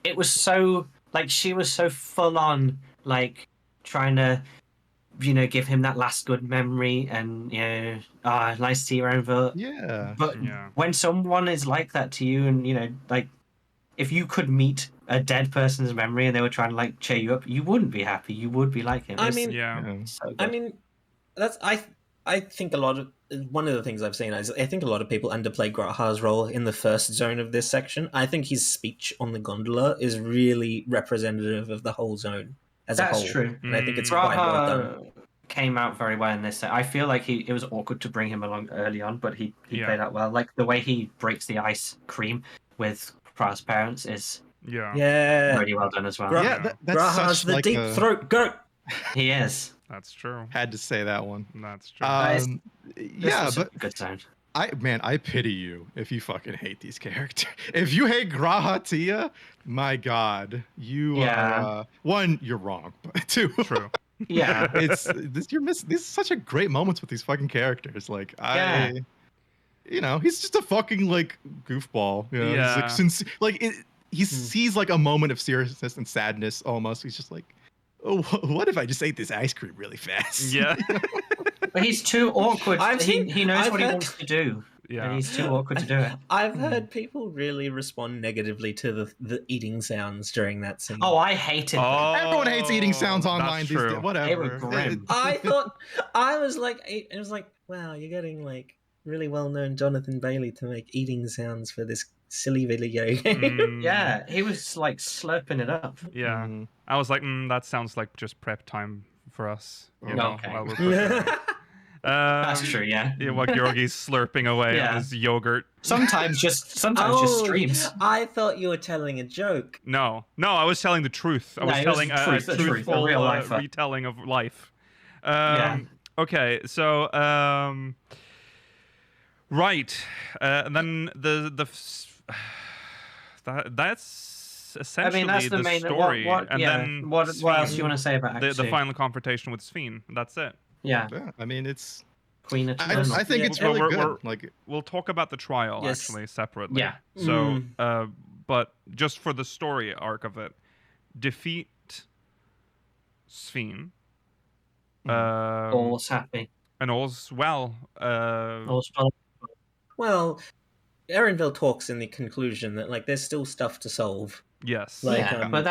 it was so like she was so full on like trying to give him that last good memory and nice to see you around. Yeah. But Yeah. when someone is like that to you and like if you could meet a dead person's memory and they were trying to like cheer you up, you wouldn't be happy. You would be like him. I It's mean, Yeah. so good. I mean, I think one of the things I've seen is I think a lot of people underplay Graha's role in the first zone of this section. I think his speech on the gondola is really representative of the whole zone as a whole. That's true. And I think it's quite well done. Graha came out very well in this. I feel like it was awkward to bring him along early on, but he Yeah. played out well. Like the way he breaks the ice cream with Graha's parents is Yeah. Yeah. really well done as well. Gra- Yeah, that's Graha's such the like deep a, throat goat. He is. That's true. had to say that one. That's true. This Yeah, was but a good sound. I pity you if you fucking hate these characters. If you hate Graha Tia, my God, you Yeah. one, you're wrong, but two, True. Yeah. it's this you're missing. These are such a great moments with these fucking characters. Like Yeah. he's just a fucking like goofball. You know? He's, Yeah. like, he sees like a moment of seriousness and sadness almost. He's just like, oh, what if I just ate this ice cream really fast? Yeah. But he's too awkward. He knows I've what he heard- wants to do. Yeah. And he's too awkward to do it. I've heard people really respond negatively to the eating sounds during that scene. Oh, I hated them. Everyone hates eating sounds that's online these true. days. Whatever. They were grim. I thought I was like, it was like, wow, you're getting like really well-known Jonathan Bailey to make eating sounds for this silly video game. Mm, Yeah, he was like slurping it up. Yeah. Mhm. I was like, that's sounds like just prep time for us. You Oh, know, okay. while we're preparing. That's true, yeah. Yeah, while Georgie's slurping away Yeah. on his yogurt. Sometimes just streams. I thought you were telling a joke. No, I was telling the truth. I No, was it was telling the a truth, truthful a real lifer. retelling of life. Yeah. Okay, so right, and then that's essentially that's the main story, what and then what else Sven- do you want to say about Act the Two? final confrontation with Sven. That's it. Yeah. Yeah, I mean it's Queen Eternal. I think it's really good. Like, we'll talk about the trial actually separately. Yeah. So, but just for the story arc of it, defeat Sphene. All's happy. And all's well. All's well. Well, Erenville talks in the conclusion that like there's still stuff to solve. Yes. Like, yeah, but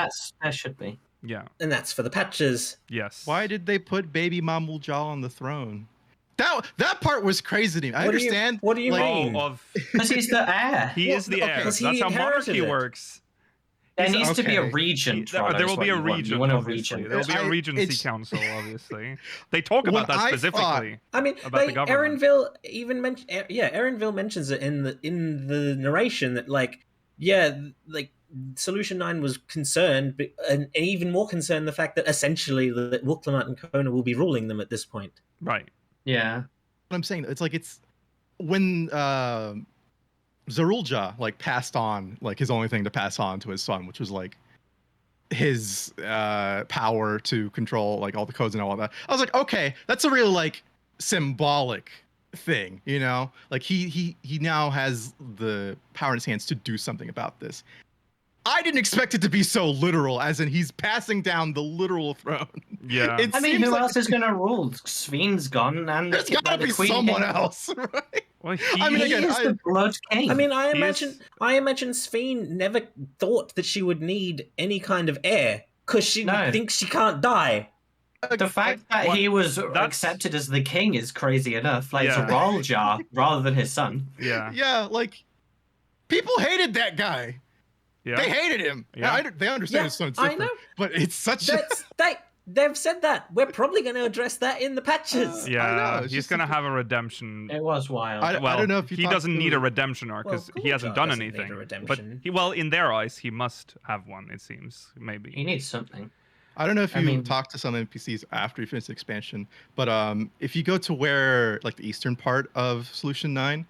there should be. Yeah. And that's for the patches. Yes. why did they put baby Mamul-Jal on the throne? That part was crazy to me. I understand. What do you mean? Because he's the heir. He is the heir. Because he That's how inherited monarchy it. works. There needs to be a Okay. regent. There will be a regent. You want a Obviously. regent. There will be a regency council. Obviously, they talk about that specifically. I mean, About the government. Erenville even mentioned. Yeah, Erenville mentions it in the narration that like Solution 9 was concerned, and even more concerned the fact that essentially the Wuklamut and Kona will be ruling them at this point. Right. Yeah. What I'm saying, it's when Zarulja like passed on like his only thing to pass on to his son, which was like his power to control like all the codes and all of that. I was like, okay, that's a real like symbolic thing, you know? Like he now has the power in his hands to do something about this. I didn't expect it to be so literal, as in he's passing down the literal throne. Yeah. It I mean, seems who like else is going to rule? Sveen's gone, and there's got to the be Queen someone King. else, right? Well, I mean, He again, is the Blood King. I mean, I He imagine Sphene never thought that she would need any kind of heir because she thinks she can't die. the fact that he was accepted as the king is crazy enough. Like Yeah. Zaraljar rather than his son. Yeah. Yeah, like people hated that guy. Yeah. They hated him. Yeah. They understand Yeah, his son's I different, know. but it's such a They've said that. We're probably going to address that in the patches. Yeah. I know, it's He's just gonna have a redemption. It was wild. I don't know if he doesn't need a redemption arc Well, because he hasn't Guljar done doesn't need anything. a But redemption. in their eyes, he must have one. It seems maybe. He needs something. I don't know if I you mean- talk to some NPCs after you finish the expansion, but if you go to where like the eastern part of Solution 9,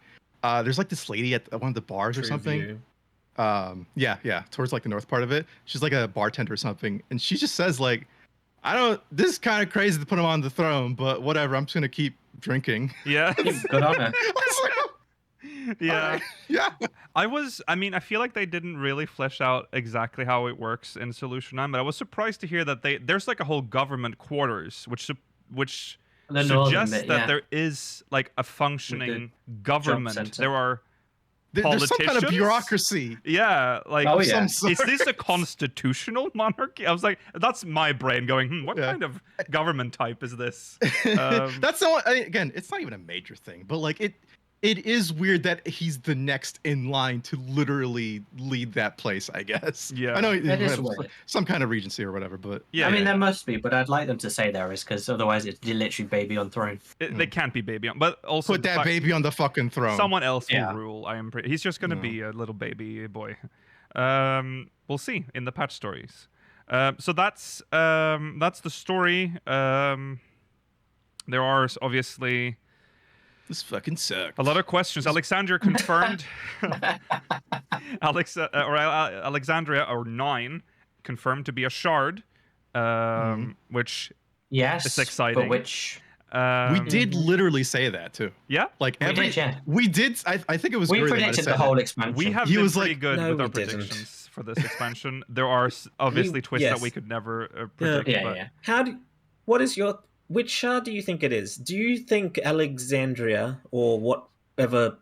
there's like this lady at one of the bars or something. Yeah, towards like the north part of it. She's like a bartender or something, and she just says like, this is kind of crazy to put him on the throne, but whatever, I'm just gonna keep drinking. Yeah. Good on her. I was like, Yeah. yeah. I feel like they didn't really flesh out exactly how it works in Solution 9, but I was surprised to hear that there's like a whole government quarters, which The northern suggests bit, that yeah. there is like a functioning government. center. There are There's some kind of politicians? bureaucracy. Yeah, like Oh, yeah. is this a constitutional monarchy? I was like, that's my brain going, what kind of government type is this? That's the one. Again, it's not even a major thing, but like it is weird that he's the next in line to literally lead that place, I guess. Yeah. I know It is weird. some kind of regency or whatever, but Yeah, I mean, yeah. there must be, but I'd like them to say there is, because otherwise it's literally baby on throne. They can't be baby on, but also put that baby on the fucking throne. someone else Yeah. will rule. He's just gonna be a little baby boy. We'll see in the patch stories. So that's the story. There are obviously This fucking sucks. a lot of questions. Alexandria confirmed. Alexandria or 9 confirmed to be a shard, which Yes, It's exciting. But which We did literally say that too. Yeah, Like We every did, yeah. we did. I think it was we Guri that might have predicted said the whole that. expansion. we have He been was pretty like, good No, with our we didn't. predictions for this expansion. There are obviously twists that yes. we could never predict. Yeah, but yeah. Which shard do you think it is? Do you think Alexandria, or whatever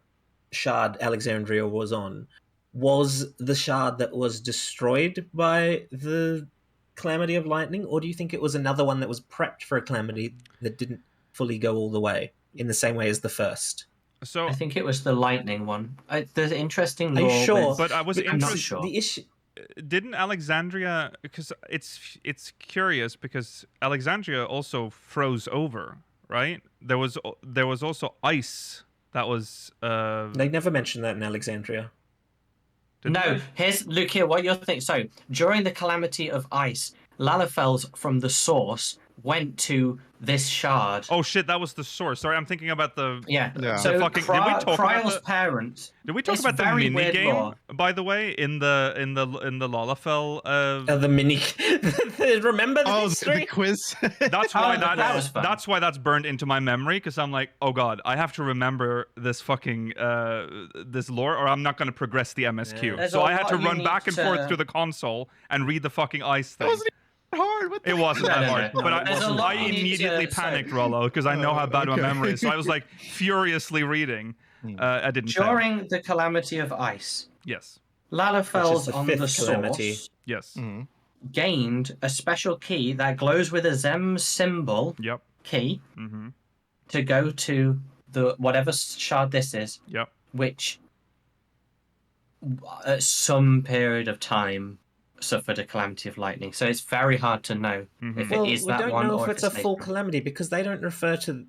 shard Alexandria was on, was the shard that was destroyed by the Calamity of Lightning, or do you think it was another one that was prepped for a Calamity that didn't fully go all the way, in the same way as the first? So, I think it was the lightning one. There's interesting Are you lore sure? with- but I was I'm not interested. sure. The issue... Didn't Alexandria? Because it's curious because Alexandria also froze over, right? There was also ice that was. They never mentioned that in Alexandria. didn't No, they? here's Luke here. What you're thinking? So during the calamity of ice, Lalafels from the source went to this shard. Oh shit, that was the source. Sorry, I'm thinking about the. Yeah. Yeah. So The fucking- did we talk about Kryle's the- parents. Did we talk It's about the very mini weird game? lore. By the way, in the Lalafell. The mini. Remember the Oh, history? the quiz. That's why that was fun. that's why that's burned into my memory, because I'm like, oh god, I have to remember this fucking this lore, or I'm not going to progress the MSQ. Yeah. There's So a I had to lot you run need back and to- forth to the console and read the fucking ice That thing. wasn't even hard. What the It wasn't No, that no, hard, no. but There's a I lot you need immediately to- so- panicked, Rollo, because I know how bad my okay. memory is. So I was like furiously reading. I didn't. fail. During the calamity of ice, Yes. Lalafell's the on fifth the calamity. source Yes. Mhm. gained a special key that glows with a Zem symbol Yep. key Mm-hmm. to go to the whatever shard this is, Yep. which at some period of time suffered a calamity of lightning. So it's very hard to know if Well, it is we that don't one know or if it's a full later. calamity because they don't refer to.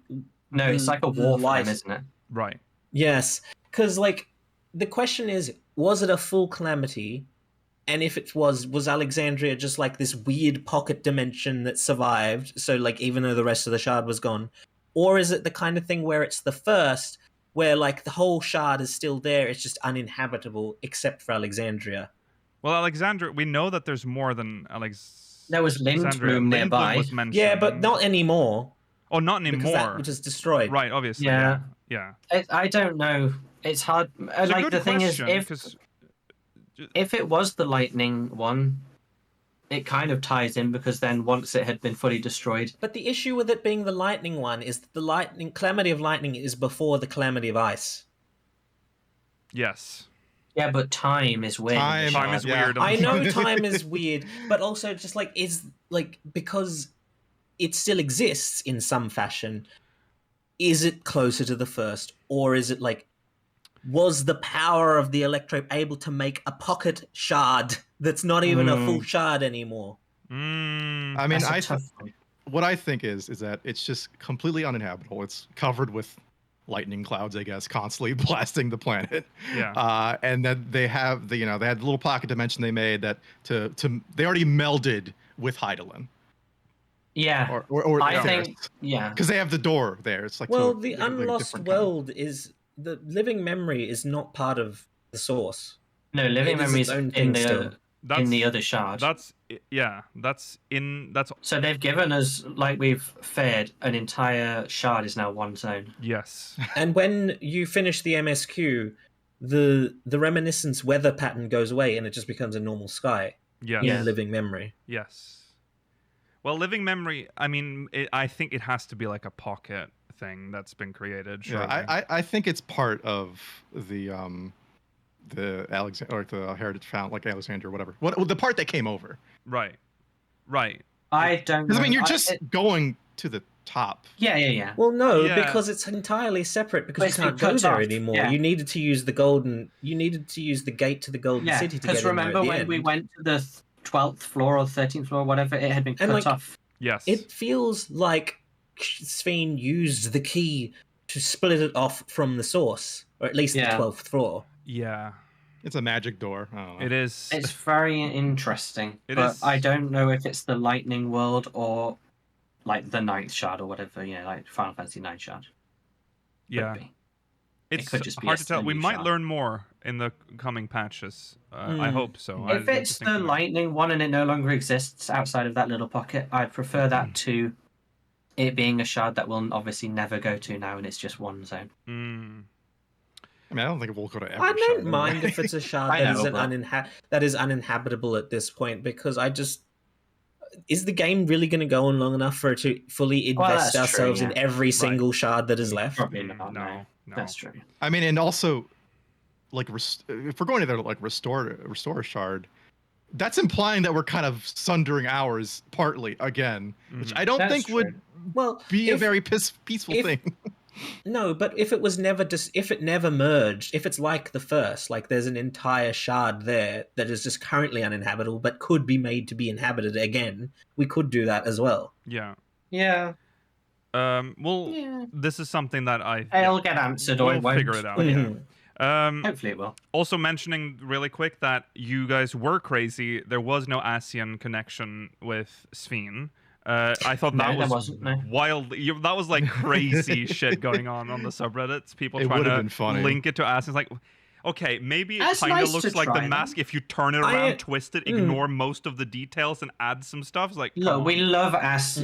No, it's like a war for light. them, isn't it? Right. Yes, because like the question is, was it a full calamity? And if it was Alexandria just like this weird pocket dimension that survived? So like even though the rest of the shard was gone, or is it the kind of thing where it's the first, where like the whole shard is still there, it's just uninhabitable except for Alexandria? Well, Alexandria, we know that there's more than Alex. There was Lindblom nearby. was mentioned. Yeah, but not anymore. Oh, not Because anymore. that was destroyed. Right, obviously. Yeah. Yeah. I don't know. It's hard. It's a Like good the thing is, question, if 'cause- if it was the lightning one, it kind of ties in because then once it had been fully destroyed, But the issue with it being the lightning one is that the calamity of lightning is before the calamity of ice. Yes. yeah, but time is weird. Time- Time is Yeah. weird. I know time is weird, but also just like is like because it still exists in some fashion. Is it closer to the first, or is it like was the power of the Electro able to make a pocket shard that's not even a full shard anymore? Mm, I mean, That's a tough one. what I think is that it's just completely uninhabitable. It's covered with lightning clouds, I guess, constantly blasting the planet. Yeah. And then they have they had the little pocket dimension they made that to they already melded with Hydaelyn. Yeah, Or I think yeah. because they have the door there. It's like Well, to- the like a unlost different kind of- world is the living memory is not part of the source. No, living It is memories its own in thing the still. that's in the other shard. That's yeah. That's in. That's So they've given us, like we've fared, an entire shard is now one zone. yes. And when you finish the MSQ, the reminiscence weather pattern goes away and it just becomes a normal sky Yes. in living memory. Yes. Well, living memory. I mean, I think it has to be like a pocket thing that's been created. Surely. Yeah, I think it's part of the Alexander or the heritage found like Alexander or whatever. What the part that came over? Right. Right. I don't. Because I mean, know. you're just going to the top. Yeah. Well, no, Yeah. because it's entirely separate because But you it's can't been go cut there off, anymore. yeah. You needed to use the golden. You needed to use the gate to the golden Yeah, city to get because in there remember at the when we end. went to the 12th floor or 13th floor, whatever, it had been cut And, like, off. Yes. It feels like Sven used the key to split it off from the source, or at least Yeah. the 12th floor. yeah. It's a magic door. I don't know. It is. It's very interesting, It but is- I don't know if it's the lightning world or like the ninth shard or whatever. Yeah, like Final Fantasy 9 shard. Could yeah. be. It's could just be hard a to tell. We new might shot. learn more in the coming patches. I Hmm. hope so. If it's the lightning one and it no longer exists outside of that little pocket, I'd prefer that to it being a shard that we'll obviously never go to now, and it's just one zone. Mm. I mean, I don't think we'll go to every. I don't shard. mind if it's a shard I that know, isn't but- that is uninhabitable at this point because I just is the game really going to go on long enough for it to fully Well, invest that's true, ourselves in Mm, every single shard that is left? Probably not. No. That's true. I mean, and also, like, if we're going to there, like restore a shard, that's implying that we're kind of sundering ours partly again, which I don't That's think would Well, be a if- very peaceful if- thing. No, but if it was never if it never merged, if it's like the first, like there's an entire shard there that is just currently uninhabitable but could be made to be inhabited again, we could do that as well. Yeah. Yeah. Well, Yeah. this is something that It'll get answered or we'll it won't. figure it out. Mhm. Yeah. Hopefully it will. Also mentioning really quick that you guys were crazy. There was no ASEAN connection with Sven. I thought No, that there was wasn't, no. wild. That was like crazy shit going on the subreddits. People It trying would've to been funny. link it to Ascians. Like, okay, maybe it That's kind of nice looks to like the try, mask though. if you turn it around, twist it, ignore most of the details, and add some stuff. It's like, come Look, we on. love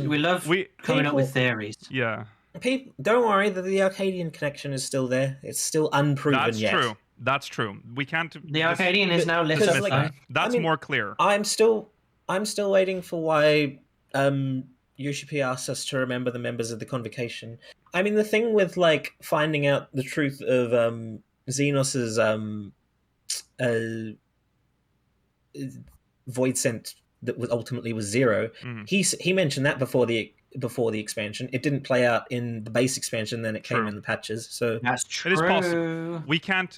we love coming up with People- theories. Yeah, People, don't worry that the Arcadian connection is still there. It's still unproven that's yet. true. That's true. We can't. The Arcadian is now lit Because, up. like, though. That's I mean, more clear. I'm still waiting for why UCP asks us to remember the members of the convocation. I mean, the thing with like finding out the truth of Xenos's void scent that was ultimately was 0. He mentioned that before the expansion. It didn't play out in the base expansion, then it came True. in the patches. So That's true. It is possible. We can't.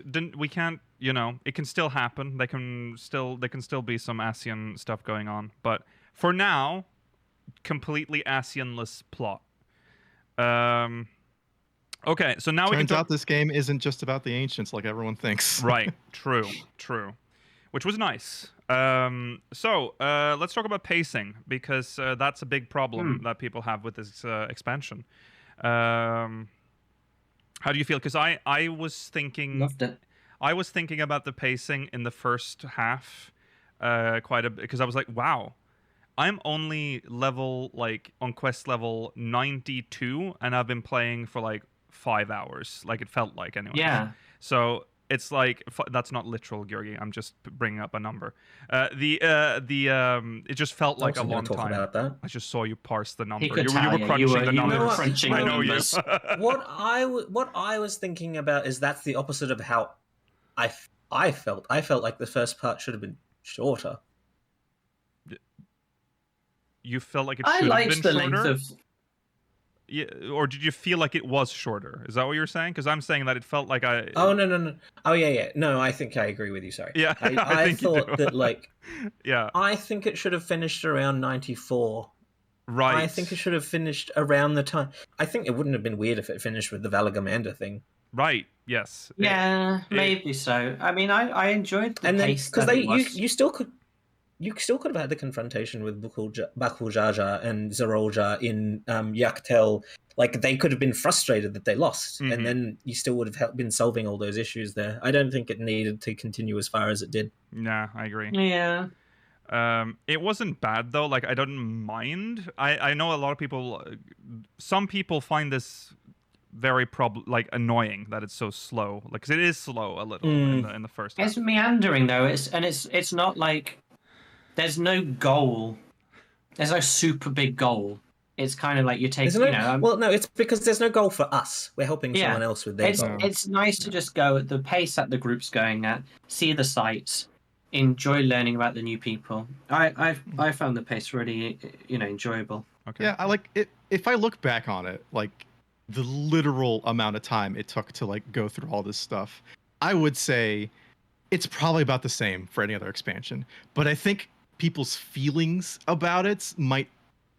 You know, it can still happen. There can still be some Ascian stuff going on. But for now, completely Ascian-less plot. Okay, so now we can Turns out this game isn't just about the ancients like everyone thinks. Right. True. Which was nice. So let's talk about pacing, because that's a big problem that people have with this expansion. How do you feel? Because I was thinking... Loved it. I was thinking about the pacing in the first half quite a bit, because I was like, wow, I'm only on quest level 92, and I've been playing for like 5 hours. Like, it felt like, anyway. Yeah. So it's like, that's not literal, Georgi. I'm just bringing up a number. It just felt like a long talk time. About that. I just saw you parse the number. He could You tell were you. crunching the You were numbers. crunching I the know numbers. you. What I was thinking about is that's the opposite of how I felt. I felt like the first part should have been shorter. You felt like it I should have liked been the shorter? length of. Yeah, or did you feel like it was shorter? Is that what you're saying? Because I'm saying that it felt like I... Oh no. Oh yeah. No, I think I agree with you. Sorry. Yeah, I think you thought do. that like Yeah, I think it should have finished around 94. right. I think it should have finished around the time. I think it wouldn't have been weird if it finished with the Valagamandah thing. Right, yes. Yeah, maybe so. I mean, I enjoyed the And then pace because that it was. you still could have had the confrontation with Bakul Jar Jar and Zarolja in Yaktel. Like, they could have been frustrated that they lost, and then you still would have been solving all those issues there. I don't think it needed to continue as far as it did. Nah, I agree. Yeah. It wasn't bad, though. Like, I don't mind. I know a lot of people... some people find this very annoying that it's so slow. Like, 'cause it is slow a little in the first half. It's meandering though. It's not like there's no goal. There's no super big goal. It's kind of like you take. Well, no, it's because there's no goal for us. We're helping someone else with their goal. It's nice to just go at the pace that the group's going at, see the sights, enjoy learning about the new people. I found the pace really enjoyable. Okay. Yeah, I like it. If I look back on it, like the literal amount of time it took to like go through all this stuff, I would say it's probably about the same for any other expansion. But I think people's feelings about it might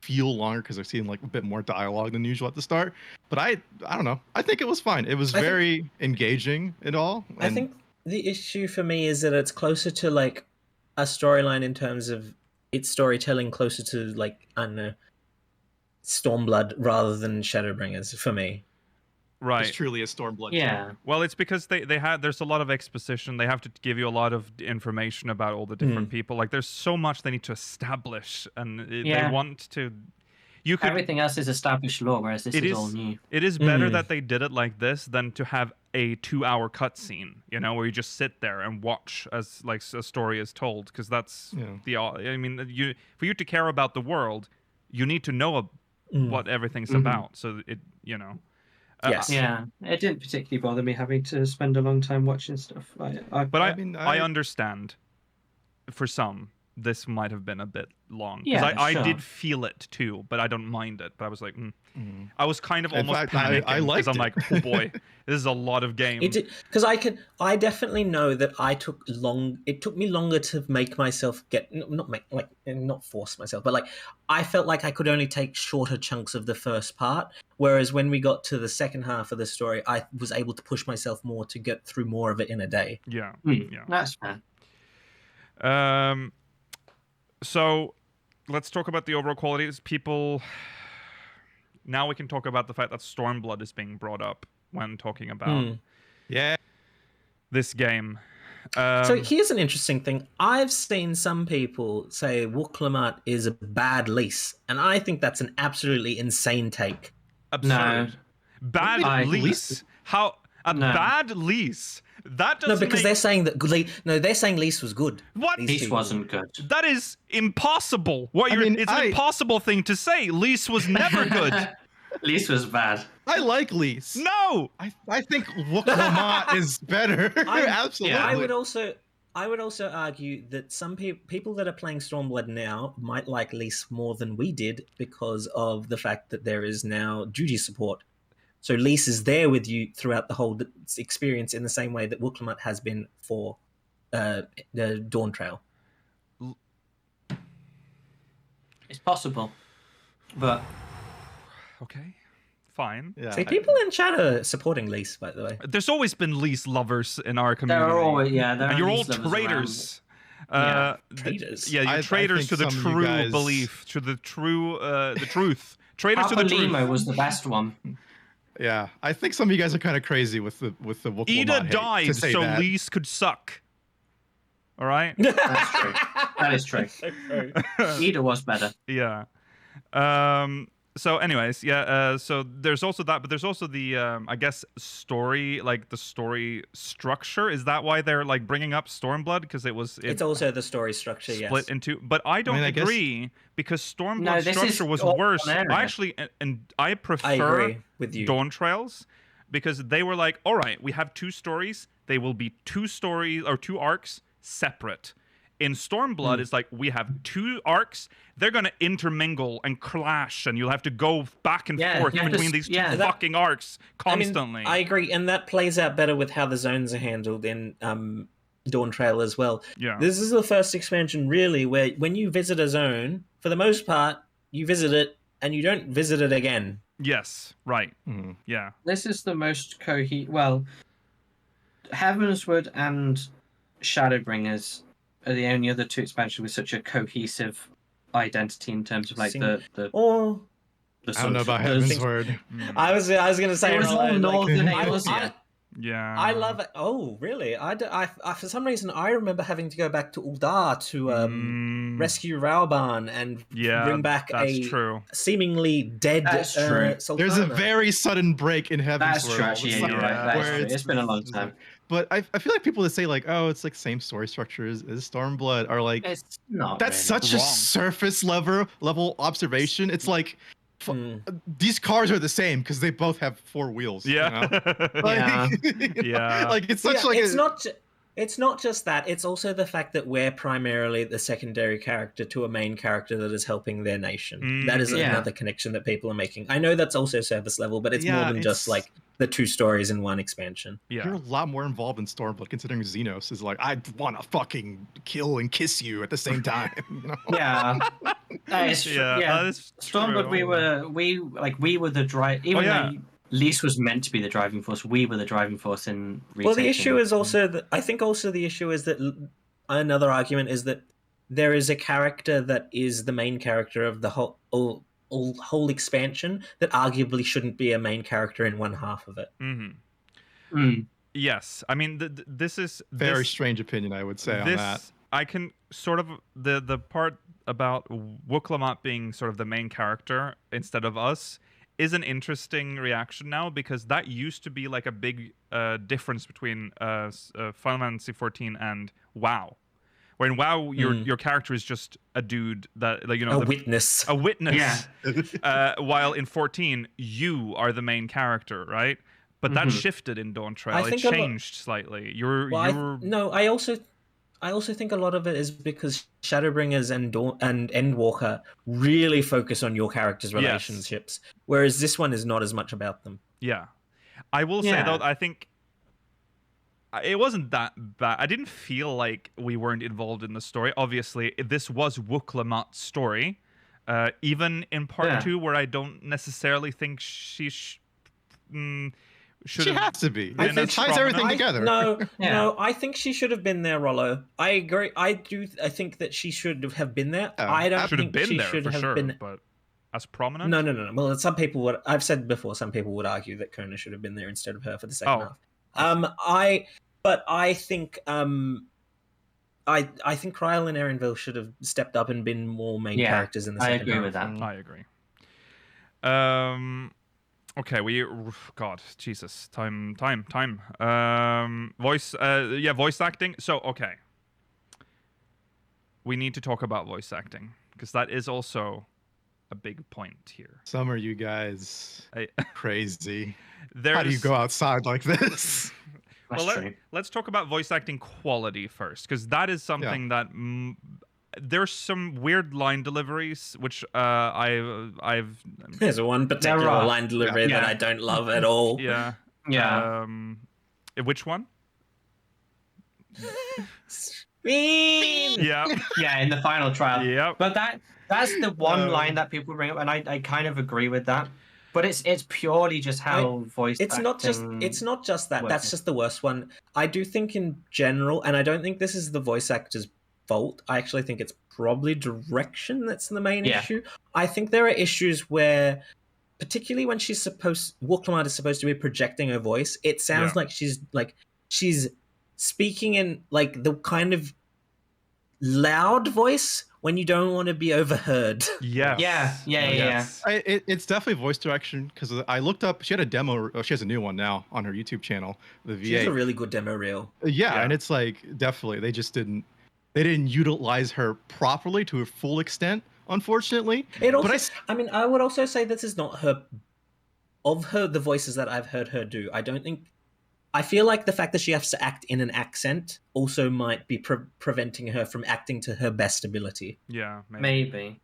feel longer because they're seeing like a bit more dialogue than usual at the start. But I don't know. I think it was fine. It was very engaging and all. And I think the issue for me is that it's closer to like a storyline in terms of its storytelling, closer to like, I don't know, Stormblood rather than Shadowbringers for me. Right. it's truly a Stormblood. Yeah. Well, it's because there's a lot of exposition. They have to give you a lot of information about all the different people. Like, there's so much they need to establish, and they want to... Everything else is established lore, whereas this is all new. It is better that they did it like this than to have a 2-hour cutscene, where you just sit there and watch as like a story is told, because that's I mean, for you to care about the world, you need to know what everything's about. So it, Yes. Yeah, it didn't particularly bother me having to spend a long time watching stuff. I understand. For some, this might have been a bit long. Yeah, I sure. did feel it too, but I don't mind it. But I was like, I was kind of almost fact, panicking I liked because I'm it. like, oh boy, this is a lot of game. Because I definitely know that it took me longer to make myself not force myself, but like I felt like I could only take shorter chunks of the first part, whereas when we got to the second half of the story, I was able to push myself more to get through more of it in a day. Yeah. That's fair. So let's talk about the overall qualities. People. Now we can talk about the fact that Stormblood is being brought up when talking about this game. So here's an interesting thing. I've seen some people say Wuklamart is a bad lease, and I think that's an absolutely insane take. Absurd. No. Bad lease? How? Bad lease? That doesn't because they're saying that they're saying lease was good. What? Lease wasn't good. That is impossible. It's an impossible thing to say. Lease was never good. Lease was bad. I like Lease. No! I think Wuklamart is better. Absolutely. I would also argue that some people that are playing Stormblood now might like Lease more than we did because of the fact that there is now duty support. So Lease is there with you throughout the whole experience in the same way that Wuklamart has been for the Dawntrail. It's possible, but okay, fine. Yeah. See, people in chat are supporting Lease, by the way. There's always been Lease lovers in our community. there are always and you're all traitors. Traitors. Yeah, you're traitors to the true belief, to the true, the truth. Traitors to the truth. Limo was the best one. Yeah, I think some of you guys are kind of crazy with the Wuklamart Ida hate, died to say so that. Lease could suck. All right? That's true. That is true. Ida was better. Yeah. So anyways, so there's also that, but there's also the I guess story, like the story structure. Is that why they're like bringing up Stormblood? Because it's also the story structure, split into. But I don't agree because Stormblood structure was worse. I actually I prefer I agree with you. Dawntrails because they were like, all right, we have two stories. They will be two stories or two arcs separate. In Stormblood, it's like we have two arcs. They're going to intermingle and clash, and you'll have to go back and forth between these two fucking arcs constantly. I agree, and that plays out better with how the zones are handled in Dawntrail as well. Yeah. This is the first expansion, really, where when you visit a zone, for the most part, you visit it, and you don't visit it again. Yes, right. Mhm. Yeah. This is the most well, Heavensward and Shadowbringers are the only other two expansions with such a cohesive identity in terms of like the I don't know about Heavensward. I was going to say it was all northern Asia. Yeah. I love it. Oh, really? I for some reason I remember having to go back to Uldar to rescue Rauban and bring back seemingly dead Sultana. There's a very sudden break in Heavensward. That's true. Actually, you're right. It's been a long time. But I feel like people that say like, oh, it's like same story structure as Stormblood are like, it's not. That's such a surface level observation. It's like. These cars are the same because they both have four wheels. Yeah. You know? Like it's such like it's not just that. It's also the fact that we're primarily the secondary character to a main character that is helping their nation. That is another connection that people are making. I know that's also service level, but it's more than just like the two stories in one expansion. Yeah. You're a lot more involved in Stormblood, considering Xenos is like, I want to fucking kill and kiss you at the same time. You know? Yeah. That is true. That is Stormblood, we were the drive. Even though Lease was meant to be the driving force, we were the driving force in retaking. Well, the issue is also that I think also the issue is that another argument is that there is a character that is the main character of the whole expansion that arguably shouldn't be a main character in one half of it. Yes, I mean this is very strange opinion, I would say on that. I can sort of the part about Wuklamart being sort of the main character instead of us is an interesting reaction now because that used to be like a big difference between Final Fantasy 14 and WoW. Where in WoW, your character is just a dude that, like, you know, witness. A witness. Yeah. While in 14, you are the main character, right? But that shifted in Dawntrail. It changed slightly. I also think a lot of it is because Shadowbringers and Endwalker really focus on your character's relationships, whereas this one is not as much about them. Yeah. I will say, though, I think it wasn't that bad. I didn't feel like we weren't involved in the story. Obviously, this was Wuklamat's story, even in part 2, where I don't necessarily think should She has to be. I It think ties everything prominent. together. No, I think she should have been there, Rollo. I agree. I think that she should have been there. I don't should have think been she there should for have sure, been. but as prominent. No. Well, some people would. I've said before. Some people would argue that Kona should have been there instead of her for the second half. I think. I think Ryle and Erenville should have stepped up and been more main characters in the second half. I agree with that. I agree. Okay, God, Jesus, time. Voice acting. So, okay, we need to talk about voice acting because that is also a big point here. Some are you guys crazy. How do you go outside like this? Let's talk about voice acting quality first, because that is something that there's some weird line deliveries, which I've. There's one particular line delivery that I don't love at all. Yeah. Which one? Yeah. Yeah, in the final trial. Yeah. But that's the one line that people bring up, and I kind of agree with that. But it's purely just how voice. It's not just that. works. That's just the worst one. I do think in general, and I don't think this is the voice actor's fault. I actually think it's probably direction that's the main issue. I think there are issues where, particularly when Wuklamad is supposed to be projecting her voice, it sounds like she's speaking in like the kind of loud voice when you don't want to be overheard. Yeah. It's definitely voice direction, because I looked up. She had a demo. She has a new one now on her YouTube channel. The VA. She has a really good demo reel. Yeah, and it's like definitely they didn't utilize her properly to her full extent, unfortunately. I would also say this is not her. Of her, the voices that I've heard her do, I feel like the fact that she has to act in an accent also might be preventing her from acting to her best ability. Yeah, maybe.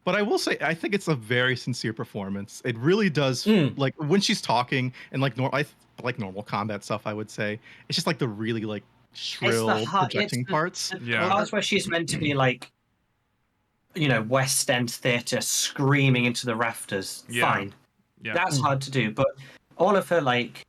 But I will say, I think it's a very sincere performance. It really does. Like when she's talking and like normal combat stuff, I would say it's just like the really like shrill projecting parts. The parts where she's meant to be like, West End theatre screaming into the rafters. Fine. Yeah. That's hard to do, but all of her like.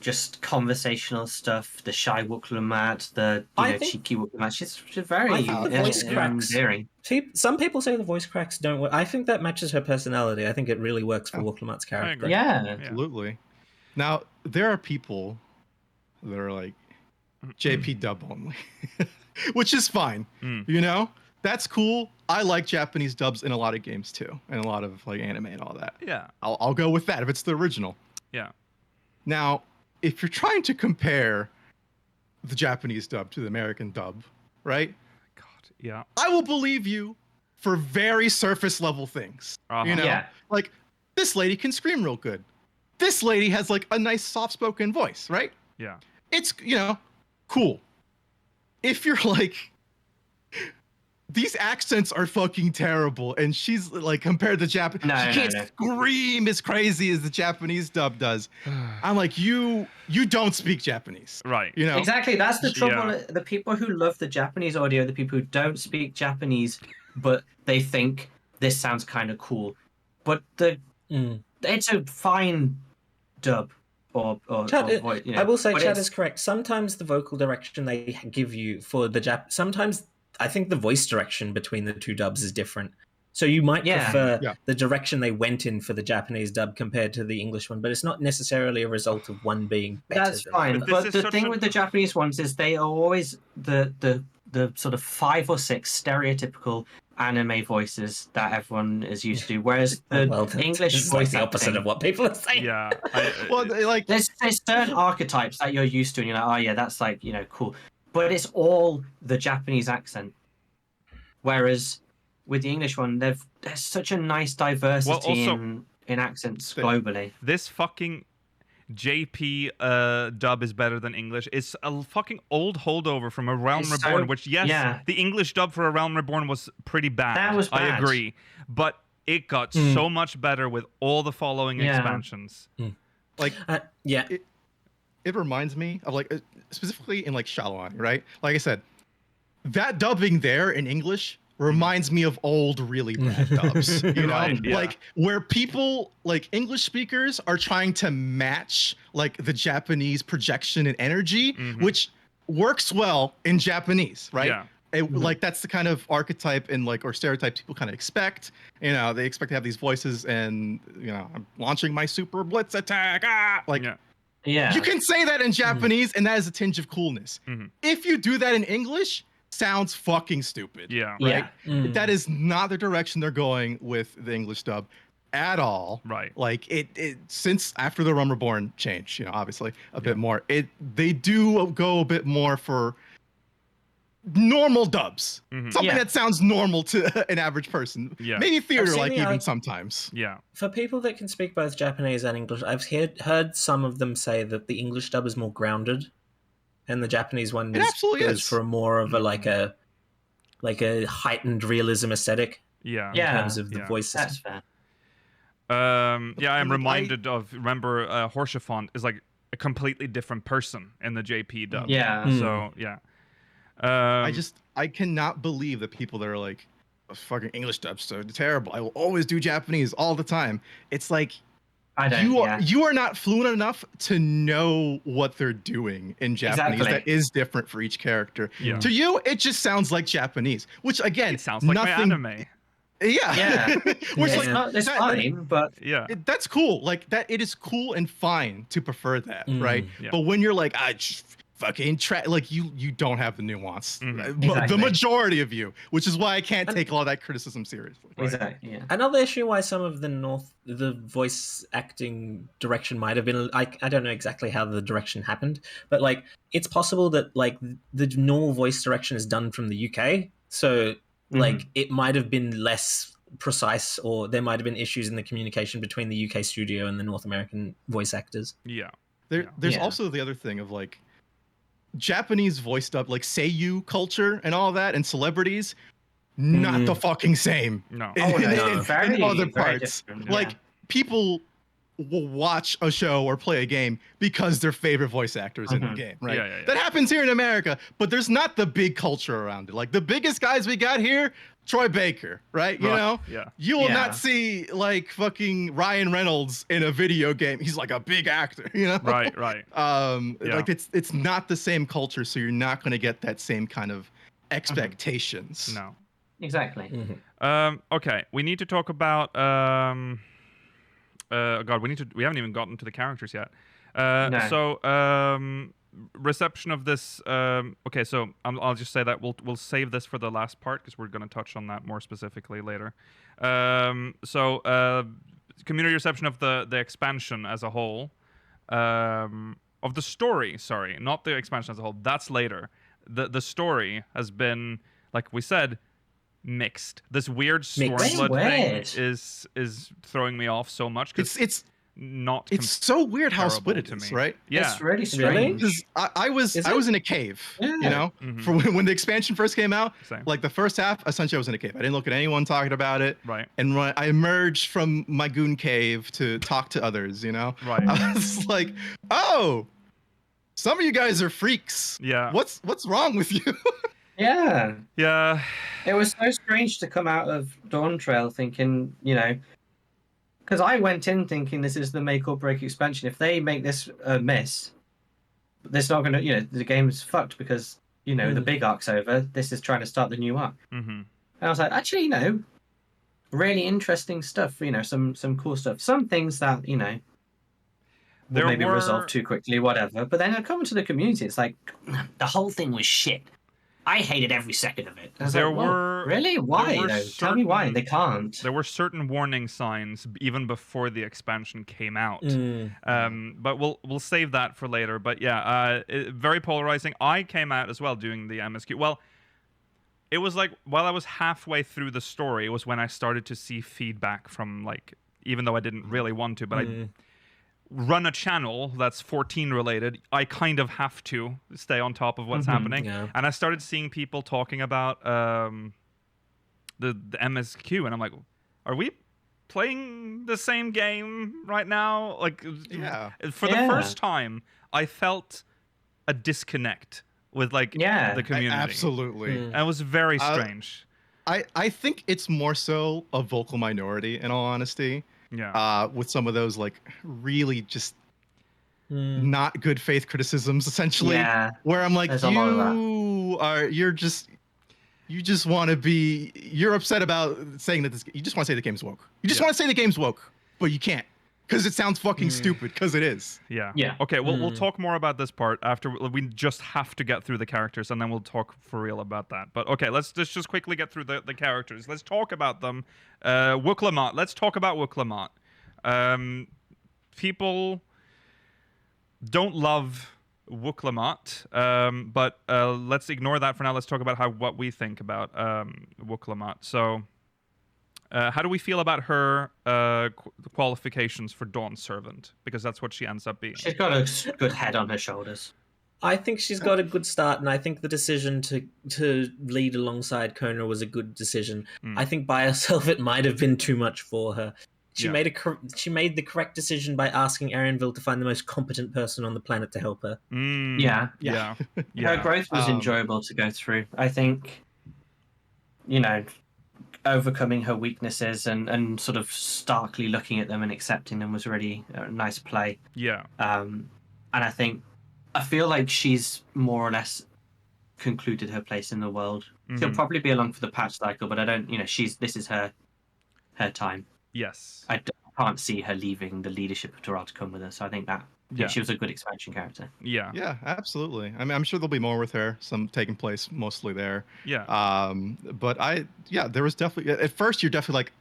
Just conversational stuff, the shy Wuklamad, the cheeky Wuklamad. She's very endearing. Some people say the voice cracks don't work. I think that matches her personality. I think it really works for Wuklamad's character. Yeah, absolutely. Now, there are people that are like JP dub only, which is fine. That's cool. I like Japanese dubs in a lot of games too, and a lot of like anime and all that. Yeah, I'll go with that if it's the original. Yeah. Now, if you're trying to compare the Japanese dub to the American dub, right? God, yeah. I will believe you for very surface level things. Like this lady can scream real good. This lady has like a nice soft spoken voice, right? Yeah. It's, cool. If you're like, these accents are fucking terrible, and she's like compared to Japanese. She can't scream as crazy as the Japanese dub does. I'm like, you don't speak Japanese, right? Exactly. That's the trouble. Yeah. The people who love the Japanese audio, the people who don't speak Japanese, but they think this sounds kind of cool. But it's a fine dub. Or I will say, Chad is correct. Sometimes the vocal direction they give you for the sometimes. I think the voice direction between the two dubs is different. So you might prefer the direction they went in for the Japanese dub compared to the English one, but it's not necessarily a result of one being better. That's fine. But the thing with the Japanese ones is they are always the sort of 5 or 6 stereotypical anime voices that everyone is used to, whereas the English voice like the opposite of what people are saying. Yeah. There's certain archetypes that you're used to, and you're like, oh yeah, that's like, cool. But it's all the Japanese accent. Whereas with the English one, there's such a nice diversity in accents globally. This fucking JP dub is better than English. It's a fucking old holdover from A Realm Reborn, which, the English dub for A Realm Reborn was pretty bad. That was bad. I agree. But it got so much better with all the following expansions. Like, it reminds me of specifically in like Shallow, right? Like I said, that dubbing there in English reminds me of old really bad dubs. You know, Right, yeah. like where people like English speakers are trying to match like the Japanese projection and energy, which works well in Japanese, right? Yeah. Like that's the kind of archetype and like or stereotype people kind of expect. You know, they expect to have these voices and I'm launching my super blitz attack. Like Yeah. you can say that in Japanese and that is a tinge of coolness. If you do that in English, sounds fucking stupid. Yeah. Right? Yeah. That is not the direction they're going with the English dub at all. Right. Like it since after the Realm Reborn change, obviously a bit more. They do go a bit more for normal dubs. Something that sounds normal to an average person. Yeah. Maybe theater like even the sometimes. Yeah. For people that can speak both Japanese and English, I've heard some of them say that the English dub is more grounded, and the Japanese one goes for more of a like a heightened realism aesthetic. Yeah. In terms of the voice system. That's fair. Yeah, I'm reminded of remember Horshafont is like a completely different person in the JP dub. Yeah. So yeah. I cannot believe that people that are like, oh, fucking English dub's so terrible. I will always do Japanese all the time. It's like you are not fluent enough to know what they're doing in Japanese. Exactly. That is different for each character. Yeah. To you, it just sounds like Japanese, which again, It sounds like my anime. Yeah. Which It's fine, but Yeah. that's cool. Like that, it is cool and fine to prefer that, right? Yeah. But when you're like, I just fucking like you don't have the nuance. Exactly. The majority of you, which is why I can't take all that criticism seriously. exactly. Yeah. Another issue why some of the voice acting direction might have been I don't know exactly how the direction happened, but like it's possible that like the normal voice direction is done from the UK, so like it might have been less precise, or there might have been issues in the communication between the UK studio and the North American voice actors. Yeah. There's also the other thing of like Japanese voice dub, like seiyuu culture and all that, and celebrities, not the fucking same. No. In other parts. different, Like people will watch a show or play a game because their favorite voice actors in the game, right? Yeah. That happens here in America, but there's not the big culture around it. Like the biggest guys we got here, Troy Baker, right? You know? Yeah. You will not see like fucking Ryan Reynolds in a video game. He's like a big actor, you know? Right. Like it's not the same culture, so you're not going to get that same kind of expectations. No. Exactly. Okay, we need to talk about God, we haven't even gotten to the characters yet. No. So reception of this okay, so I'll just say that we'll save this for the last part because we're going to touch on that more specifically later. So community reception of the expansion as a whole, of the story, sorry, not the expansion as a whole, that's later. The story has been, like we said, mixed. This weird Stormblood thing is throwing me off so much because it's not. It's so weird how comparable split it to is, me. right? Yeah. It's really strange. Because I was in a cave, you know, for when the expansion first came out. Same. Like the first half, essentially, I was in a cave. I didn't look at anyone talking about it. Right. And when I emerged from my goon cave to talk to others, you know, Right. I was like, oh, some of you guys are freaks. Yeah. What's wrong with you? Yeah. Yeah. It was so strange to come out of Dawntrail thinking, because I went in thinking this is the make or break expansion. If they make this a miss, it's not going to, the game's fucked because, the big arc's over. This is trying to start the new arc. Mm-hmm. And I was like, actually, really interesting stuff, some cool stuff. Some things that, will maybe resolve too quickly, whatever. But then I come to the community, it's like, the whole thing was shit. I hated every second of it. Really? Why? Tell me why. They can't. There were certain warning signs even before the expansion came out. But we'll save that for later. But yeah, very polarizing. I came out as well doing the MSQ. Well, it was like while I was halfway through the story, it was when I started to see feedback from like, even though I didn't really want to, but I run a channel that's 14 related, I kind of have to stay on top of what's happening. Yeah. And I started seeing people talking about the MSQ, and I'm like, are we playing the same game right now? Like, for the first time, I felt a disconnect with like the community. Absolutely. And it was very strange. I think it's more so a vocal minority, in all honesty. Yeah. With some of those like really just not good faith criticisms, essentially. Yeah, where I'm like, there's a lot of that. you just want to be, you're upset about saying that you just want to say the game's woke. You just Yeah. want to say the game's woke, but you can't because it sounds fucking stupid because it is. Yeah. Yeah. Okay, we'll talk more about this part after we just have to get through the characters, and then we'll talk for real about that. But okay, let's just quickly get through the characters. Let's talk about them. Wooklamot. Let's talk about Wooklamot. People don't love Wooklamot, but let's ignore that for now. Let's talk about what we think about Wooklamot. So, how do we feel about her qualifications for Dawn Servant? Because that's what she ends up being. She's got a good head on her shoulders. I think she's got a good start, and I think the decision to lead alongside Kona was a good decision. I think by herself it might have been too much for her. She made the correct decision by asking Arianville to find the most competent person on the planet to help her. Yeah. Her growth was enjoyable to go through. I think, overcoming her weaknesses and sort of starkly looking at them and accepting them was really a nice play. Yeah. And I feel like she's more or less concluded her place in the world. She'll probably be along for the patch cycle, but I don't, this is her time. Yes. I can't see her leaving the leadership of Toral to come with her, so I think that she was a good expansion character. Yeah. Yeah, absolutely. I mean, I'm sure there'll be more with her, some taking place mostly there. Yeah. But there was definitely, at first you're definitely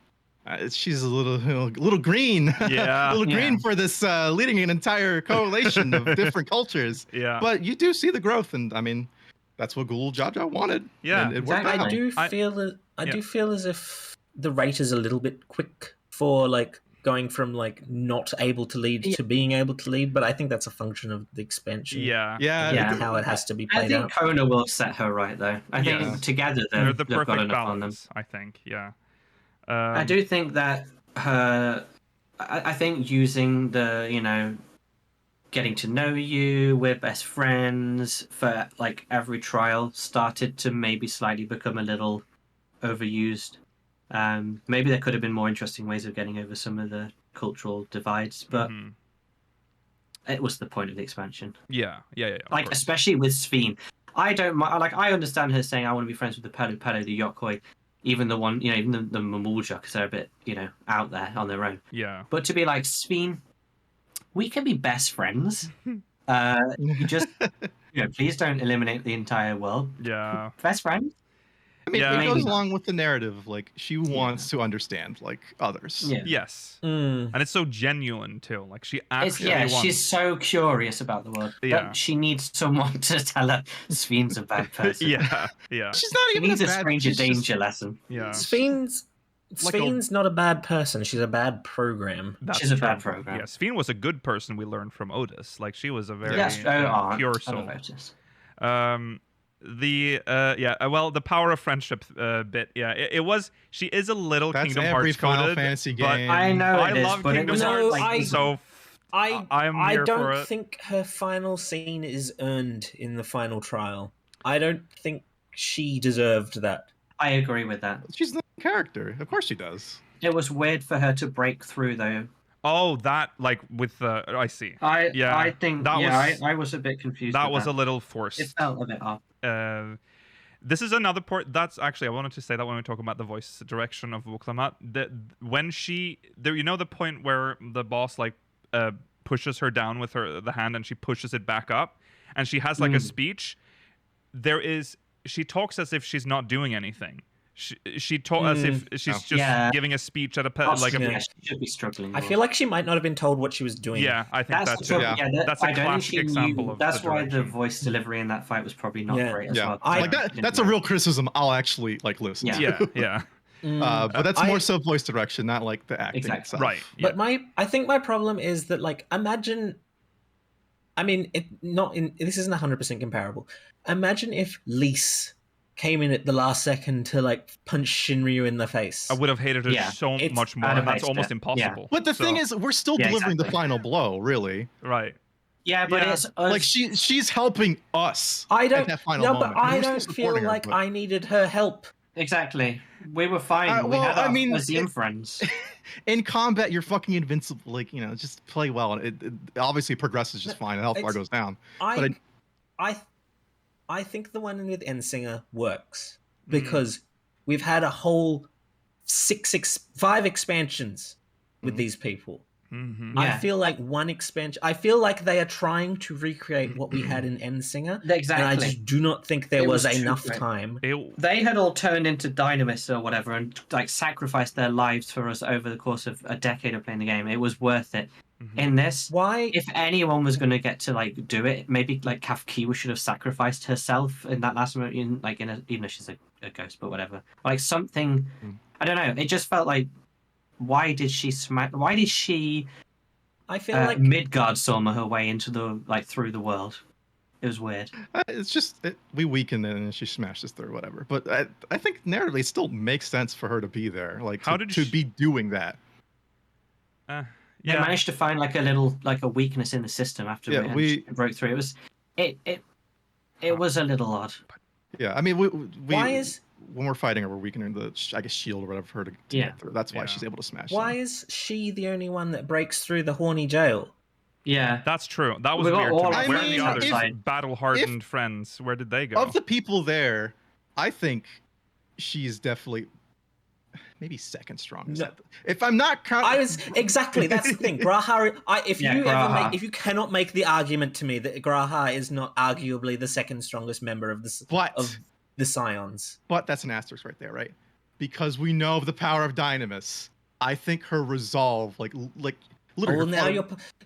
like, she's a little green. Yeah. a little green for this leading an entire coalition of different cultures. Yeah. But you do see the growth, and I mean, that's what Ghoul Jaja wanted. Yeah. And it worked out. I do feel as if the rate is a little bit quick for like going from like not able to lead to being able to lead, but I think that's a function of the expansion. Yeah. How it has to be played out. I think Kona will set her right though. I think together they're the they've got perfect enough on them. balance, I think. Yeah. I do think that I think using the getting to know you, we're best friends for like every trial started to maybe slightly become a little overused. Maybe there could have been more interesting ways of getting over some of the cultural divides, but it was the point of the expansion. Yeah. Like, especially with Sveen. I understand her saying, I want to be friends with the Pelu, the Yokoi, even the one, even the Mamulja, because they're a bit, out there on their own. Yeah. But to be like, Sveen, we can be best friends. You just, please don't eliminate the entire world. Yeah. Best friends? I mean, Yeah. it goes along with the narrative. Like, she wants to understand, like, others. Yeah. Yes. And it's so genuine, too. Like, she actually wants... she's so curious about the world. Yeah. But she needs someone to tell her Sveen's a bad person. Yeah. She's not She even needs a bad, stranger she's danger just- lesson. Yeah. Sveen's not a bad person. She's a bad program. She's a bad program. Yeah, Sveen was a good person, we learned from Otis. Like, she was a very pure soul. The power of friendship bit. Yeah, it was. She is a little That's Kingdom every Hearts Final coded, Fantasy but game. I know I it is, love but it Kingdom was Hearts. I I'm here don't for it. think her final scene is earned in the final trial. I don't think she deserved that. I agree with that. She's the character. Of course she does. It was weird for her to break through, though. Oh, that like with the I see. I think that was I was a bit confused. that with was a little forced. It felt a bit off. This is another part. That's actually I wanted to say that when we talk about the voice direction of Wooklamot, that when the point where the boss like pushes her down with the hand and she pushes it back up, and she has like a speech. She talks as if she's not doing anything. She talks as if she's just giving a speech at She should be struggling. I feel like she might not have been told what she was doing. Yeah, I think that's too. That's a classic example of. That's the why the direction. voice delivery in that fight was probably not great as well. That's a real criticism. I'll actually like listen to. Yeah. But that's more so voice direction, not like the acting itself. Right. But I think my problem is that like imagine. I mean, this isn't 100% comparable. Imagine if Lise came in at the last second to like punch Shinryu in the face. I would have hated her so much more. That's almost impossible. But the thing is, we're still delivering the final blow, really. Right. Yeah, but it's like she's helping us. I don't. At that final moment. But I don't feel like I needed her help Exactly. We were fine. We well, had our I mean, Azim friends. in combat, you're fucking invincible. Like, just play well, and it obviously progresses just fine. The health bar goes down. But I think the one with Ensinger works because we've had a whole 5 expansions with these people. Mm-hmm. I feel like one expansion. I feel like they are trying to recreate what we had in Ensinger. Exactly. And I just do not think there was too enough great. time. They had all turned into Dynamis or whatever and like sacrificed their lives for us over the course of a decade of playing the game. It was worth it. Mm-hmm. In this, Why? if anyone was going to get to like do it, maybe like Kaf Kiwa should have sacrificed herself in that last moment, even though she's a ghost, but whatever. Like something, I don't know. It just felt like, why did she I feel like Midgard Soma her way into through the world? It was weird. It's just we weakened it and she smashes through whatever. But I think narratively it still makes sense for her to be there. Like to be doing that. They managed to find like a weakness in the system after we broke through. It was it was a little odd. Yeah, I mean when we're fighting her, we're weakening the shield or whatever for her to get through. That's why she's able to smash. Why is she the only one that breaks through the horny jail? Yeah, that's true. That was weird. Where are the other battle-hardened friends? Where did they go? Of the people there, I think she's definitely maybe second strongest. No. If I'm not counting, that's the thing. Graha. If you cannot make the argument to me that Graha is not arguably the second strongest member of the Scions, but that's an asterisk right there, right? Because we know of the power of Dynamis. I think her resolve, like. Well, now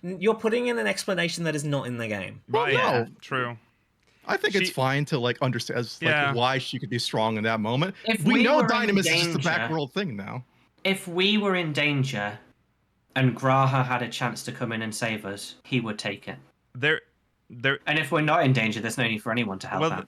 you're putting in an explanation that is not in the game. Right? Well, no, true. I think it's fine to understand why she could be strong in that moment. If we know Dynamis is just a backworld thing now. If we were in danger, and Graha had a chance to come in and save us, he would take it. And if we're not in danger, there's no need for anyone to help out.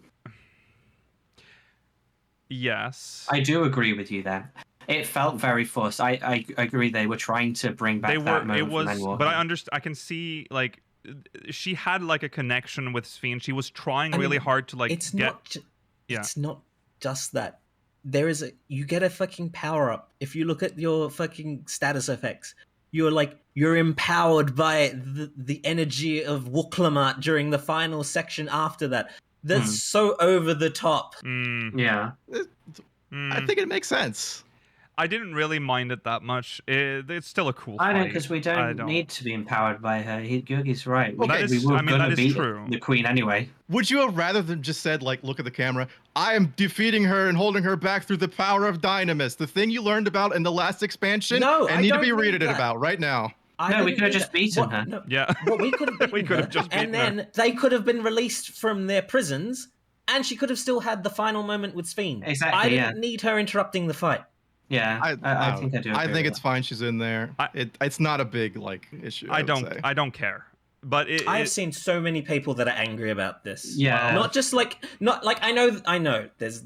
Yes, I do agree with you there. It felt very forced. I agree. They were trying to bring back that moment. It was, but I can see she had a connection with Sphene. She was trying really hard to It's not just that. You get a fucking power up. If you look at your fucking status effects, you're empowered by the energy of Wuklamat during the final section after that. That's so over the top. Yeah. I think it makes sense. I didn't really mind it that much. It's still a cool fight. I know, because we don't need to be empowered by her. Georgi's right. Okay, we were going to beat the queen anyway. Would you have rather than just said, look at the camera, I am defeating her and holding her back through the power of Dynamis, the thing you learned about in the last expansion and need to be reading it about right now? We could have just beaten her. No. Yeah. Well, we could have just beaten her. And then they could have been released from their prisons, and she could have still had the final moment with Sphene. Exactly, I didn't need her interrupting the fight. Yeah, I think I do. I think it's fine. She's in there. It's not a say. Issue. I don't care. But I've seen so many people that are angry about this. Yeah. Not just I know there's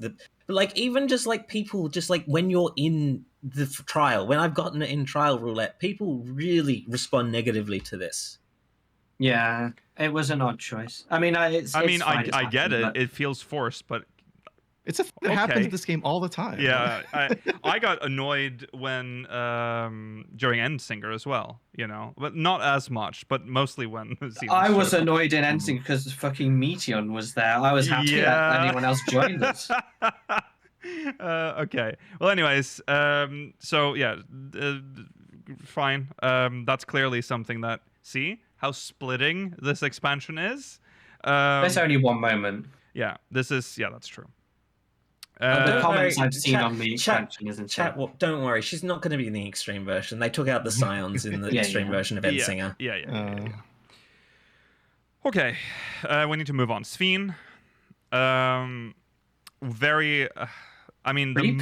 even just people just when you're in the trial, when I've gotten it in trial roulette, people really respond negatively to this. Yeah, it was an odd choice. I mean, I get it. It feels forced, but it's a thing that happens in this game all the time. Yeah, I got annoyed when during Endsinger as well, but not as much, but mostly when I was annoyed in Endsinger because fucking Meteon was there. I was happy that anyone else joined us. Okay. Well, anyways, fine. That's clearly something that see how splitting this expansion is. There's only one moment. Yeah, that's true. The comments I've seen on the expansion isn't chat. Don't worry, she's not going to be in the extreme version. They took out the Scions in the extreme version of Endsinger. Yeah. Okay, we need to move on. Sphene, the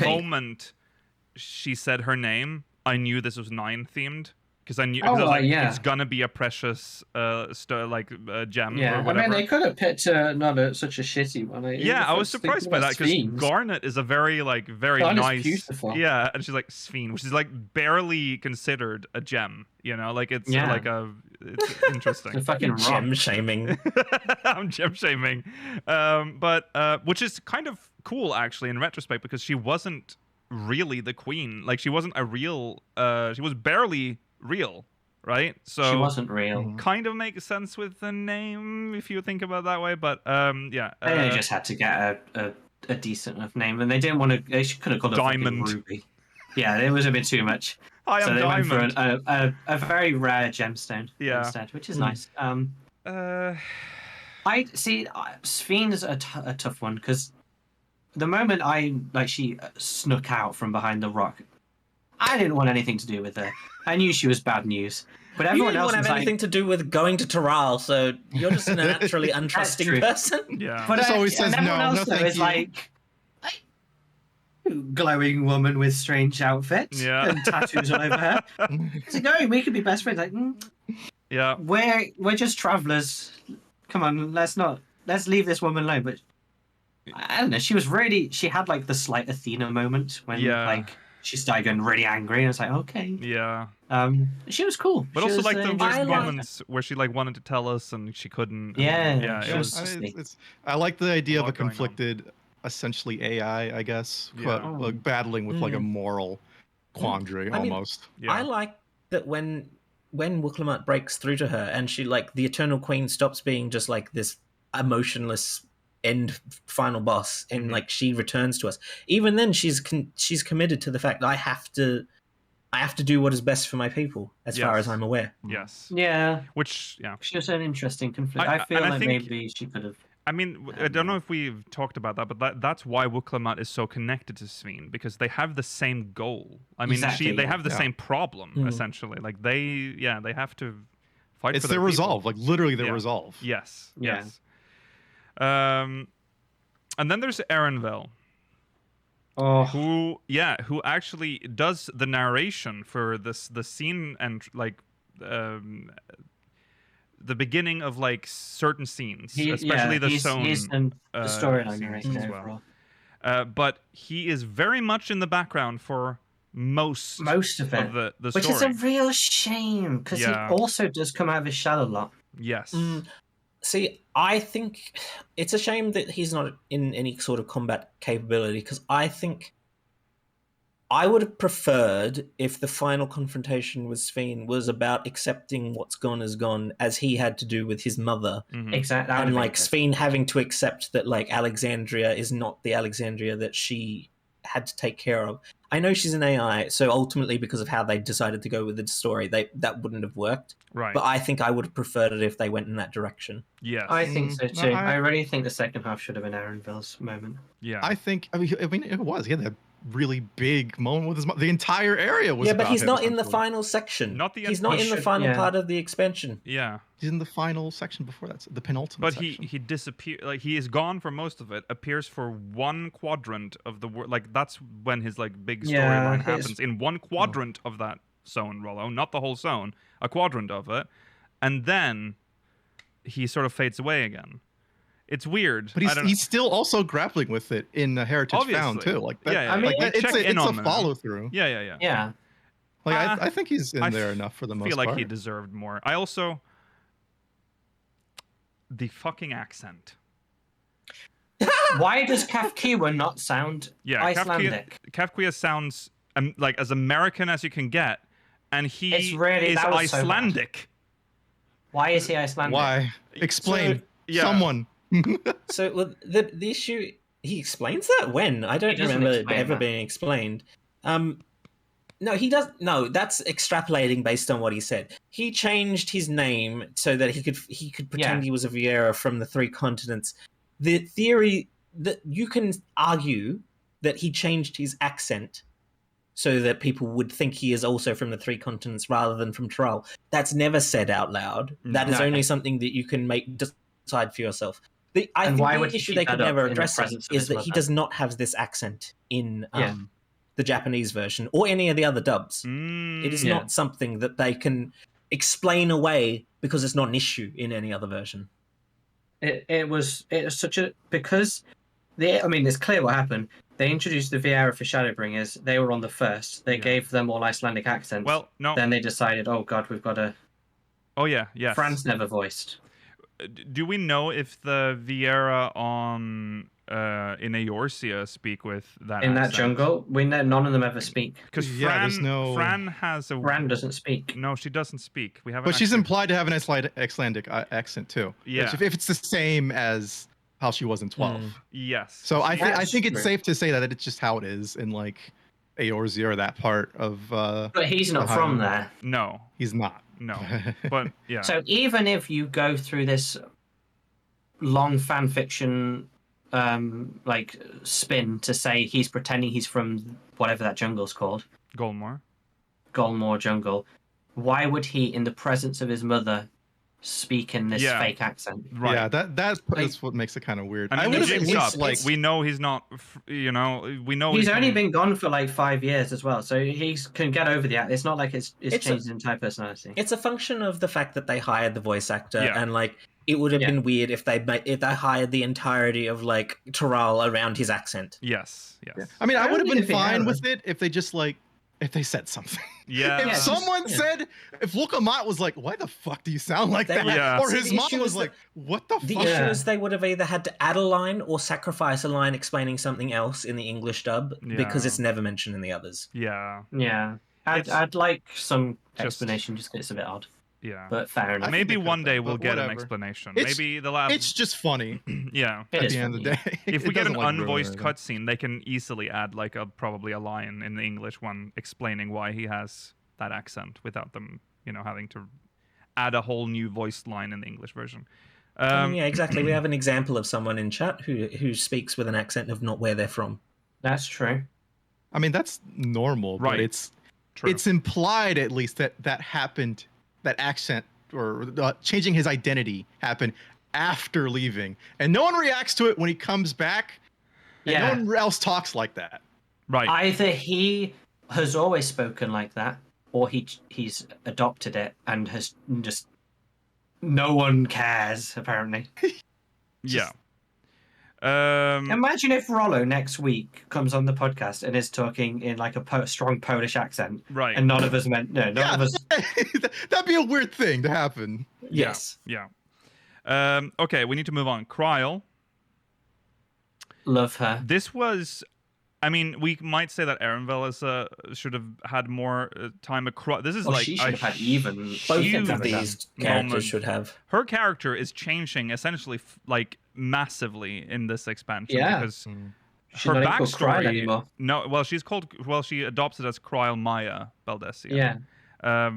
moment she said her name, I knew this was 9 themed. Because I knew it's gonna be a precious gem. Yeah, or whatever. they could have picked such a shitty one. I was surprised by that because Garnet is a very nice. Beautiful. Yeah, and she's Sphene, which is barely considered a gem. It's it's interesting. The fucking rock. Gem shaming. I'm gem shaming, but which is kind of cool actually in retrospect because she wasn't really the queen. Like she wasn't a real. She was barely real, right? So She wasn't real. kind of makes sense with the name if you think about it that way. But yeah, They just had to get a decent enough name, and they didn't want to. They could have called it Diamond. Ruby. Yeah, it was a bit too much. I am So they Diamond. went for a very rare gemstone instead, which is nice. I see. Sphene is a tough one because the moment she snuck out from behind the rock, I didn't want anything to do with her. I knew she was bad news, but You everyone didn't else want to was have like, anything to do with going to Taral, so you're just a naturally untrusting true. person. Yeah. But Just always says and everyone no, else no, though thank is you. like glowing woman with strange outfits and tattoos all over her. How's it going? We could be best friends. Like, Yeah. we're just travelers. Come on, let's leave this woman alone. But I don't know. She had like the slight Athena moment when like she started getting really angry, and it's like, okay. Yeah. She was cool. But She also was, like the weird I like- moments where she like wanted to tell us and she couldn't. and- Yeah, Yeah. she It was- was. I like the idea of lot a going on. conflicted, essentially AI, I guess, Yeah. like battling with like a moral quandary I mean, almost. Yeah. I like that when Wuklamart breaks through to her and she like the Eternal Queen stops being just like this emotionless end final boss and like she returns to us. Even then, she's committed to the fact that I have to do what is best for my people, as far as I'm aware. Yes. Yeah, Which she was an interesting conflict. I- I feel and I like think- maybe she could have. I mean, I don't know if we've talked about that, but that's why Wuklamart is so connected to Sphene because they have the same goal. I mean, Exactly, they yeah. have the Yeah. same problem essentially. Like they have to fight. It's for their people. resolve, like literally their Yeah. resolve. Yes. Yeah. Yes. And then there's Erenvel, Oh, who actually does the narration for the scene and like the beginning of like certain scenes, especially the he's zone the storyline scenes narrator as overall. well. But he is very much in the background for most Most of it, the which story. is a real shame because Yeah. he also does come out of his shell a lot. Yes. See, I think it's a shame that he's not in any sort of combat capability because I think I would have preferred if the final confrontation with Sphene was about accepting what's gone is gone, as he had to do with his mother, Exactly, and like Sphene having to accept that like Alexandria is not the Alexandria that she had to take care of. I know she's an AI, so ultimately because of how they decided to go with the story, that wouldn't have worked. Right. But I think I would have preferred it if they went in that direction. Yes. I think so No, too. I- I really think the second half should have been Erenvel's moment. Yeah. I mean, it was. He had that really big moment with his mom. The entire area was. Yeah, but about he's him, not in the essentially. final section. Not the He's end- not He in the should- final yeah. part of the expansion. Yeah. He's in the final section before that, the penultimate. But section. he disappeared. Like he is gone for most of it. Appears for one quadrant of the world. Like that's when his like big storyline happens in one quadrant of that zone, Rollo. Not the whole zone, a quadrant of it, and then he sort of fades away again. It's weird. But I don't know. he's still also grappling with it in the Heritage Found Obviously. too. Like that, Yeah, I mean, like that, you it's check in a on him. follow through. Yeah. Yeah. Like I think he's in I there enough for the most feel like part. he deserved more. I also the fucking accent. Why does Kafkiwa not sound Yeah, Icelandic? Kafkia sounds like as American as you can get, and he It's really- is that was so bad. Icelandic. Why is he Icelandic? Why? Explain. So- Yeah. Someone. So well, the issue he explains that when I don't He doesn't remember it explain ever that. being explained. No, he does. No, that's extrapolating based on what he said. He changed his name so that he could pretend Yeah. he was a Vieira from the three continents. The theory that you can argue that he changed his accent so that people would think he is also from the three continents rather than from Tyrell. That's never said out loud. That is No. only something that you can decide for yourself. I And think why the would he issue keep they could that up never in the address presence of is his that he mother? does not have this accent in Yeah. the Japanese version or any of the other dubs. It is Yeah. not something that they can explain away because it's not an issue in any other version. It was such a because it's clear what happened. They introduced the Vieira for Shadowbringers. They were on the first. They gave them all Icelandic accents. Well, no. Then they decided, oh god, we've got to Oh yeah, yes. Fran's never voiced. Do we know if the Viera on in Eorzea speak with that In that accent? jungle, we know none of them ever speak. Because Yeah, there's no- Fran has a Fran doesn't speak. No, she doesn't speak. We haven't. But she's actually- implied to have an Icelandic accent too. Yeah. If it's the same as how she was in 12. Yes. So I That's think it's true. safe to say that it's just how it is in like Eorzea or that part of. But he's not Uh-huh. from there. No, He's not. no. But yeah. So even if you go through this long fan fiction like spin to say he's pretending he's from whatever that jungle's called, Golmore. Golmore jungle, why would he, in the presence of his mother, speak in this Yeah. fake accent? Right. Yeah, that's what makes it kind of weird. I mean, would the have at jig's least up. like We know he's not. You know, we know He's only from- been gone for like 5 years as well, so he can get over the act. It's not like it's It's changed his entire personality. It's a function of the fact that they hired the voice actor, Yeah. and like it would have Yeah. been weird if they hired the entirety of like Toral around his accent. Yes. Yes. I mean, I would have Only been if he fine had with it if they just like if they said something. Yeah. If Yeah, someone just- said, if Lukamat was like, "Why the fuck do you sound like They that?" would- Yeah. or See, his the mom issue was is like, "What the The fuck?" issue Yeah. is they would have either had to add a line or sacrifice a line explaining something else in the English dub because Yeah. it's never mentioned in the others. Yeah. Yeah, It's I'd like some just- explanation just 'cause it's a bit odd, Yeah. but fair enough. think Maybe they could one have day done, we'll but get an whatever. explanation. It's- Maybe the last. It's just funny Yeah. It at is the end of the funny. day. If It we get an doesn't, like, ruin unvoiced anything. cutscene, they can easily add like probably a line in the English one explaining why he has that accent without them, having to add a whole new voiced line in the English version. Yeah, exactly. We have an example of someone in chat who speaks with an accent of not where they're from. That's true. I mean, that's normal, Right. but it's True. it's implied at least that happened, that accent or changing his identity happened after leaving, and no one reacts to it when he comes back. And Yeah. no one else talks like that. right. Either he has always spoken like that, or he's adopted it and has just no one cares apparently. Yeah. Imagine if Rollo next week comes on the podcast and is talking in like a strong Polish accent, Right. and none of us none of us. That'd be a weird thing to happen. Yes. Yeah. Okay, we need to move on. Kryl. Love her. This was. I mean, we might say that Erenvel should have had more time across. This is Well, like she a should have had even. Both huge of these characters moment. should have. Her character is changing essentially like massively in this expansion Yeah. because She's her not even called Kryl backstory. anymore. No, well, she adopts it as Kryl Maya Baldesia. Yeah,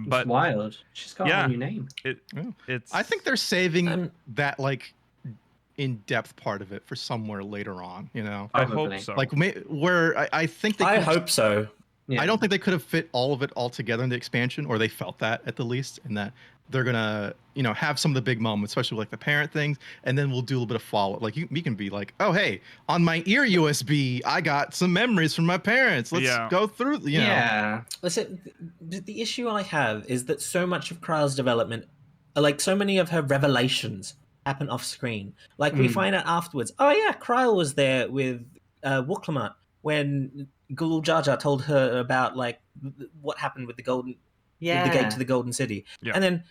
But it's wild. She's got Yeah. a new name. it's. I think they're saving Um, that like in-depth part of it for somewhere later on. I hope Probably. so. Like where I think they. I could- hope so. Yeah. I don't think they could have fit all of it all together in the expansion, or they felt that at the least, and that they're gonna, have some of the big moments, especially like the parent things, and then we'll do a little bit of follow-up. Like we can be like, oh hey, on my ear USB, I got some memories from my parents. Let's Yeah. go through. Yeah. Listen, the issue I have is that so much of Kryl's development, like so many of her revelations, happen off screen. Like we find out afterwards. Oh yeah, Kryl was there with Wuklamut when Gulul Jar Jar told her about like what happened with the golden, Yeah. the gate to the Golden City, Yeah. and then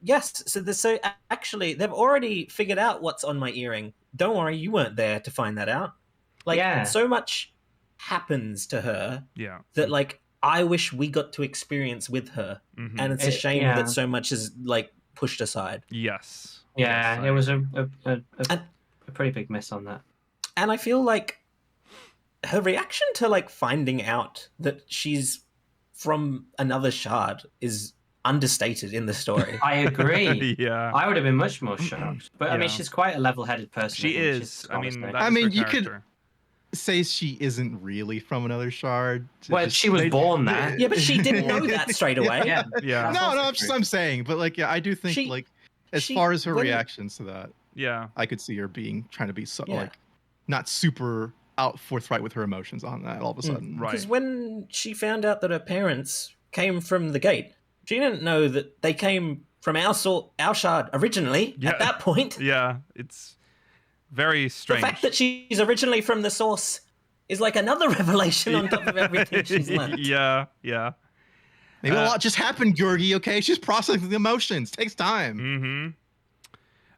yes. So actually they've already figured out what's on my earring. Don't worry, you weren't there to find that out. Like Yeah. so much happens to her yeah. that like I wish we got to experience with her, Mhm. and it's a shame Yeah. that so much is like pushed aside. Yes. Yeah, Yes, it was a And- pretty big miss on that. And I feel like her reaction to like finding out that she's from another shard is understated in the story. I agree. yeah. I would have been much more shocked. But I mean, Yeah. she's quite a level-headed person. She isn't is. I mean, honestly. that I is mean, her you could- character. Say she isn't really from another shard. Well, she was born there. Yeah, but she didn't know that straight away. Yeah. Yeah. No, That's I'm saying, but like, yeah, I do think She- like, as she- far as her when- reactions to that, Yeah. I could see her trying to be so Yeah. like, not super out forthright with her emotions on that all of a sudden. Right. Because when she found out that her parents came from the gate, she didn't know that they came from our shard originally. Yeah. At that point, Yeah. It's very the strange. fact that she's originally from the source is like another revelation on top of everything she's learned. Yeah. Yeah. Maybe a lot just happened, Georgi. Okay, she's processing the emotions. Takes time.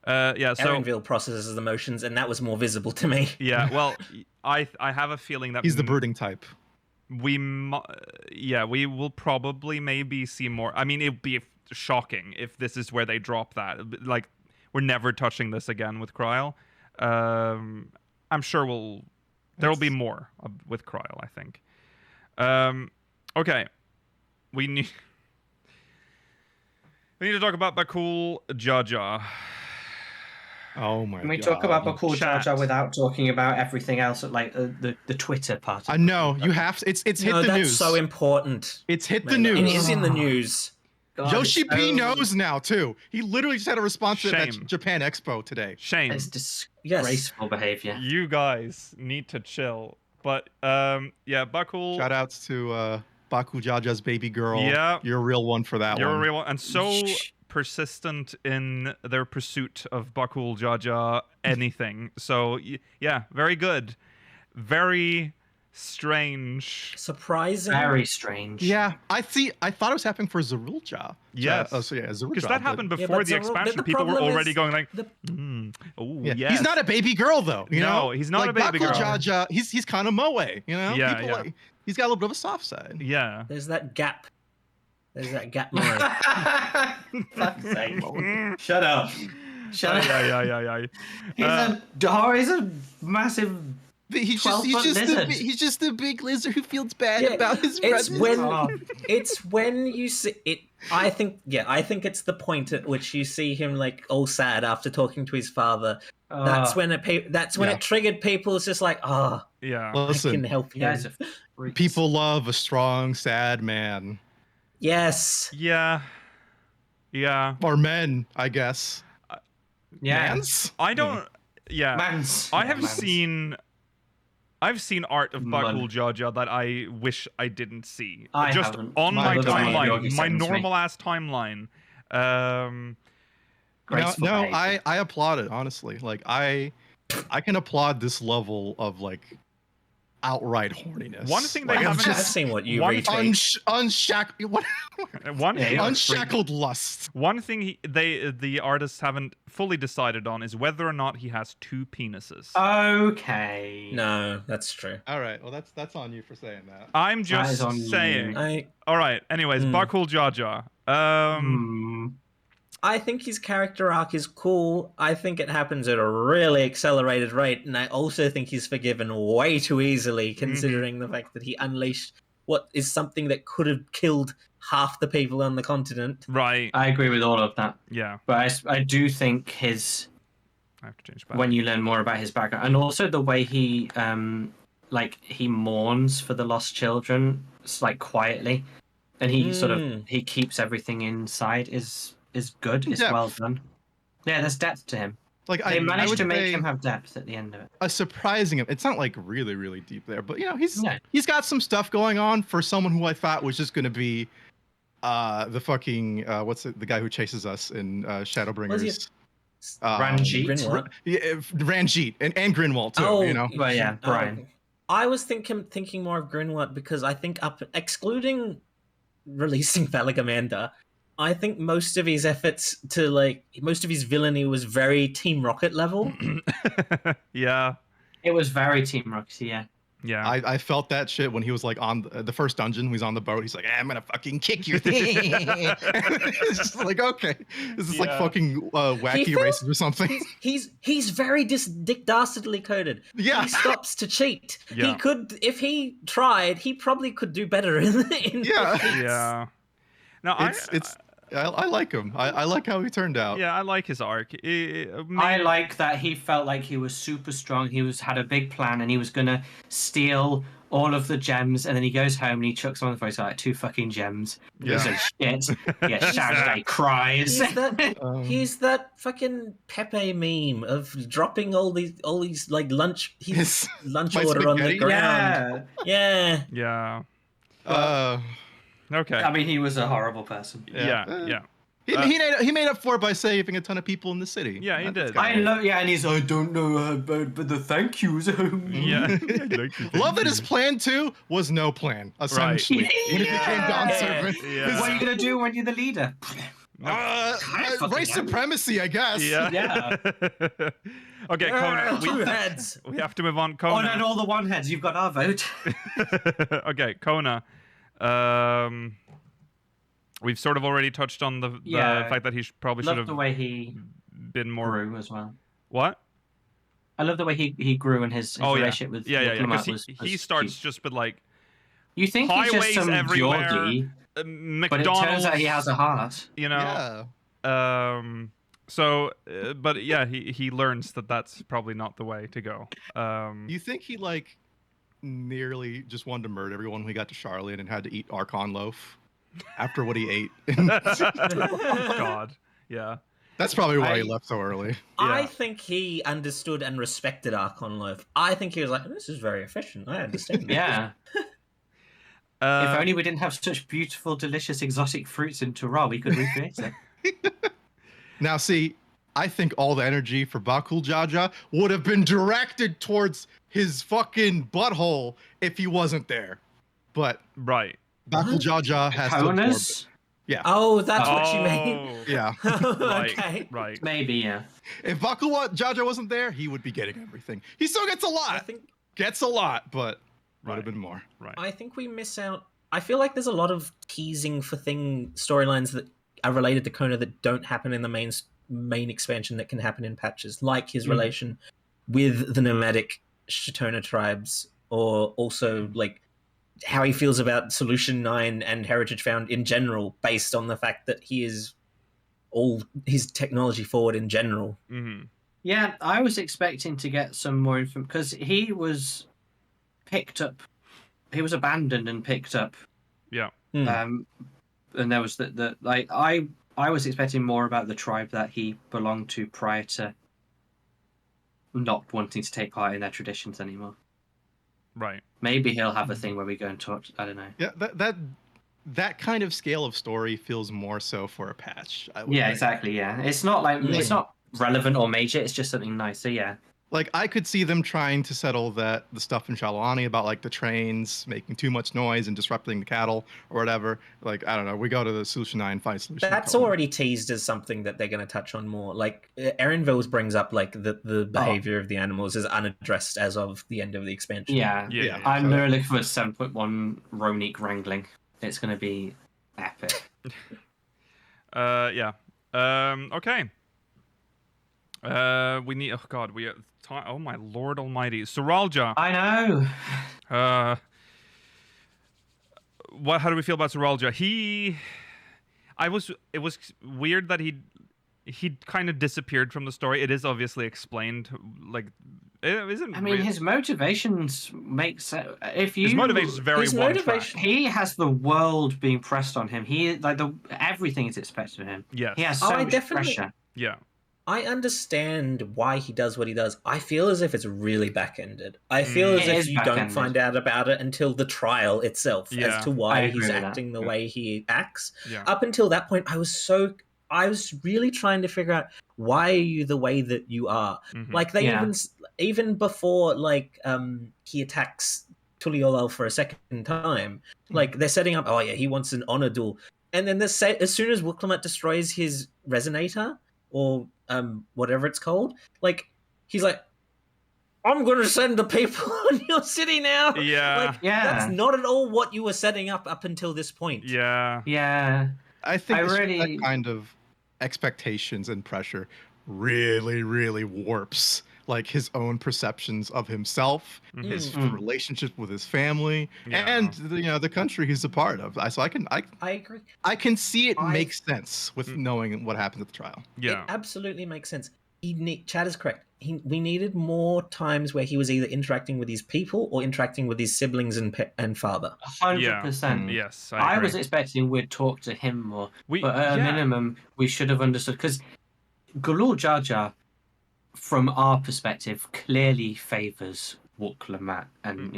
Yeah. So Erenville processes emotions, and that was more visible to me. yeah. Well, I have a feeling that He's the brooding type. we will probably maybe see more. I mean, it'd be shocking if this is where they drop that. Like, we're never touching this again with Kryl. I'm sure there will be more with Kryl, I think. Okay, we need to talk about Bakul Jaja. Oh my god. Can we talk about Bakul Chat. Jaja without talking about everything else, like the Twitter part? I know you have to. It's hit the that's news. so important. It's hit the It news. is in the news. God, Yoshi it's P so- knows now too. He literally just had a response to that Shame. Japan Expo today. Shame. It's disgraceful behavior. You guys need to chill. But yeah, Bakul. Shout outs to Baku Jaja's baby girl. Yeah. You're a real one for that You're one. a real one, and so persistent in their pursuit of Bakul Jaja anything. So yeah, very good. Very strange. Surprising. Very strange. Yeah, I thought it was happening for Zarulja. Yes. Oh, so yeah, Zarulja. Because that happened Yeah, before but the Zarul- expansion. the People were problem already is going like, the- oh, Yeah. yes. He's not a baby girl though. You No, know? he's not like, a baby Baku girl. Jaja, he's kind of moe. You know? Yeah, People yeah. like- he's got a little bit of a soft side. Yeah. There's that gap. Fuck's sake. Shut up. Shut up. Yeah. He's a massive. He's 12-foot lizard. just a big lizard who feels bad Yeah, about his it's brothers. when Oh. it's when you see it. I think it's the point at which you see him like all sad after talking to his father. That's when it triggered people. It's just like, I can Listen, help You you. guys are freaks. people love a strong, sad man. Yes. Yeah. Or men, I guess. Yeah. Mans? I don't. Yeah. Mans. I've seen art of Mud. Bakul Jaja that I wish I didn't see. I Just haven't. on My my little timeline, Yogi my sent me. normal ass timeline. Graceful No, behavior. I applaud it, honestly. Like I can applaud this level of like outright horniness. One thing they Like, I'm haven't- I've just seen what you one retweet. unshackled lust. One thing the artists haven't fully decided on is whether or not he has two penises. Okay. No, that's true. All right, well that's on you for saying that. I'm That just is on saying. you. All right. Anyways, Bakul Jaja. I think his character arc is cool. I think it happens at a really accelerated rate, and I also think he's forgiven way too easily, considering the fact that he unleashed what is something that could have killed half the people on the continent. Right. I agree with all of that, Yeah. but I do think his I have to change back. when you learn more about his background, and also the way he he mourns for the lost children, like quietly, and he sort of he keeps everything inside is good. It's Depth. well done. Yeah, there's depth to him. Like They I managed would to make say him have depth at the end of it. a surprising. It's not like really really deep there, but you know Yeah. he's got some stuff going on for someone who I thought was just going to be the fucking the guy who chases us in Shadowbringers. Ranjit. Grinwald. Yeah, Ranjit and Grinwald too. You know. Well, yeah, Brian. I was thinking more of Grinwald because I think excluding releasing Valagamandah, I think most of his efforts most of his villainy was very Team Rocket level. Yeah. It was very Team Roxy, yeah. Yeah. I felt that shit when he was like on the first dungeon. He's on the boat. He's like, I'm gonna fucking kick your thing. It's just like, okay, this is like Yeah. fucking wacky races or something. He's very Dick Dastardly coded. Yeah. He stops to cheat. Yeah. He could, if he tried, he probably could do better in Yeah. Yeah. No, I like him. I like how he turned out. Yeah, I like his arc. I like that he felt like he was super strong. He had a big plan, and he was gonna steal all of the gems. And then he goes home and he chucks them on the phone. He's like, 2 fucking gems. Yeah. He's like, shit. Yeah, Saturday cries. He's that fucking Pepe meme of dropping all these like lunch lunch my order on the spaghetti? ground. Yeah. Yeah. Uh, Okay. I mean, he was a horrible person. Yeah. He made up for it by saving a ton of people in the city. Yeah, he did. I love, yeah, and he's, I don't know, but the thank yous. Yeah. Love that his plan too was no plan. Essentially, when he became Dawn Servant. Yeah. What are you gonna do when you're the leader? Race supremacy, I guess. Yeah. Okay, Kona. Two heads. We have to move on. Oh, Kona. and all the one heads. You've got our vote. Okay, Kona. We've sort of already touched on the fact that he probably should Love have the way he been more. grew as well. What? I love the way he grew in his relationship with Because was he starts cute. just with like You think he's highways just some everywhere, Geordie, McDonald's. but it turns out he has a heart. You know. Yeah. So, but yeah, he learns that that's probably not the way to go. You think he like nearly just wanted to murder everyone when he got to Charlotte and had to eat Archon loaf after what he ate? Oh God, yeah. That's probably why he left so early. I think he understood and respected Archon Loaf. I think he was like, this is very efficient. I understand. Yeah. If only we didn't have such beautiful, delicious, exotic fruits in Tural, we could recreate it. Now, see, I think all the energy for Bakul Jaja would have been directed towards his fucking butthole if he wasn't there. But Right. Bakul Jaja has to absorb it. Yeah. Oh, that's what you mean. Yeah. Okay. Right. Maybe, yeah. If Bakul Jaja wasn't there, he would be getting everything. He still gets a lot. Gets a lot, but would have been more. Right. I think we miss out. I feel like there's a lot of teasing for storylines that are related to Kona that don't happen in the main expansion that can happen in patches, like his relation with the nomadic Shatona tribes, or also like how he feels about Solution 9 and Heritage Found in general, based on the fact that he is all his technology forward in general. Mm-hmm. Yeah, I was expecting to get some more information because he was picked up. He was abandoned and picked up. Yeah. And there was the like I was expecting more about the tribe that he belonged to prior to not wanting to take part in their traditions anymore. Right. Maybe he'll have a thing where we go and talk. I don't know. Yeah, that kind of scale of story feels more so for a patch. I would Yeah, think. exactly. Yeah, it's not like it's not relevant or major. It's just something nice. So yeah. Like, I could see them trying to settle the stuff in Shalawani about, like, the trains making too much noise and disrupting the cattle or whatever. Like, I don't know. We go to the Solution 9, fight Solution. That's already teased as something that they're going to touch on more. Like, Erinville's brings up, like, the behavior of the animals is unaddressed as of the end of the expansion. Yeah. I'm really looking for 7.1 Ronique wrangling. It's going to be epic. Yeah. Okay. We need. Oh God. Oh my Lord Almighty. Suralja. I know. How do we feel about Suralja? It was weird that he kind of disappeared from the story. It is obviously explained. Like, it isn't. I mean, his motivations make sense. His motivations is very one track. He has the world being pressed on him. Everything is expected of him. Yes. He has so much pressure. Yeah. I understand why he does what he does. I feel as if it's really back-ended. I feel as if you don't find out about it until the trial itself as to why he's acting the way he acts. Yeah. Up until that point, I was really trying to figure out, why are you the way that you are? Mm-hmm. Like, they even before, like, he attacks Tuliolal for a second time, like, they're setting up, he wants an honor duel. And then as soon as Wuklamut destroys his resonator, or whatever it's called, like, he's like, I'm going to send the people on your city now. Yeah. That's not at all what you were setting up until this point. Yeah. Yeah. I think that kind of expectations and pressure really, really warps, like, his own perceptions of himself, his relationship with his family, and the country he's a part of. So I agree. I can see it makes sense with knowing what happened at the trial. Yeah, it absolutely makes sense. Chad is correct. We needed more times where he was either interacting with his people or interacting with his siblings and father. 100%. Yes, I was expecting we'd talk to him more, but at a minimum, we should have understood, because Galul Jar Jar, from our perspective, clearly favors Wuklemat, and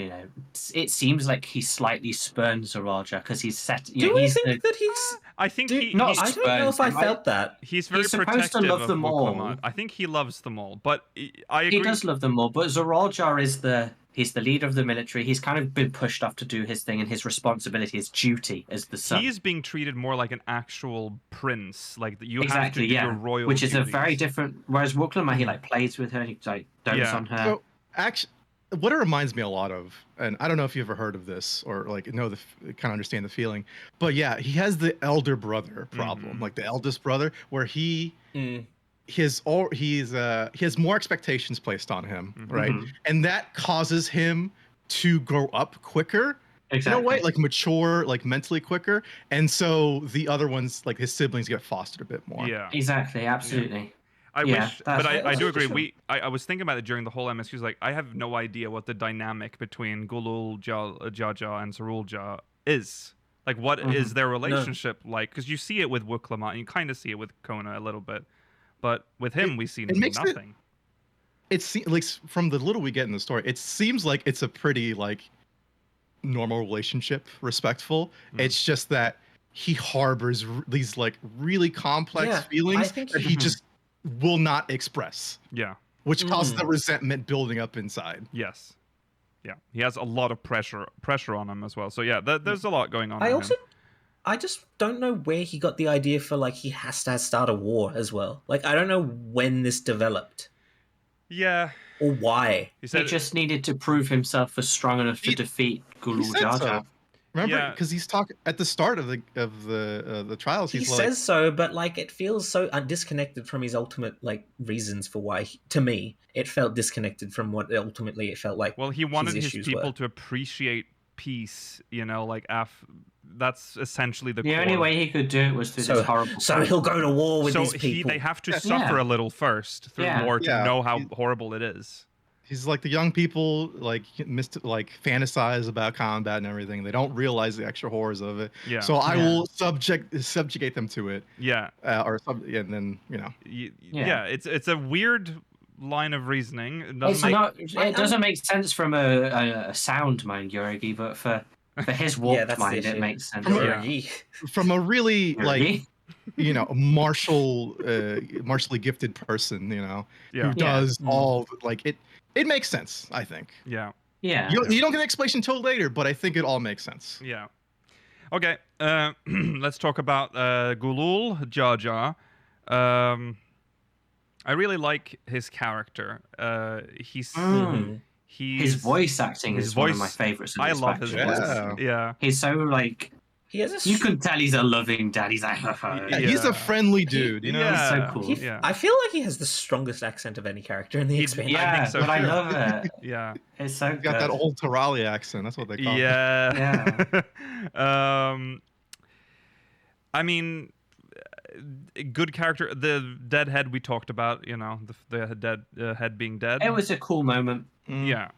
it seems like he slightly spurns Zoraja because he's set. Do we think that he's? I think I don't know if I felt that. He's very supposed to protective love of them all. Wuklemat. I think he loves them all, but I agree. He does love them all, but Zoraja is he's the leader of the military. He's kind of been pushed off to do his thing, and his responsibility, his duty as the son. He's being treated more like an actual prince, like that you exactly, have to do your royal which is duties. a very different. Whereas Wuklemat, he like plays with her, he like dotes on her. So actually, what it reminds me a lot of, and I don't know if you ever heard of this or like kind of understand the feeling, but yeah, he has the elder brother problem, like the eldest brother, where he has more expectations placed on him, right? And that causes him to grow up quicker. Exactly. In a way, like mature, like mentally quicker, and so the other ones, like his siblings, get fostered a bit more. Yeah, exactly, absolutely. I Yeah, wish, but I do agree. Sure. I was thinking about it during the whole MSQs. Like, I have no idea what the dynamic between Gulul, Jaja, and Sarulja is. Like, what is their relationship like? Because you see it with Wuklemat, and you kind of see it with Kona a little bit, but with him, we see nothing. It's like from the little we get in the story, it seems like it's a pretty like normal relationship, respectful. It's just that he harbors these like really complex feelings that he just will not express. Yeah. Which causes the resentment building up inside. Yes. Yeah. He has a lot of pressure on him as well. So yeah, there's a lot going on. I just don't know where he got the idea for like he has to start a war as well. Like I don't know when this developed. Yeah. Or why. He just needed to prove himself as strong enough to defeat Gulul Jaja. So. Remember, because he's talking at the start of the trials. He says so, but like it feels so disconnected from his ultimate like reasons for why. To me, it felt disconnected from what ultimately it felt like. Well, he wanted his people were. to appreciate peace. Like that's essentially the only way he could do it was through this horrible. So he'll go to war with these people. They have to suffer a little first through war to know how horrible it is. He's like the young people like fantasize about combat and everything. They don't realize the extra horrors of it. Yeah. So I will subjugate them to it. Yeah. And then Yeah. It's a weird line of reasoning. It doesn't make sense from a sound mind, Yorigi, but for his warped mind, it makes sense. From a really like martially gifted person, who does all like it. It makes sense, I think. Yeah. Yeah. You don't get an explanation until later, but I think it all makes sense. Yeah. Okay. Let's talk about Gulul Jaja. I really like his character. His voice acting is one of my favorites. I love his voice. Yeah. He's so like. You can tell he's a loving dad. He's like, he's a friendly dude. He's so cool. I feel like he has the strongest accent of any character in the expansion. Yeah, I think so but too. I love it. Yeah, it's so good. Got that old Tarali accent. That's what they call it. Yeah. I mean, good character. The dead head we talked about. The dead head being dead. It was a cool moment. Yeah.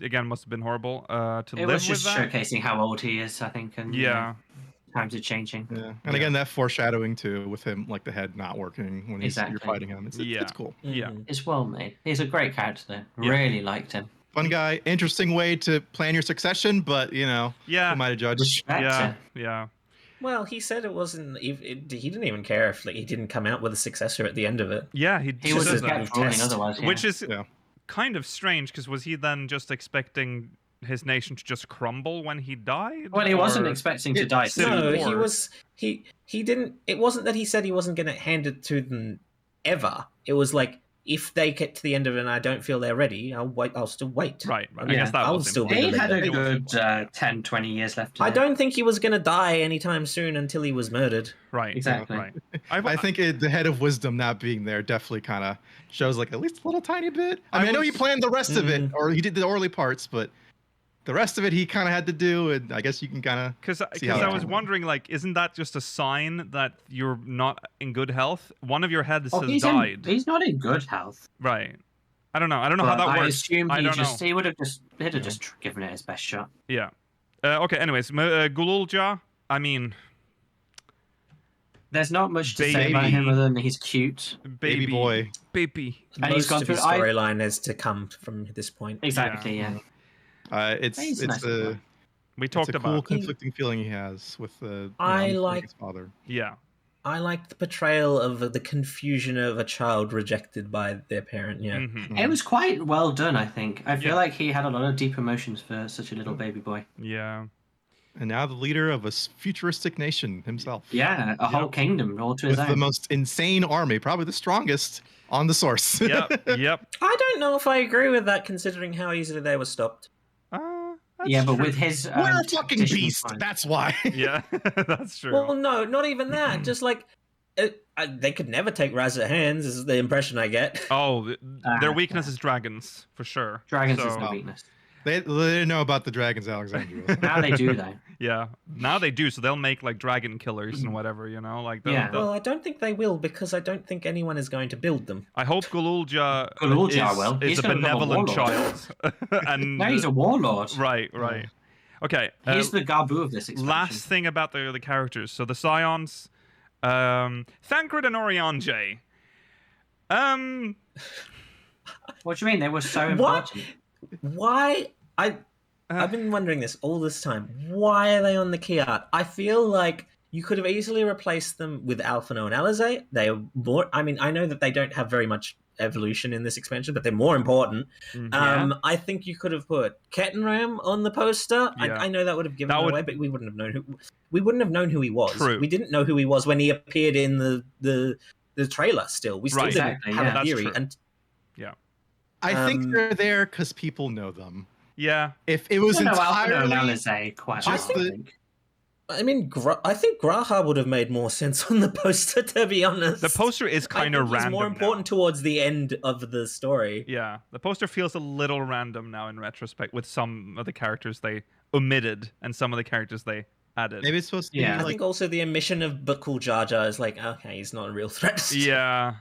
Again, must have been horrible to live with that. It was just showcasing how old he is, I think, and times are changing. Yeah, and again, that foreshadowing too, with him like the head not working when you're fighting him. It's cool. Yeah, it's well made. He's a great character. Really liked him. Fun guy, interesting way to plan your succession, but who am I to judge? Yeah. Well, he said it wasn't. He didn't even care if he didn't come out with a successor at the end of it. Yeah, he was just kept rolling otherwise. Yeah. Which is kind of strange, because was he then just expecting his nation to just crumble when he died? Well, he wasn't expecting to die. No, he was. He didn't. It wasn't that he said he wasn't going to hand it to them ever. It was like, if they get to the end of it and I don't feel they're ready, I'll still wait. Right. I guess that was still. He had a good 10, 20 years left. I don't think he was going to die anytime soon until he was murdered. Right. Exactly. Right. I think the head of wisdom not being there definitely kind of shows like at least a little tiny bit. I know he planned the rest of it, or he did the early parts, but the rest of it he kind of had to do, and I guess you can kind of because I was wondering, like, isn't that just a sign that you're not in good health? One of your heads has died. He's not in good health. Right. I don't know how that works. I assume he would have just given it his best shot. Yeah. Okay. Anyways, Gululja. I mean, There's not much to say Baby. about him other than he's cute. Baby boy. Baby. And he's Most gone of his through- I- storyline is to come from this point. Exactly, yeah. It's He's a nice little guy. We it's talked a cool, about. conflicting feeling he has with the I his like- father. Yeah. I like the portrayal of the confusion of a child rejected by their parent. Yeah. Mhm. It was quite well done, I think. I feel Yeah. like he had a lot of deep emotions for such a little baby boy. Yeah. And now the leader of a futuristic nation himself. Yeah, a whole kingdom all to his With the own. most insane army, probably the strongest on the source. Yep. Yep. I don't know if I agree with that, considering how easily they were stopped. That's Yeah, but true. with his We're a fucking tactician beast. fine. That's why. Yeah, that's true. Well, no, not even that. Just like they could never take Raz's hands. Is the impression I get. Oh, their Ah, weakness yeah. is dragons, for sure. Dragons is So, no weakness. They didn't know about the dragons, Alexandria. Now they do, though. Yeah, now they do, so they'll make like dragon killers and whatever, like Yeah. Well, I don't think they will because I don't think anyone is going to build them. I hope Gululja Gululja will. is He's a gonna become a benevolent warlord. child. And No, he's a warlord. right. Okay. He's the Garbu of this expansion. Last thing about the characters. So the Scions, Thancred and Oriange. What do you mean? They were so What? important. Why? I've been wondering this all this time. Why are they on the key art? I feel like you could have easily replaced them with Alphino and Alizé. They are more. I mean, I know that they don't have very much evolution in this expansion, but they're more important. I think you could have put Kettenram on the poster. Yeah. I know that would have given That it would- away, but we wouldn't have known who. We wouldn't have known who he was. True. We didn't know who he was when he appeared in the trailer. Still, we still Right. didn't Exactly, have yeah. a That's theory. true. And I think they're there because people know them. Yeah. If it was Alphino and entirely Alizé quite just well, I the- think. I mean, I think Graha would have made more sense on the poster, to be honest. The poster is I kind think of he's random. more important now. towards the end of the story. Yeah, the poster feels a little random now in retrospect with some of the characters they omitted and some of the characters they added. maybe it's supposed to Yeah. be I like think also the omission of Bakul Jar Jar is like, okay, he's not a real threat. Yeah.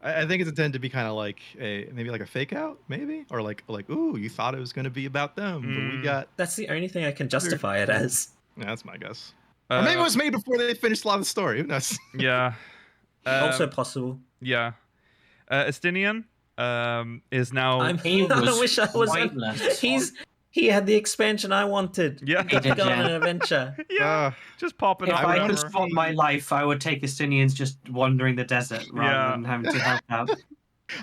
I think it's intended to be kind of like maybe like a fake out, maybe, or like ooh, you thought it was going to be about them, but we got. That's the only thing I can justify it as. Yeah, that's my guess. Or maybe it was made before they finished a lot of the story. Who knows? Yeah. Also possible. Yeah. Estinian is now. He I was wish I was. pointless. He had the expansion I wanted. Yeah. He did, Go on yeah. an adventure. Yeah. Just popping If up. I wherever. could spot my life, I would take Estinians just wandering the desert rather Yeah. than having to help out.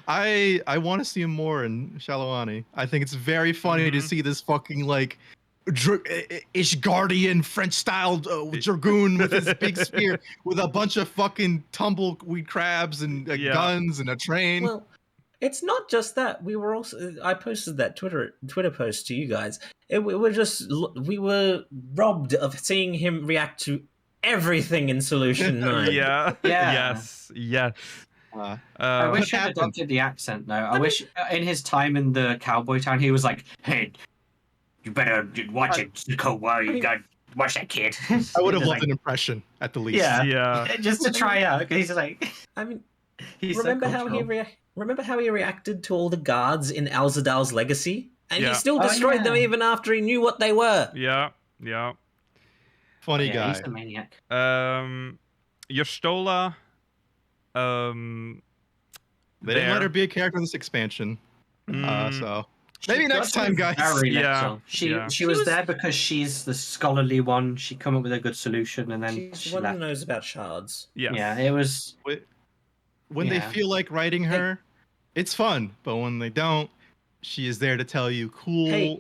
I want to see him more in Shalawani. I think it's very funny to see this fucking like Ishgardian French style dragoon with his big spear with a bunch of fucking tumbleweed crabs and Yeah. guns and a train. Well, it's not just that. We were also. I posted that Twitter post to you guys. We were robbed of seeing him react to everything in Solution 9. Yeah. Yeah. Yes. I wish he'd happened? adopted the accent, though. I wish in his time in the cowboy town, he was like, hey, you better watch it, Nicole, while you got watch that kid. I would have Just loved like, an impression at the least. Yeah. Yeah. just to try out, because he's like, I mean, he's remember so how he cultural. remember how he reacted to all the guards in Alzadal's Legacy, and Yeah. he still Oh, destroyed them yeah. even after he knew what they were. Yeah. Funny Yeah, guy. he's a maniac. Yerstola. They didn't let her be a character in this expansion. So maybe She next got time, guys. very Yeah, little. She yeah. she was there because she's the scholarly one. She come up with a good solution, and then She's she the one left. who knows about shards. Yes. Yeah, it was. When they Yeah. feel like writing her, it's fun. But when they don't, she is there to tell you cool Hey.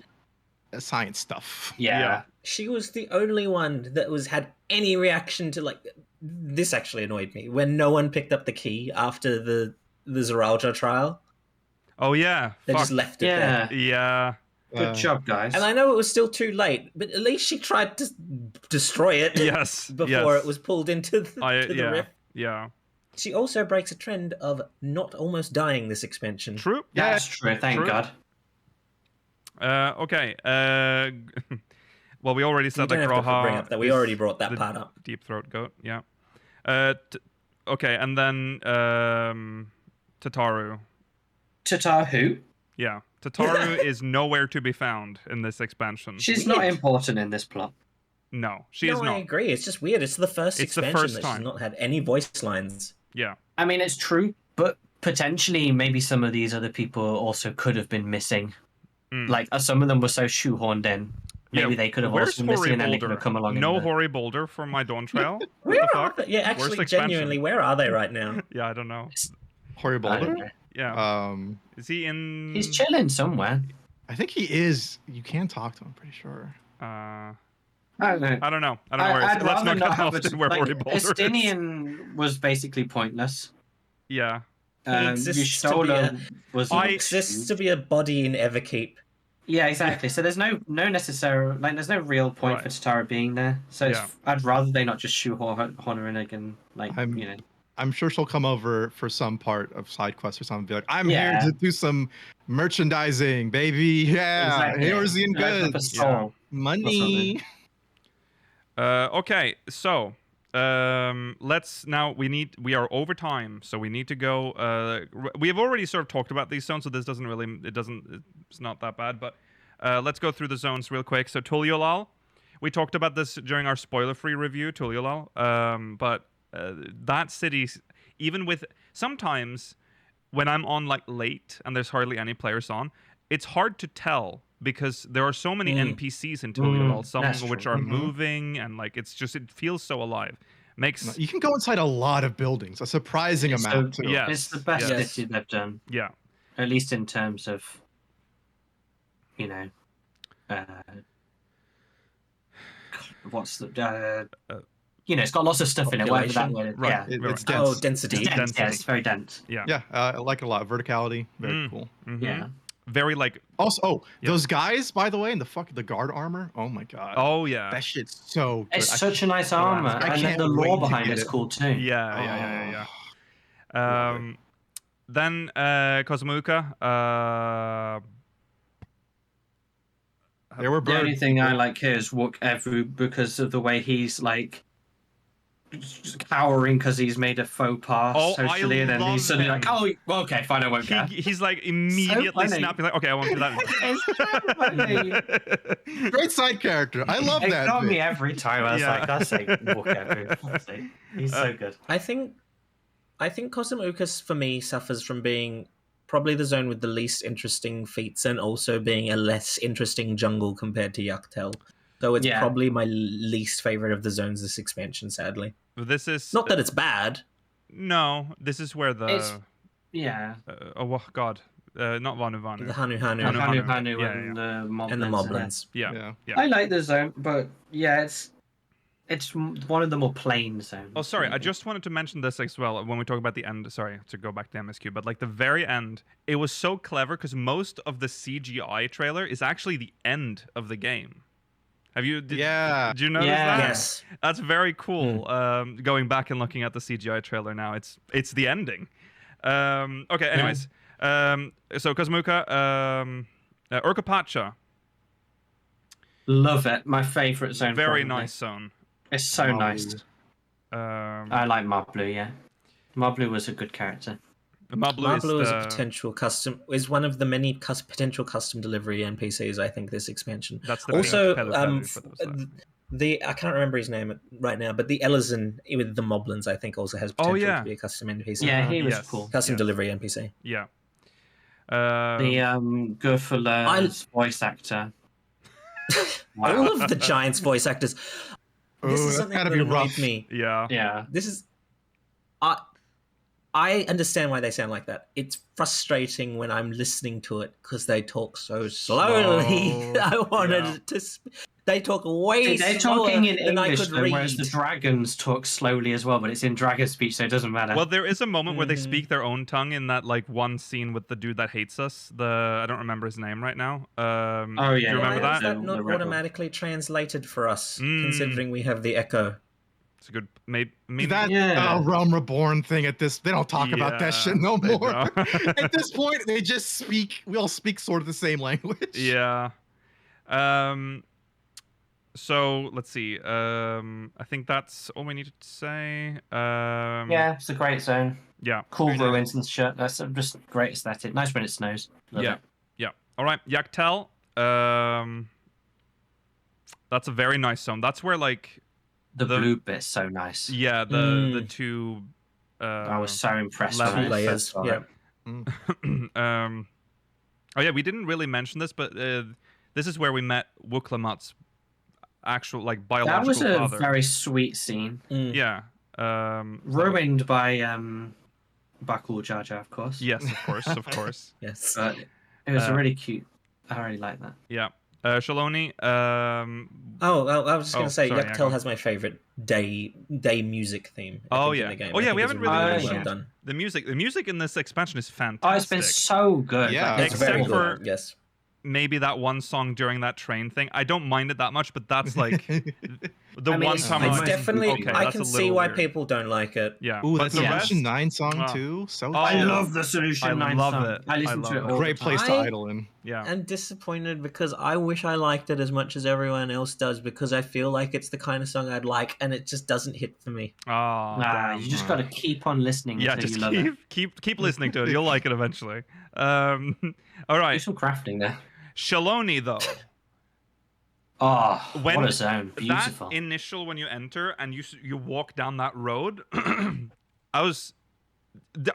science stuff. Yeah. Yeah. She was the only one that had any reaction to like. This actually annoyed me when no one picked up the key after the Zeralja trial. Oh yeah. They Fuck. just left it Yeah. there. Yeah. Good job, guys. And I know it was still too late, but at least she tried to destroy it Yes. before yes. it was pulled into the, to the yeah. rift. Yeah. She also breaks a trend of not almost dying this expansion. True. That's true. Thank True. God. Okay. Well, we already You said don't that have to bring Graha. up that. We is already brought that the part up. Deep throat goat. Yeah. Okay, and then Tataru. Tatar who? Yeah, Tataru is nowhere to be found in this expansion. She's not important in this plot. No, she is I not. agree. It's just weird. It's the first It's the expansion first that time. she's not had any voice lines. Yeah. I mean, it's true, but potentially maybe some of these other people also could have been missing. Like some of them were so shoehorned in. Maybe they could have Where's also been missing, Hori and then they Boulder? could have come along. No in the... Hori Boulder from my Dawntrail. What Where the are fuck? they? Yeah, Worst actually, expansion. genuinely, where are they right now? Yeah, I don't know. Hori I don't Boulder. know. Yeah. Is he in? He's chilling somewhere. I think he is. You can talk to him. I'm pretty sure. I don't know. I don't know. I don't know where he is. I'd Let's rather not not get have lost it. in where Like, Hori Boulder is. Estinian was basically pointless. Yeah. exists to be Yustola was. Exists to be a body in Everkeep. Yeah, exactly. So there's no necessary, like, there's no real point for Tatara being there. So I'd rather they not just shoehorn her in again, like, you know. I'm sure she'll come over for some part of side quest or something. And be like, I'm here to do some merchandising, baby. Yeah, Exactly. here's the goods. Yeah. Money. Okay, so let's now we are over time, so we need to go. We have already sort of talked about these zones, so this doesn't really it's not that bad. But let's go through the zones real quick. So Tuliolal, we talked about this during our spoiler-free review, Tuliolal. But that city, even with sometimes when I'm on like late and there's hardly any players on, it's hard to tell because there are so many NPCs in Tuliolal, some of which are moving, and like it feels so alive. You can go inside a lot of buildings, a surprising amount too. Yes, it's the best city they've done. Yeah, at least in terms of, you know, what's the you know, it's got lots of stuff Population. in it. Whatever that word is. Right. Yeah, it's dense. Oh, density. It's dense. Yeah, it's very dense. Yeah, I like it a lot. Verticality, very cool. Mm-hmm. Yeah. Very like. Also, those guys, by the way, in the guard armor. Oh my god. Oh yeah. That shit's so good. It's such a nice armor, and then the lore behind it's cool too. Yeah. Then Cosmuca. There were birds. The only thing I like here is Wook because of the way he's like cowering because he's made a faux pas socially, and then he's suddenly like, "Oh, well, okay, fine, I won't care." He's like immediately snapping, like, "Okay, I won't do that." It's so funny. Great side character. I love that. It got me every time. I was like, "That's like Wook." He's so good. I think Cosmucas for me suffers from being probably the zone with the least interesting feats and also being a less interesting jungle compared to Yaktel. So it's probably my least favorite of the zones this expansion, sadly. This is not that it's bad. No, this is where the oh god, not Vanu. The Hanu and the Moblins. And the Moblins. Yeah. I like the zone, but it's one of the more plain zones. Oh, sorry. I just wanted to mention this as well when we talk about the end. Sorry to go back to MSQ, but like the very end, it was so clever because most of the CGI trailer is actually the end of the game. Did you notice that? Yes. That's very cool. Going back and looking at the CGI trailer now, it's the ending. Okay, anyways. So Cosmuca, Urkapacha. Love it. My favorite zone. Very nice zone. It's so nice. I like Mablu, yeah. Mablu was a good character. Mablu is a potential custom. Is one of the many potential custom delivery NPCs. I think this expansion. That's the also I can't remember his name right now, but the Elizon with the Moblins I think also has potential to be a custom NPC. Yeah, he was cool. Custom delivery NPC. Yeah. The Gurfula's voice actor. Wow. All of the Giants voice actors. This is something that annoyed me. Yeah. This is. I understand why they sound like that. It's frustrating when I'm listening to it because they talk so slowly. I wanted to. They talk way they're slower talking in than English, I could though, read. whereas the dragons talk slowly as well, but it's in dragon speech, so it doesn't matter. Well, there is a moment where they speak their own tongue in that like one scene with the dude that hates us. I don't remember his name right now. Do you remember Why that? is that not automatically translated for us, considering we have the echo? It's a good maybe that Realm Reborn thing at this. They don't talk about that shit no more. At this point, they just speak. We all speak sort of the same language. Yeah. So let's see. I think that's all we need to say. Yeah, it's a great zone. Yeah. Cool ruins and shit. That's just great aesthetic. Nice when it snows. Love it. Yeah. All right, Yaktel. That's a very nice zone. That's where like The blue bit's so nice. yeah, the two. I was so impressed levels. when I Layers, first saw yeah. it. Oh yeah, we didn't really mention this, but this is where we met Wuklamut's actual like biological That was a father. very sweet scene. Yeah. Ruined by Cool Jar Jar, of course. Yes, of course, of course. Yes. But it was really cute. I really like that. Yeah. Shaloni. Oh, I was just gonna say, sorry, Yuctel go on. has my favorite day music theme. Oh, in yeah. the game. Oh, yeah, I we think haven't it's really well mentioned done. The music in this expansion is fantastic. Oh, it's been so good. Yeah. It's very Except good. for- Yes. Maybe that one song during that train thing. I don't mind it that much, but that's like the I mean, one it's- time. It's I'm like, definitely. okay, I that's can a see little why weird. people don't like it. Yeah. Ooh, but that's the the rest, Solution 9 song Wow. too. So I Oh, love the Solution I 9 love song. it. I listen I to it love all it. great the place time. to I- idle in. Yeah. I'm disappointed because I wish I liked it as much as everyone else does because I feel like it's the kind of song I'd like and it just doesn't hit for me. Oh, Nah, damn. you just got to keep on listening Yeah, until just you love it. keep listening to it. You'll like it eventually. All Do right, some crafting there. Shaloni though. Oh, When what a zone. Beautiful. That initial when you enter and you walk down that road, I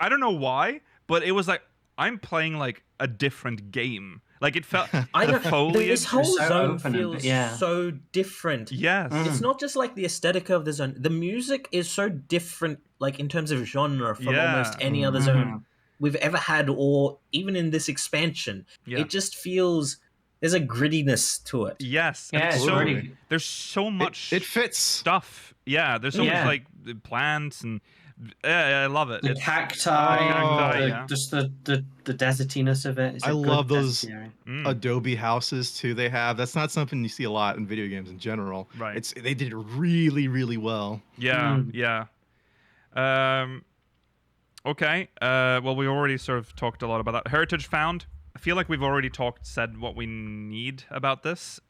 don't know why, but it was like I'm playing like a different game. Like it felt I the don't. foliage. This whole so zone open and- feels yeah. so different. Yes. It's not just like the aesthetic of the zone. The music is so different, like in terms of genre, from Yeah. almost any other zone we've ever had, or even in this expansion. Yeah. It just feels there's a grittiness to it. Yes. and Yeah, it's it's so, really- there's so much It fits. stuff. Yeah, there's so much Yeah. like the plants and I love it. The It's- cacti, yeah. just the desertiness of it. It's a I good love those- desert area. Mm, Adobe houses too. They have that's not something you see a lot in video games in general. Right. They did it really, really well. yeah, yeah. Okay. Well, we already sort of talked a lot about that. Heritage found. I feel like we've already said what we need about this.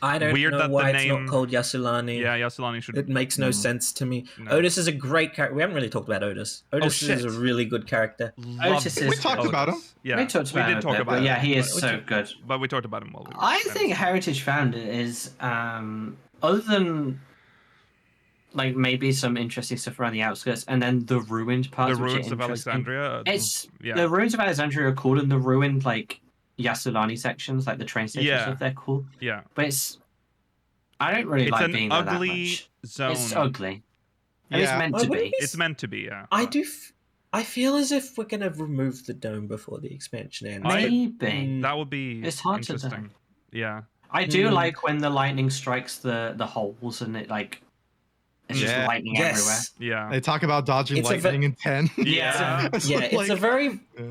I don't Weird know that the why it's name- not called Yasulani. Yeah, Yasulani should. It makes no sense to me. No. Otis is a great character. We haven't really talked about Otis. Otis is a shit. really good character. Love Otis it. is- We talked about him. Yeah, We talked about did him a talk bit, about but him. yeah, he is But- so good. But we talked about him while we were. I there. think Heritage Found is, other than like maybe some interesting stuff around the outskirts, and then the ruined parts, the which are ruins of interesting. Alexandria. It's yeah, the ruins of Alexandria are cool, and the ruined like Yasulani sections, like the train station Yeah. stuff, they're cool. yeah. But I don't really It's like an being there that ugly much. zone. It's ugly. And Yeah. it's meant I to wouldn't be. It's meant to be. Yeah. I do. I feel as if we're gonna remove the dome before the expansion ends. but- Maybe. That would be It's hard to interesting. Yeah. I do Mm. like when the lightning strikes the holes and it like it's just Yeah. lightning everywhere. Yes. Yeah. They talk about dodging It's a lightning in 10. Yeah. It's Yeah, it's a like- very uh,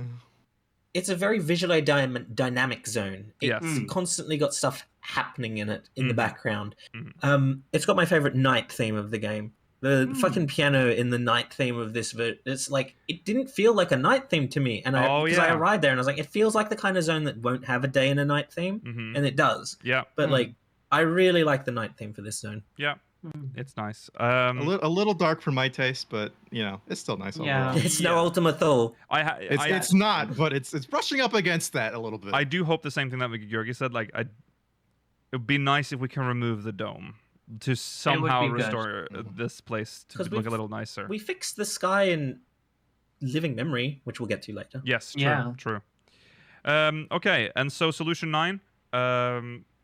it's a very visually dynamic zone. It's Yes. constantly got stuff happening in it in the Mhm. background. Mhm. It's got my favorite night theme of the game. The fucking piano in the night theme of this, it's like it didn't feel like a night theme to me. And I Oh, yeah. arrived there and I was like, it feels like the kind of zone that won't have a day and a night theme, hmm and it does. Yeah. But like, I really like the night theme for this zone. Yeah. Mm. It's nice. a little dark for my taste, but it's still nice Yeah. overall. It's Yeah. no Ultima Thule. It's not, but it's brushing up against that a little bit. I do hope the same thing that Georgi said. Like, it would be nice if we can remove the dome to somehow be good. restore this place to 'Cause look a we've- little nicer. We fixed the sky in Living Memory, which we'll get to later. Yes, true, Yeah. true. Okay, and so Solution 9,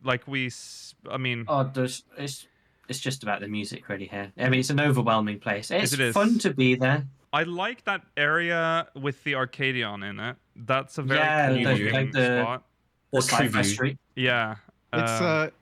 like I mean, Oh, it's just about the music really here. I mean, it's an overwhelming place. It's it is. fun to be there. I like that area with the Arcadion in it. That's a very Yeah, cool the- looking like the- spot. Or The Sci-Fi True Street. Yeah. It's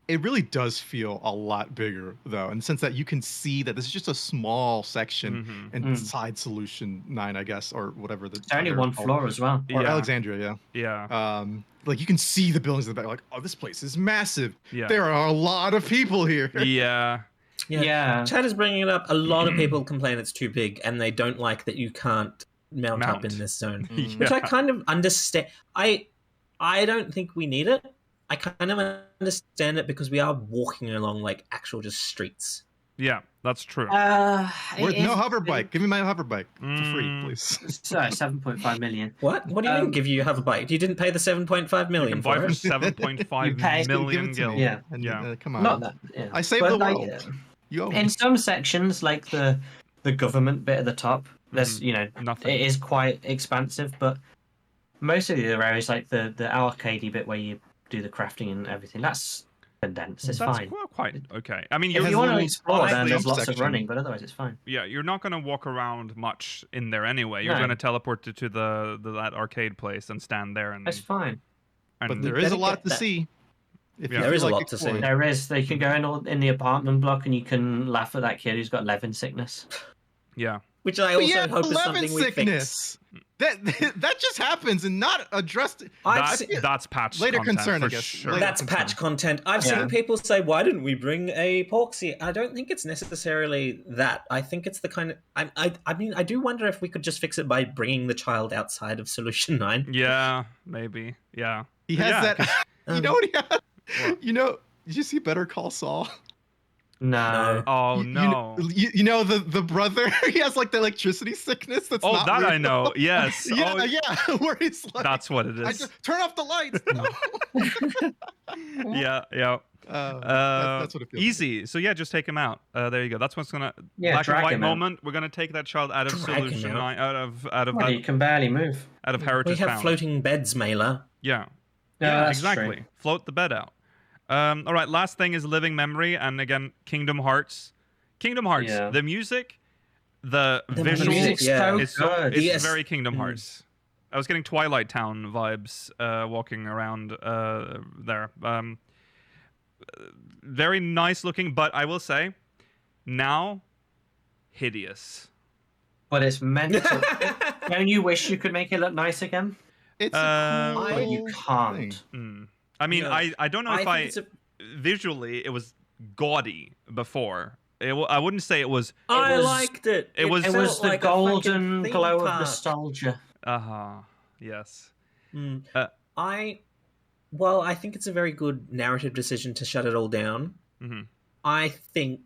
it really does feel a lot bigger though, in the sense that you can see that this is just a small section Mhm. inside Solution 9, I guess, or whatever the. It's only they're one called. floor as well. Or Yeah. Alexandria, Yeah. yeah. Like you can see the buildings in the back. Like, oh, this place is massive. Yeah. There are a lot of people here. Yeah. Yeah. Chad is bringing it up. A lot of people complain it's too big, and they don't like that you can't mount up Mount. in this zone, Mm. which I kind of understand. I don't think we need it. I kind of understand it because we are walking along like actual just streets. Yeah. That's true. No hover bike. Give me my hover bike for free, please. Sorry, 7.5 million. What do you mean? Give you a hover bike? You didn't pay the 7.5 You million can buy for for it. 7.5 million Give it to me. gil. Yeah. And, Yeah. come on. Not that. Yeah. I saved But, the like, world. You owe me. in some sections, like the government bit at the top, there's Nothing. it is quite expansive, but most of the other areas, like the arcadey bit where you do the crafting and everything, that's condensed. It's That's fine. quite okay. I mean, It you're, If has you want to little explore, then there's jump lots of section. running, but otherwise it's fine. yeah, you're not going to walk around much in there anyway. You're No. going to teleport to that arcade place and stand there and. It's fine. But there is better a lot get to that. see. If Yeah. you There is feel a like lot to see. exploring. There is. They can go in the apartment block, and you can laugh at that kid who's got Levin sickness. Yeah. Which I But also yeah, hope is Levin something we fix. sickness. That just happens and not addressed. That's patch Later content concern, for I guess. sure. Later. That's patch content. I've Yeah. seen people say, "Why didn't we bring a Porksy?" I don't think it's necessarily that. I think it's the kind of. I mean, I do wonder if we could just fix it by bringing the child outside of Solution 9. Yeah, maybe. Yeah. He has Yeah, that. You know what he has? Did you see Better Call Saul? No. Oh You- no. You know the brother. He has like the electricity sickness. That's Oh, not that I real. know. Yes. Yeah, Oh, yeah. Where he's like, that's what it I is. just turn off the lights. No. Yeah. That's what it feels. Easy. So yeah, just take him out. There you go. That's what's gonna Yeah, black and drag white him out. moment. We're gonna take that child out of Drag him Solution out. 9, out of Well, you can barely move. We Heritage have Bound. floating beds, Mailer. Yeah. No, Yeah, that's exactly. true. Float the bed out. All right, last thing is living memory, and again, Kingdom Hearts. Kingdom Hearts. Yeah. The music, the visuals, music's so is so, good. it's Yes. very Kingdom Mm. Hearts. I was getting Twilight Town vibes walking around there. Very nice looking, but I will say, now, hideous. But it's meant to. Don't you wish you could make it look nice again? It's Um, a cool But you can't. thing. I mean, No. I don't know if think it's a- visually it was gaudy before. I wouldn't say it was. I was- liked it. it was- It felt was the like a fucking golden theme glow of park. nostalgia. Yes. Mm. Uh, I think it's a very good narrative decision to shut it all down. Mhm. I think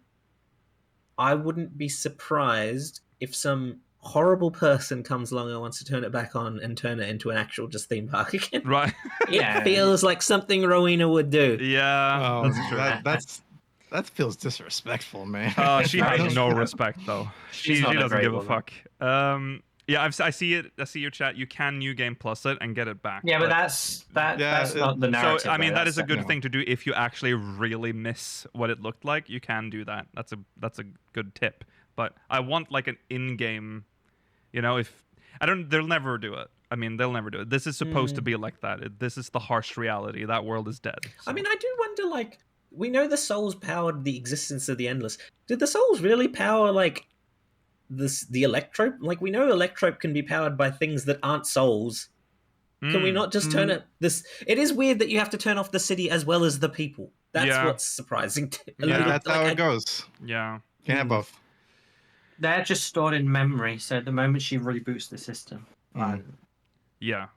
I wouldn't be surprised if some horrible person comes along and wants to turn it back on and turn it into an actual just theme park again. Right. Yeah. It feels like something Rowena would do. Yeah. Oh, That's true. that feels disrespectful, man. She has no respect though. She not a doesn't great give a woman. fuck. Yeah, I see it. I see your chat. You can New Game Plus it and get it back. Yeah, but that's not the narrative. So I mean, though. that is a That's good no. thing to do if you actually really miss what it looked like. You can do that. That's a good tip. But I want like an in-game. If I don't, they'll never do it. I mean, they'll never do it. This is supposed to be like that. This is the harsh reality. That world is dead. I mean, I do wonder, like, we know the souls powered the existence of the Endless. Did the souls really power, like, the Electrope? Like, we know Electrope can be powered by things that aren't souls. Can we not just turn it... It is weird that you have to turn off the city as well as the people. That's Yeah. what's surprising. Yeah, That's how it goes. Yeah. Can't have both. They're just stored in memory. So the moment she reboots the system, Yeah.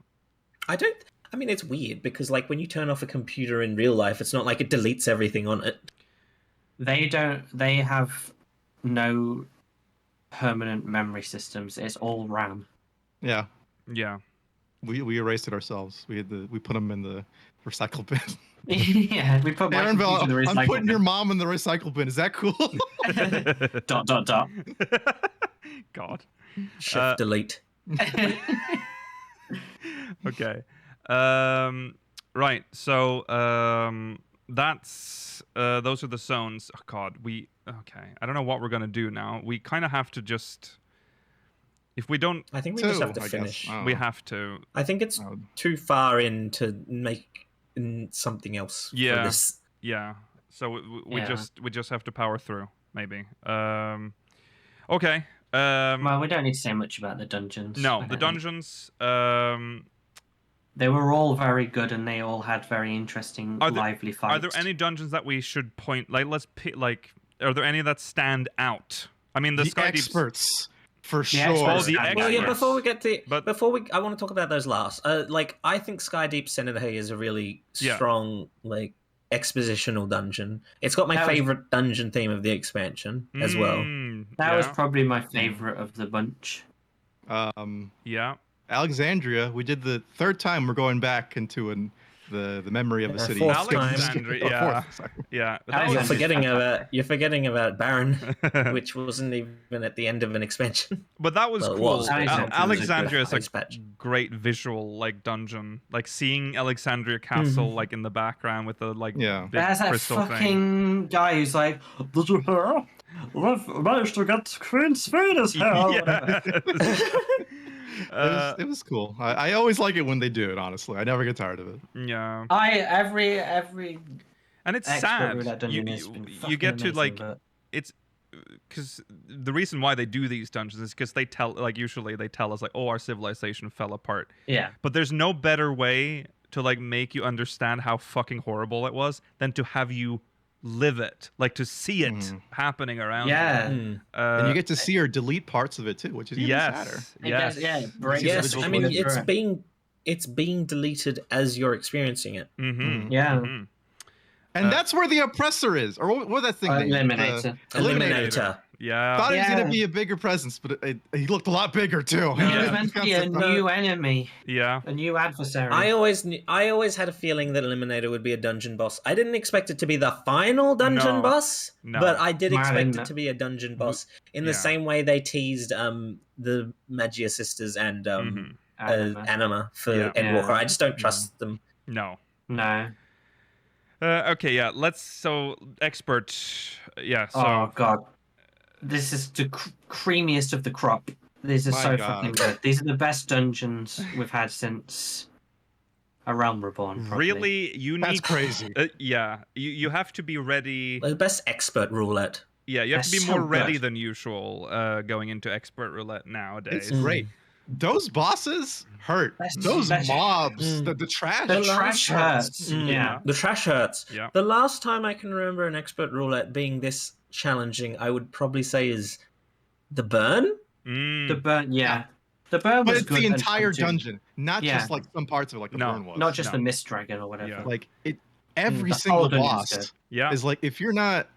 I mean, it's weird because, like, when you turn off a computer in real life, it's not like it deletes everything on it. they have no permanent memory systems. It's all RAM. Yeah. Yeah. We erased it ourselves. We put them in the recycle bin. Yeah, we put my Aaronville, computer in the I'm recycle putting your bin. mom in the recycle bin. Is that cool? ... God. Shift delete. Okay. Right. So that's those are the zones. Oh God. Okay. I don't know what we're gonna do now. We kind of have to just. If we don't, I think we just have I to guess. finish. Oh. we have to. I think it's Oh. too far in to make something else Yeah. for this. Yeah. So we Yeah. just have to power through. Maybe. Okay. Well, we don't need to say much about the dungeons. No, I the don't think. dungeons. They were all very good, and they all had very interesting, lively fights. Are there any dungeons that we should point? Like, are there any that stand out? I mean, the Sky Deep's- experts, for sure. experts the stand experts. Well, yeah. Yes. Before we get to, But- I want to talk about those last. Like, I think Skydeep Senator is a really Yeah. strong, like, expositional dungeon. It's got my favorite dungeon theme of the expansion as well. That was probably my favorite of the bunch. Yeah. Alexandria, we did the third time we're going back into the memory of the city. Alexandria, yeah. You're forgetting about Baron, which wasn't even at the end of an expansion. But that was cool. Alexandria is a patch. great visual like dungeon, like seeing Alexandria Castle like in the background with the like big There's that crystal fucking thing. guy who's like, did you hear? We've managed to get Queen Speeders here. Yeah. It was cool. I always like it when they do it. Honestly, I never get tired of it. Yeah. Every And it's sad. You get to like it's because the reason why they do these dungeons is because they usually they tell us like, oh, our civilization fell apart. Yeah. But there's no better way to like make you understand how fucking horrible it was than to have you live it, like to see it happening around you. And you get to see her delete parts of it too, which is even sadder. Yes, I mean it's being deleted as you're experiencing it. And that's where the oppressor is, or what that thing? Eliminator. Yeah. Thought he was gonna be a bigger presence, but he looked a lot bigger too. He was meant to be a new enemy. Yeah. A new adversary. I always had a feeling that Eliminator would be a dungeon boss. I didn't expect it to be the final dungeon boss, but I did expect it to be a dungeon boss in the same way they teased the Magia Sisters and Anima for Endwalker. I just don't trust them. No. Okay, yeah. Expert. Yeah. So. Oh god. This is the creamiest of the crop. These are so fucking good. These are the best dungeons we've had since A Realm Reborn. Probably. Really unique. That's crazy. Yeah, you have to be ready. The best expert roulette. Yeah, you have to be more ready than usual going into expert roulette nowadays. It's great. Those bosses hurt. Those mobs, the trash. The trash hurts. Yeah. The trash hurts. Yeah. The last time I can remember an expert roulette being this challenging, I would probably say is the burn. The burn, yeah. The burn was but it's good. The entire dungeon, not just like some parts of it, like the burn was. Not just the Mist Dragon or whatever. Yeah. Like every single boss is like if you're not,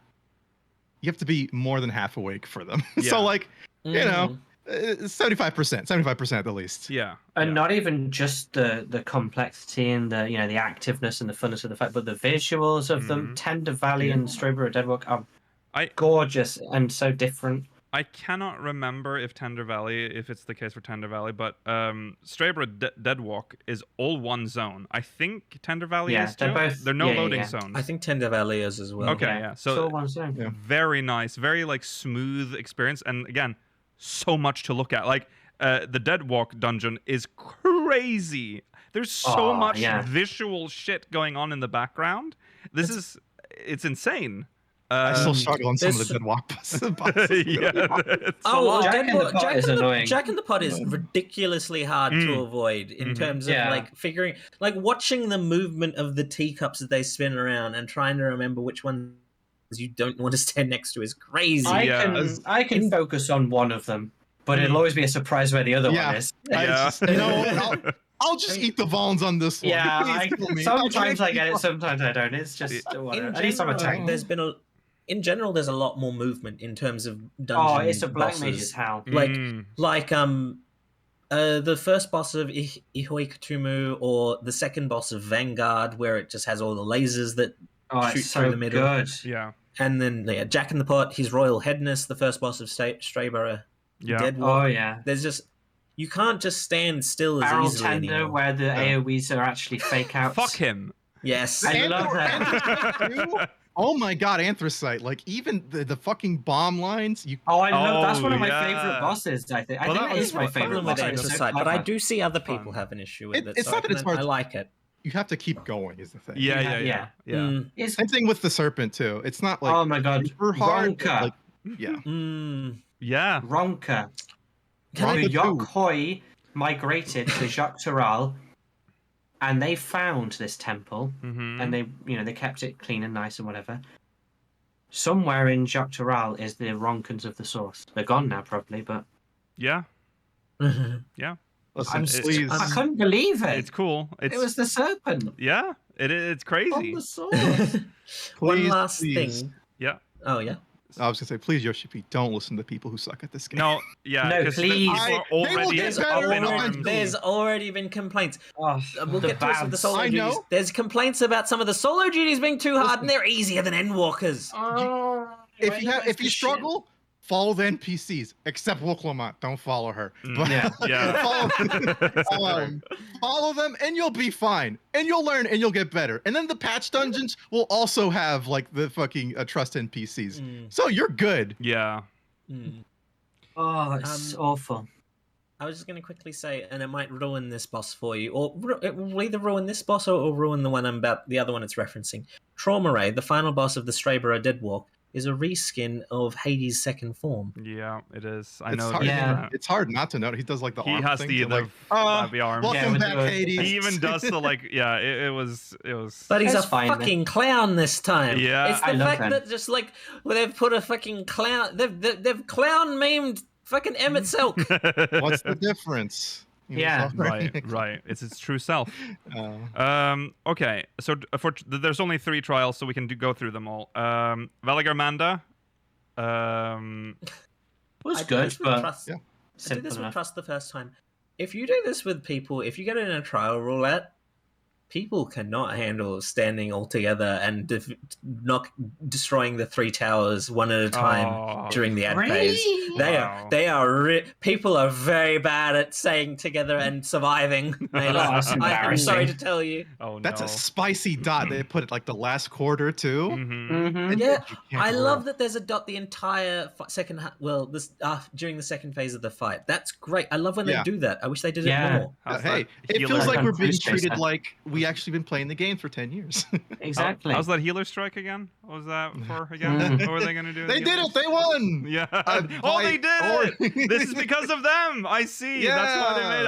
you have to be more than half awake for them. So like you know. 75% at the least. Yeah. And not even just the complexity and the the activeness and the funness of the fight, but the visuals of them. Tender Valley and Strawberry Deadwalk are gorgeous and so different. I cannot remember if it's the case for Tender Valley, but Strawberry Deadwalk is all one zone. I think Tender Valley is too. They're no loading zones. I think Tender Valley is as well. Okay, yeah. So all one zone. Very nice, very like smooth experience, and again, so much to look at. Like the Deadwalk dungeon is crazy. There's so much visual shit going on in the background. It's insane. I still struggle on some of the Deadwalk bosses. Jack in the Pot is annoying. Jack in the Pot is ridiculously hard to avoid in terms of like figuring, like watching the movement of the teacups as they spin around and trying to remember which ones you don't want to stand next to is crazy. I can focus on one of them, but it'll always be a surprise where the other one is. I'll just eat the Vons on this one. Yeah, sometimes I get it, sometimes I don't. It's just whatever. At least I'm attacked. In general, there's a lot more movement in terms of dungeon. Oh, it's a Black Mage's Howl. Like the first boss of Ihoikatumu or the second boss of Vanguard, where it just has all the lasers that shoot through the middle. Good. Yeah. And then Jack in the Pot, his Royal Headness, the first boss of Strawberry Deadwalk. Oh yeah. There's just you can't just stand still as Barrel easily Tender, anymore. where the AoEs are actually fake outs. Fuck him. Yes. I love that. Oh my god, Anthracite! Like even the fucking bomb lines. I love that's one of my favorite bosses. I think that is my favorite with boss. Anthracite, but I do see other people have an issue with it. It's not that it's hard. I like it. You have to keep going. Is the thing. Yeah. Same thing with the Serpent too. It's not like oh my god, super hard. Ronka. Like, yeah. Ronka. The Yokhoi migrated to Jacques Taral, and they found this temple, and they kept it clean and nice and whatever. Somewhere in Jacques Taral is the Ronkans of the Source. They're gone now, probably, but yeah. Listen, I couldn't believe it. It's cool. It was the serpent. Yeah, It's crazy. On the source. One Please, last please. thing. Yeah. Oh yeah. I was gonna say, please, Yoshi, don't listen to people who suck at this game. No, yeah, No, 'cause the please. people are They will already get up better in eventually. arms. There's already been complaints. Oh, We'll the get to this with the VADs. solo I duties. know. There's complaints about some of the solo duties being too hard, and they're easier than Endwalkers. Oh, If you struggle, follow the NPCs, except Wuklamot. Don't follow her. But Yeah. follow them, and you'll be fine. And you'll learn, and you'll get better. And then the patch dungeons will also have like the fucking trust NPCs. So you're good. Yeah. Oh, it's awful. I was just going to quickly say, and it might ruin this boss for you, or it will either ruin this boss or ruin the one the other one it's referencing. Trauma Ray, the final boss of the Strayborough Deadwalk, is a reskin of Hades' second form. Yeah, it is. I It's know. hard, Yeah. It's hard not to know. He does like the He arm has thing the to, like, flabby arms. welcome with back, the- Hades. He even does the like. Yeah, it was. But he's That's a fine, fucking clown this time. Yeah. It's the I love fact him. that just like they've put a fucking clown. They've clown memed fucking Emmett Silk. What's the difference? Yeah. right. It's its true self. Uh, Okay, so there's only 3 trials, so we can go through them all. Valagarmanda. It was I did good, this with but Trust. yeah. I did simple this with enough. Trust the first time. If you do this with people, if you get it in a trial roulette, people cannot handle standing all together and not destroying the 3 towers one at a time during the ad phase. Really? They are people are very bad at staying together and surviving. that's I'm embarrassing. sorry to tell you. Oh no. That's a spicy dot. They put it like the last quarter too. Mm-hmm. Mm-hmm. Yeah, You can't I go love wrong. that there's a dot the entire second. During the second phase of the fight. That's great. I love when Yeah. they do that. I wish they did Yeah. it more. Hey, it healer- feels like we're being Cruise treated chaser. like we actually been playing the game for 10 years. Exactly. How's that healer strike again? What was that for again? Mm. What were they gonna do? They did it. They won. Yeah. by- They did it. This is because of them. I see. That's why they made.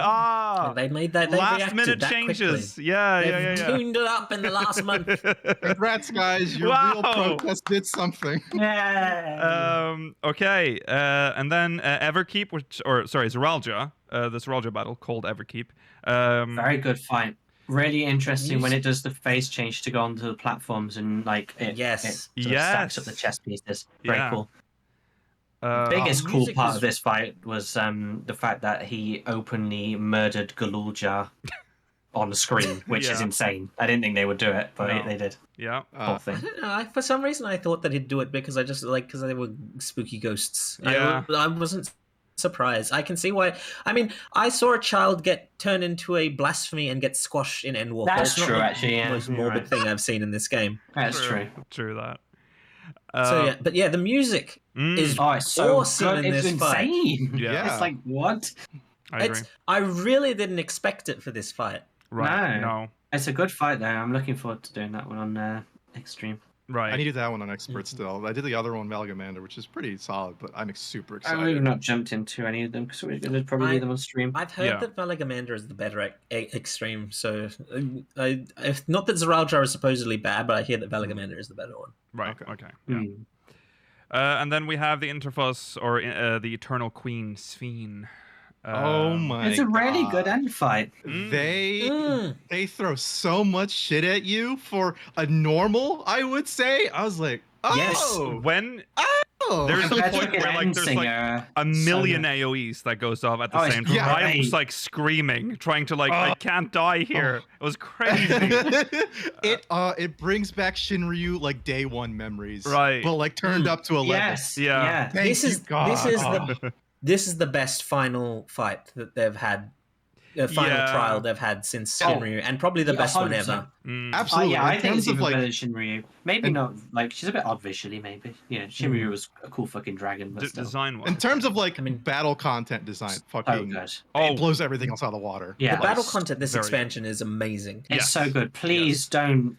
And they made that. They Last reacted minute that changes. quickly. Yeah. They've tuned it up in the last month. Congrats, guys. Your Wow. real protest did something. Yeah. Okay, and then Everkeep, Zeralja, the Zeralja battle called Everkeep. Very good fight. Really interesting when Music- it does the phase change to go onto the platforms and like it, Yes. it sort of stacks up the Yes. chess pieces. Very Yeah. cool. Uh, Biggest cool music part is- of this fight was the fact that he openly murdered Galulja on the screen, which is Yeah. insane. I didn't think they would do it, but No. they did. yeah. Whole thing. I don't know. For some reason, I thought that he'd do it because because they were spooky ghosts. Yeah. I wasn't surprised. I can see why. I mean, I saw a child get turned into a blasphemy and get squashed in Endwalker. That's It's not true, the actually, yeah, most you're morbid right. thing I've seen in this game. That's true. True that. So yeah, but yeah, the music is Oh, it's so awesome good. in It's this fight. insane. Yeah. It's like, what? I agree. I really didn't expect it for this fight. Right. No. No. It's a good fight, though. I'm looking forward to doing that one on Extreme. Right. I needed that one on expert still. I did the other one, Malgamander, which is pretty solid, but I'm super We've excited. not jumped into any of them because we're going to probably leave them on stream. I've heard Yeah. that Valagamander is the better extreme, so not that Zeraljar is supposedly bad, but I hear that Valagamander is the better one. Right. Okay. Okay. Yeah. Hmm. And then we have the Interfos or the Eternal Queen Sphene. Oh my! It's a really good God. end fight. They throw so much shit at you for a normal. I would say. I was like, oh, Yes. When oh. there's a Patrick point where like and there's like Ensinger, a million so AoEs that goes off at the Oh, it's same time. yeah. I was great. like screaming, trying to like I can't die here. It was crazy. It brings back Shinryu like day one memories, Right. But like turned up to 11. Yes. Yeah. Yeah. Thank This you, is God. this is the best final fight that they've had. The final Yeah. trial they've had since Shinryu, and probably the Yeah, best one 100%. ever. Mm. Absolutely. yeah, I In think it's terms of even like better than Shinryu. Maybe and- not. Like, she's a bit odd visually, maybe. Yeah, Shinryu was a cool fucking dragon, but still. Design in wise. terms of like I mean- battle content design, So fucking good. it blows everything else out of the water. Yeah. The battle Yes. content this Very expansion is amazing. It's Yes. so good. Please don't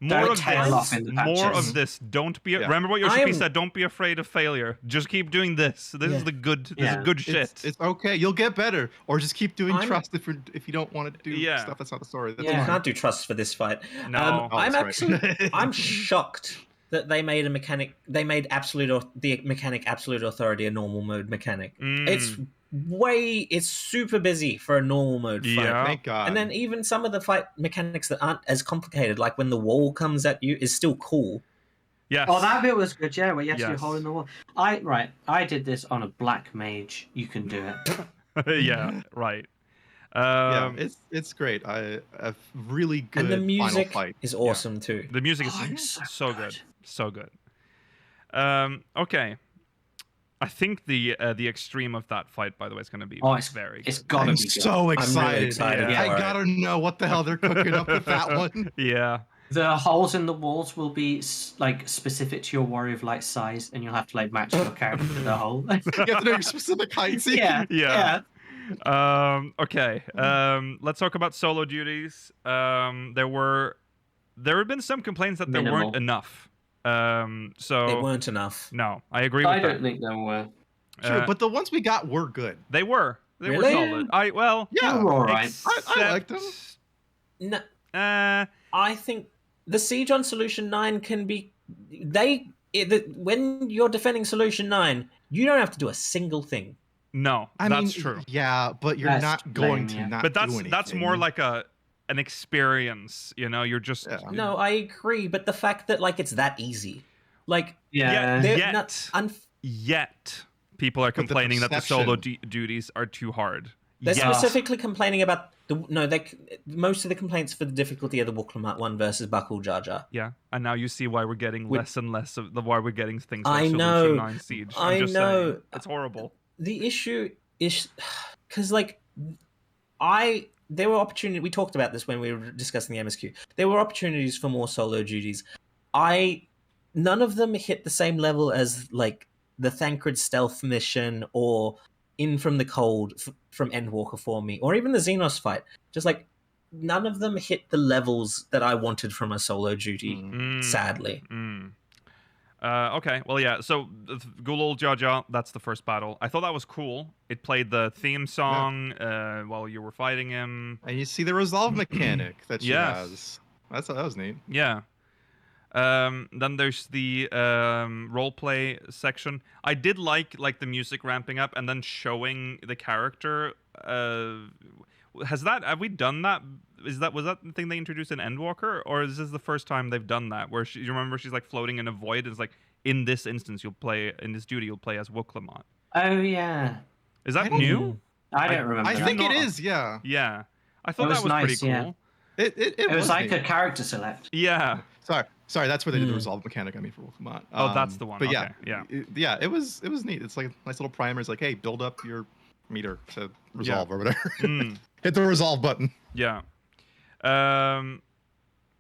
More of tail this. off in the More patches. of this. Don't be. Yeah. Remember what I Yoshipi am- said. Don't be afraid of failure. Just keep doing this. This Yeah. is the good. This Yeah. is good shit. It's okay. You'll get better, or just keep doing I'm- trust if you don't want to do Yeah. stuff that's not the story. That's You Yeah. fine. can't do trust for this fight. No. Oh, I'm that's actually right. I'm shocked that they made the mechanic absolute authority a normal mode mechanic. Mm. It's it's super busy for a normal mode fight. Yeah. Thank God. And then even some of the fight mechanics that aren't as complicated, like when the wall comes at you, is still cool. Yes. Oh, that bit was good, yeah, where you have to do a Yes. hole in the wall. I did this on a black mage. You can do it. Yeah, right. Yeah, it's great. A really good And the music final fight. is awesome too. The music Oh, is it's so good. So good. Okay. I think the extreme of that fight, by the way, is going to be very It's good. gotta I'm be good. so excited. excited Yeah. I for it. gotta know what the hell they're cooking up with that one. Yeah. The holes in the walls will be like specific to your Warrior of Light size, and you'll have to like match your character to the hole. You have to know your specific height. So you yeah, can- Yeah. Okay. Let's talk about solo duties. There have been some complaints that there Minimal. weren't enough. So They weren't enough. no, I agree I with that. don't think there were. True, but the ones we got were good. They were Really? solid. Yeah, They were alright. I liked them. No, Uh, I think the siege on Solution 9 can be. When you're defending Solution 9, you don't have to do a single thing. no, I that's mean, true. Yeah, but you're That's not going to lame, yeah. not But do that's anything. more like an experience. You know, you're just Yeah. No, I agree, but the fact that like it's that easy, like Yeah. they're Yet. not yet people are But the complaining that the solo perception- duties are too hard. they're Yet. specifically complaining about most of the complaints for the difficulty of the Wuklamart one versus Buckle Jar Jar. Yeah, and now you see why we're getting With- less and less of why we're getting things I like know. Solution 9 Siege. I'm I just know. saying, it's horrible. The issue is because like there were opportunities. We talked about this when we were discussing the MSQ. There were opportunities for more solo duties. None of them hit the same level as like the Thancred stealth mission or In from the Cold from Endwalker for me, or even the Xenos fight. Just like none of them hit the levels that I wanted from a solo duty. Mm, Sadly, mm. Okay, well, yeah. So, Gulul Jaja, that's the first battle. I thought that was cool. It played the theme song while you were fighting him. And you see the resolve mechanic that she Yes. has. That was neat. Yeah. Then there's the roleplay section. I did like the music ramping up and then showing the character. Have we done that? Was that the thing they introduced in Endwalker, or is this the first time they've done that? Where you remember she's like floating in a void. It's like in this instance you'll play as Wuklamart. Oh yeah. Is that I don't- new? I don't remember. I that. think it not- is, yeah. Yeah, I thought was that was nice, pretty cool. yeah. It It was like neat. a character select. Yeah. Sorry, that's where they did the Mm. resolve mechanic. I mean, for Wuklamart. Oh, that's the one. But Okay, yeah, yeah. it was neat. It's like a nice little primer. It's like, hey, build up your meter to resolve or whatever. Mm. Hit the resolve button. Yeah.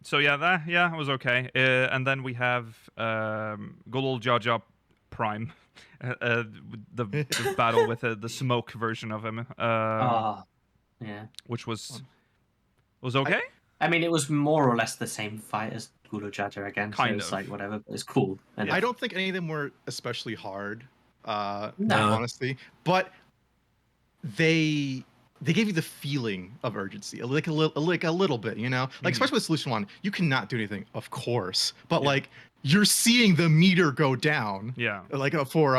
So yeah, it was okay. And then we have Gulul Jaja Prime, the battle with the smoke version of him, Yeah. which was okay. I mean, it was more or less the same fight as Gulu Jaja again. Kind so it's of. like whatever, but it's cool. And I don't think any of them were especially hard, No. honestly. But they gave you the feeling of urgency, like a little bit, you know, like especially with Solution 1, you cannot do anything, of course, but like you're seeing the meter go down. Yeah. Like for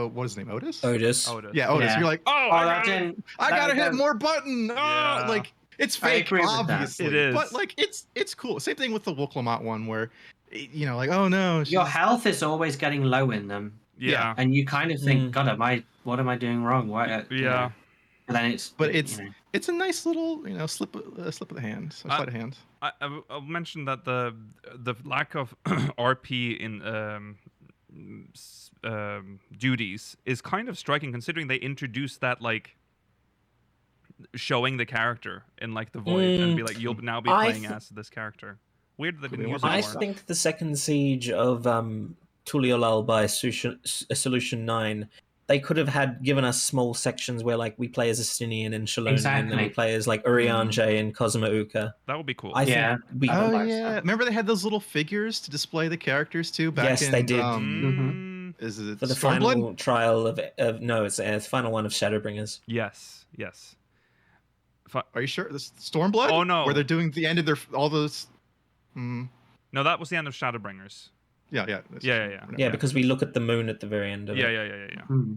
what is his name, Otis? Otis. Yeah, Otis. Yeah. You're like, oh, that didn't. I gotta hit that- more button. Yeah. Like it's I fake, agree with that. obviously. It is. But like it's cool. Same thing with the Wuklamart one, where you know, like, oh no, Your she's- health is always getting low in them, Yeah. and you kind of think, Mm. God, what am I doing wrong? Why? you Yeah. know. And then it's. But it's you know. it's a nice little, you know, slip of the hand, sleight of hand. I'll mention that the lack of RP in duties is kind of striking, considering they introduced that like showing the character in like the void and be like, you'll now be I playing as this character. Weird that they didn't I use it I more. think the second siege of Tuliolal by Solution 9, they could have given us small sections where like we play as Astinian and Shalom, and then we Exactly. play as like Urianger and Cosmo Uka. That would be cool. I Yeah. think we. I Oh like yeah, that. remember they had those little figures to display the characters too back Yes, in they did. Is it For the Stormblood? final trial of no, it's the final one of Shadowbringers. Yes. Are you sure? This Stormblood? Oh, no. Where they're doing the end of their all those. No, that was the end of Shadowbringers. Yeah. Yeah. Yeah, because we look at the moon at the very end of it. Yeah. Hmm.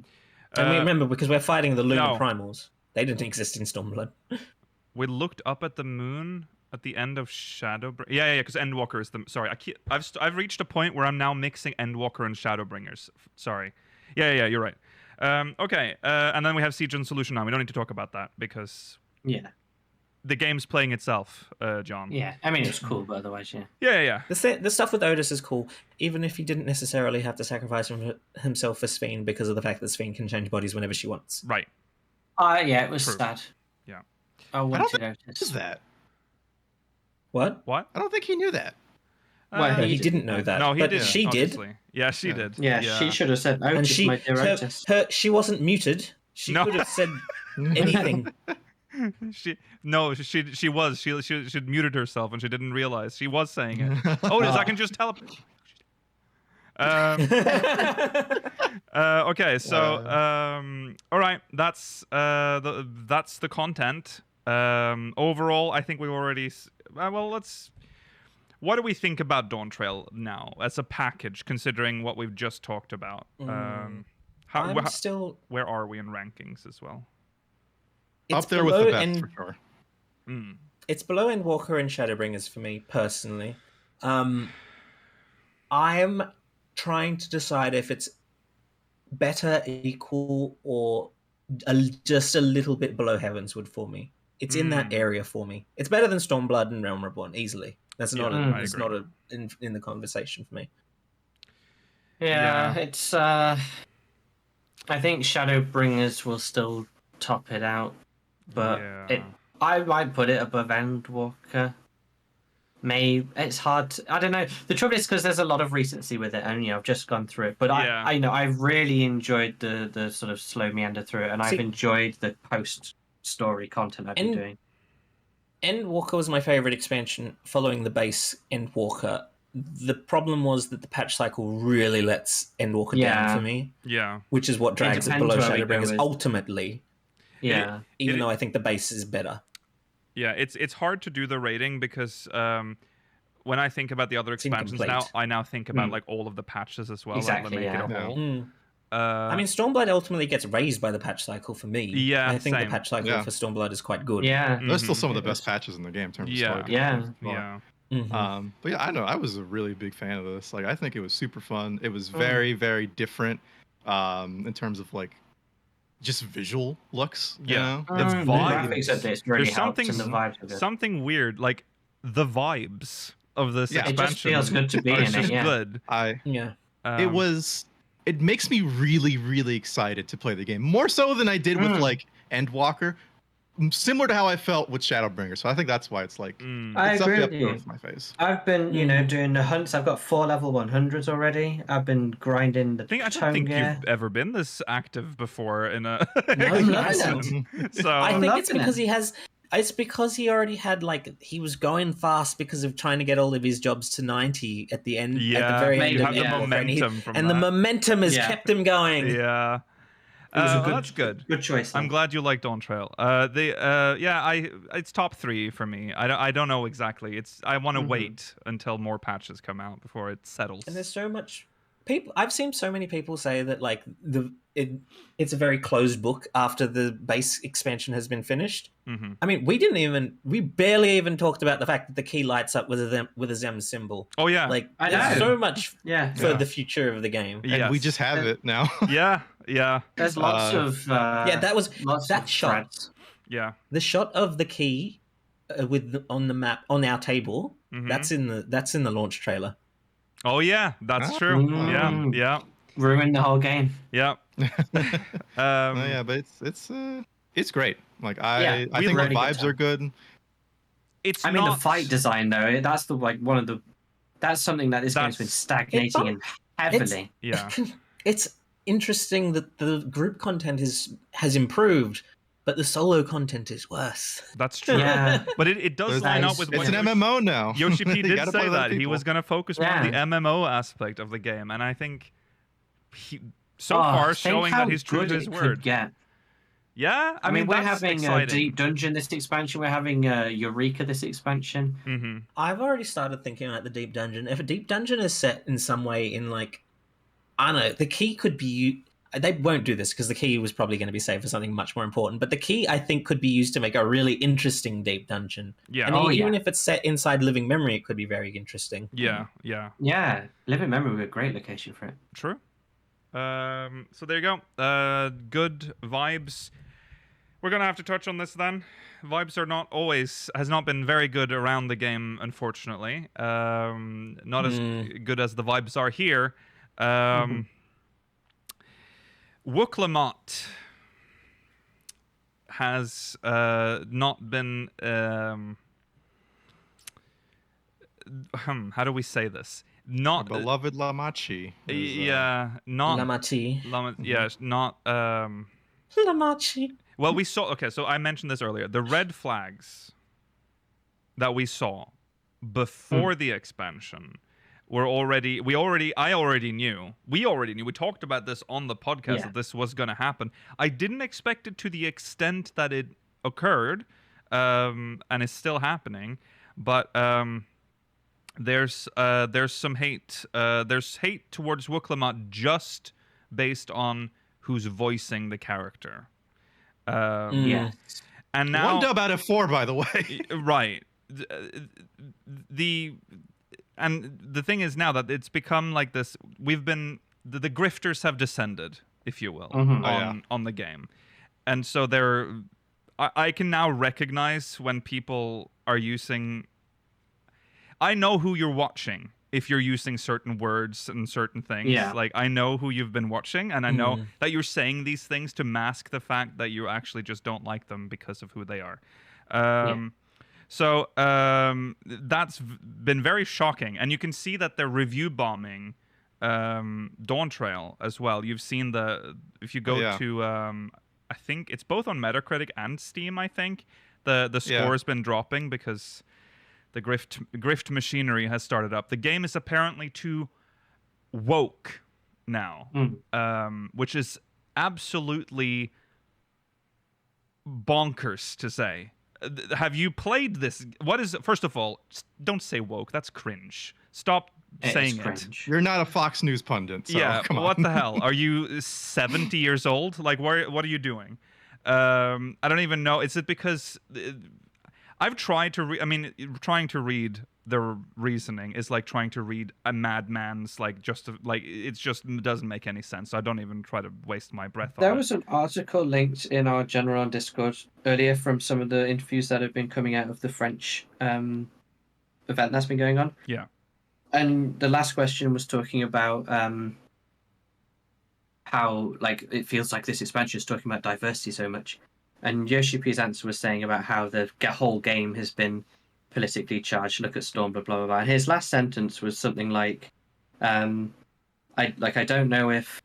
And we remember, because we're fighting the Lunar no. Primals. They didn't exist in Stormblood. We looked up at the moon at the end of Shadowbringers. Yeah, because Endwalker is the... Sorry, I've reached a point where I'm now mixing Endwalker and Shadowbringers. Sorry. Yeah, you're right. Okay, and then we have Siege and Solution 9. We don't need to talk about that, because... Yeah. The game's playing itself, John. Yeah, I mean, it's cool, but otherwise, yeah. Yeah. The stuff with Otis is cool, even if he didn't necessarily have to sacrifice himself for Sphene because of the fact that Sphene can change bodies whenever she wants. Right. Yeah, it was True. sad. Yeah. I wanted Otis. Is that? What? What? I don't think he knew that. Well, He didn't know that. No, he but did. She obviously. did. Yeah, she did. Yeah, she should have said And Otis, my dear Otis. she wasn't muted. She No. could have said anything. She was. She muted herself and she didn't realize she was saying it. Otis, I can just tell. Okay, so all right, that's the content. Overall, I think we've already. What do we think about Dawntrail now as a package, considering what we've just talked about? Where are we in rankings as well? Up there with the best, for sure. It's below Endwalker and Shadowbringers for me, personally. I'm trying to decide if it's better, equal, or just a little bit below Heavenswood for me. It's in that area for me. It's better than Stormblood and Realm Reborn, easily. That's not in the conversation for me. Yeah, it's... I think Shadowbringers will still top it out, but I might put it above Endwalker. Maybe it's hard. I don't know. The trouble is because there's a lot of recency with it, and I've just gone through it. But I know I've really enjoyed the sort of slow meander through it, and I've enjoyed the post-story content I've been doing. Endwalker was my favorite expansion following the base Endwalker. The problem was that the patch cycle really lets Endwalker down for me. Yeah. Which is what drags it below Shadowbringers ultimately. Yeah. Even though I think the base is better. Yeah, it's hard to do the rating because when I think about the other expansions now, I now think about like all of the patches as well. Exactly, make it a whole. I mean, Stormblood ultimately gets raised by the patch cycle for me. Yeah, I think the patch cycle for Stormblood is quite good. Yeah. Those are still some of the best patches in the game in terms of story. Yeah. But yeah, I know I was a really big fan of this. Like, I think it was super fun. It was very, very different in terms of like just visual looks. You know? The vibes. Graphics of this really There's helps in the vibes of it. Something weird, like the vibes of this expansion. It just feels good to be in it. Yeah. Good. It makes me really, really excited to play the game, more so than I did with like Endwalker, similar to how I felt with Shadowbringer. So I think that's why it's like I it's agree up with you. with my face. I've been, doing the hunts. I've got 4 level 100s already. I've been grinding the I don't think you've ever been this active before in a No, he hasn't. So I think it's because he has. It's because he already had he was going fast because of trying to get all of his jobs to 90 at the end. Yeah, at the very end you of have the momentum from and that. the momentum has kept him going. Yeah. That's good. Good choice. I'm glad you like Dawntrail. It's top 3 for me. I don't know exactly. I want to wait until more patches come out before it settles. And there's so much people. I've seen so many people say that it's a very closed book after the base expansion has been finished. I mean, we barely even talked about the fact that the key lights up with a Zem symbol. Oh yeah, there's so much for the future of the game. And we just have it now. Yeah. There's lots of that was lots that of shot. threads. Yeah, the shot of the key on the map on our table. That's in the launch trailer. Oh yeah, that's true. Yeah. Ruined the whole game. Yeah. But it's great. Like I think the vibes are good. The fight design though, that's that's something that this game's been stagnating in heavily. It's interesting that the group content has improved, but the solo content is worse. That's true. Yeah. But it does line up with it's an MMO now. Yoshi P did say that he was going to focus more on the MMO aspect of the game, and I think so far showing that he's true to his word. Yeah, I mean, we're having exciting. A deep dungeon this expansion. We're having Eureka this expansion. I've already started thinking about the deep dungeon. If a deep dungeon is set in some way in I don't know, the key could be. they won't do this because the key was probably going to be saved for something much more important. But the key, I think, could be used to make a really interesting deep dungeon. Yeah. And even if it's set inside Living Memory, it could be very interesting. Yeah. Living Memory would be a great location for it. True. So there you go. Good vibes. We're gonna have to touch on this then. Vibes are has not been very good around the game, unfortunately. Not as good as the vibes are here. Wooklamot has not been how do we say this? Not Our beloved Lamachi. Lamachi. Not Lamachi. well, we saw. Okay, so I mentioned this earlier. The red flags that we saw before the expansion were already. I already knew. We talked about this on the podcast that this was going to happen. I didn't expect it to the extent that it occurred, and is still happening. But there's some hate. There's hate towards Wooklamot just based on who's voicing the character. Yes. And now one dub out of 4, by the way. Right. The thing is now that it's become like this. We've been the grifters have descended, if you will, on the game, and so I can now recognize when people are using. I know who you're watching if you're using certain words and certain things. Yeah. Like, I know who you've been watching, and I know that you're saying these things to mask the fact that you actually just don't like them because of who they are. So that's been very shocking. And you can see that they're review bombing Dawntrail as well. You've seen if you go to, I think it's both on Metacritic and Steam, I think, the score has been dropping because the grift machinery has started up. The game is apparently too woke now, which is absolutely bonkers to say. Have you played this? What is it? First of all, don't say woke. That's cringe. Stop saying it. You're not a Fox News pundit, so come on. What the hell? Are you 70 years old? Like, what are you doing? I don't even know. Is it because I've tried to trying to read their reasoning is like trying to read a madman's it just doesn't make any sense. So I don't even try to waste my breath on it. There was an article linked in our general on Discord earlier from some of the interviews that have been coming out of the French event that's been going on. Yeah. And the last question was talking about how it feels like this expansion is talking about diversity so much. And Yoshi P's answer was saying about how the whole game has been politically charged. Look at Stormblood, blah blah blah. And his last sentence was something like, I don't know if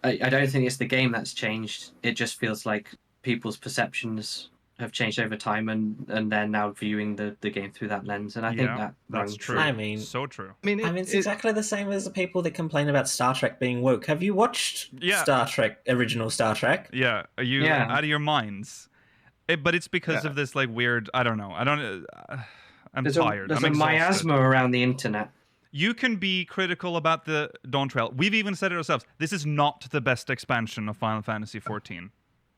I don't think it's the game that's changed. It just feels like people's perceptions have changed over time, and they're now viewing the game through that lens. And I think that's true. I mean, so true. It's exactly the same as the people that complain about Star Trek being woke. Have you watched Star Trek, original Star Trek? Yeah. Are you out of your minds? But it's because of this weird. I don't know. I'm tired. There's I'm a miasma around the internet. You can be critical about the Dawntrail. We've even said it ourselves. This is not the best expansion of Final Fantasy XIV.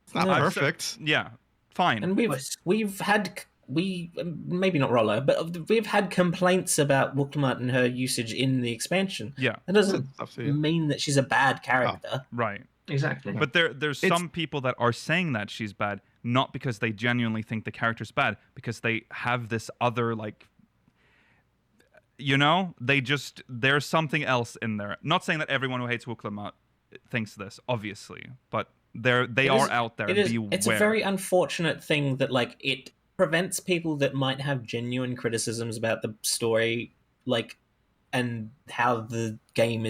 It's not perfect. Fine. And we've had maybe not Rollo, but we've had complaints about Wooklamot and her usage in the expansion. Yeah. It doesn't mean that she's a bad character. Right. Exactly. But there's some people that are saying that she's bad, not because they genuinely think the character's bad, because they have this other there's something else in there. Not saying that everyone who hates Wooklamot thinks this, obviously, but they are out there. It's a very unfortunate thing that it prevents people that might have genuine criticisms about the story, and how the game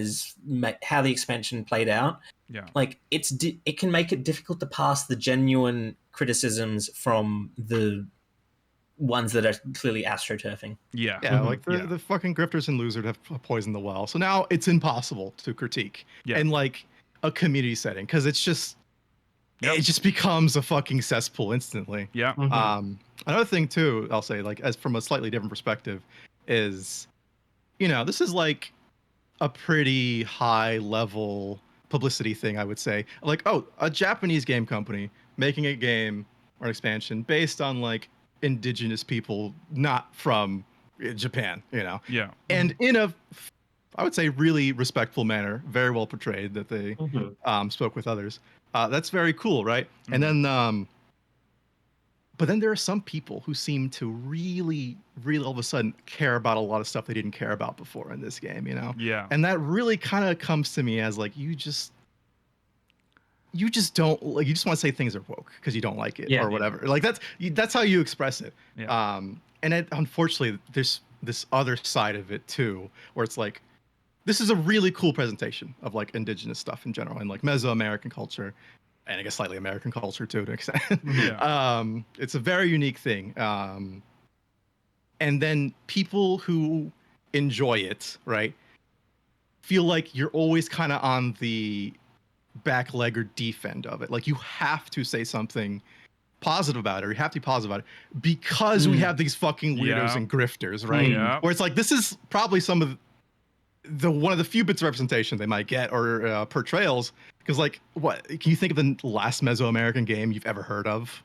how the expansion played out. Yeah. It can make it difficult to pass the genuine criticisms from the ones that are clearly astroturfing. Yeah. Yeah, the fucking grifters and losers have poisoned the well. So now it's impossible to critique in a community setting, because it's just it just becomes a fucking cesspool instantly. Yeah. Another thing too, I'll say, as from a slightly different perspective, is this is a pretty high level publicity thing, I would say. Like, oh, a Japanese game company making a game or an expansion based on like indigenous people not from Japan, you know. Yeah. And in a, I would say, really respectful manner, very well portrayed that they spoke with others. That's very cool, right? And then but then there are some people who seem to really, really all of a sudden care about a lot of stuff they didn't care about before in this game, you know? Yeah. And that really kind of comes to me as like, you just don't like, you just want to say things are woke because you don't like it or whatever. Like that's how you express it. Yeah. And unfortunately, there's this other side of it too, where it's like, this is a really cool presentation of like indigenous stuff in general and like Mesoamerican culture. And I guess slightly American culture too, to an extent. Yeah. It's a very unique thing. And then people who enjoy it, right, feel like you're always kind of on the back leg or defend of it. Like you have to say something positive about it, or you have to be positive about it because we have these fucking weirdos and grifters, right? Yeah. Where it's like, this is probably some of one of the few bits of representation they might get or portrayals. Because, like, what can you think of the last Mesoamerican game you've ever heard of?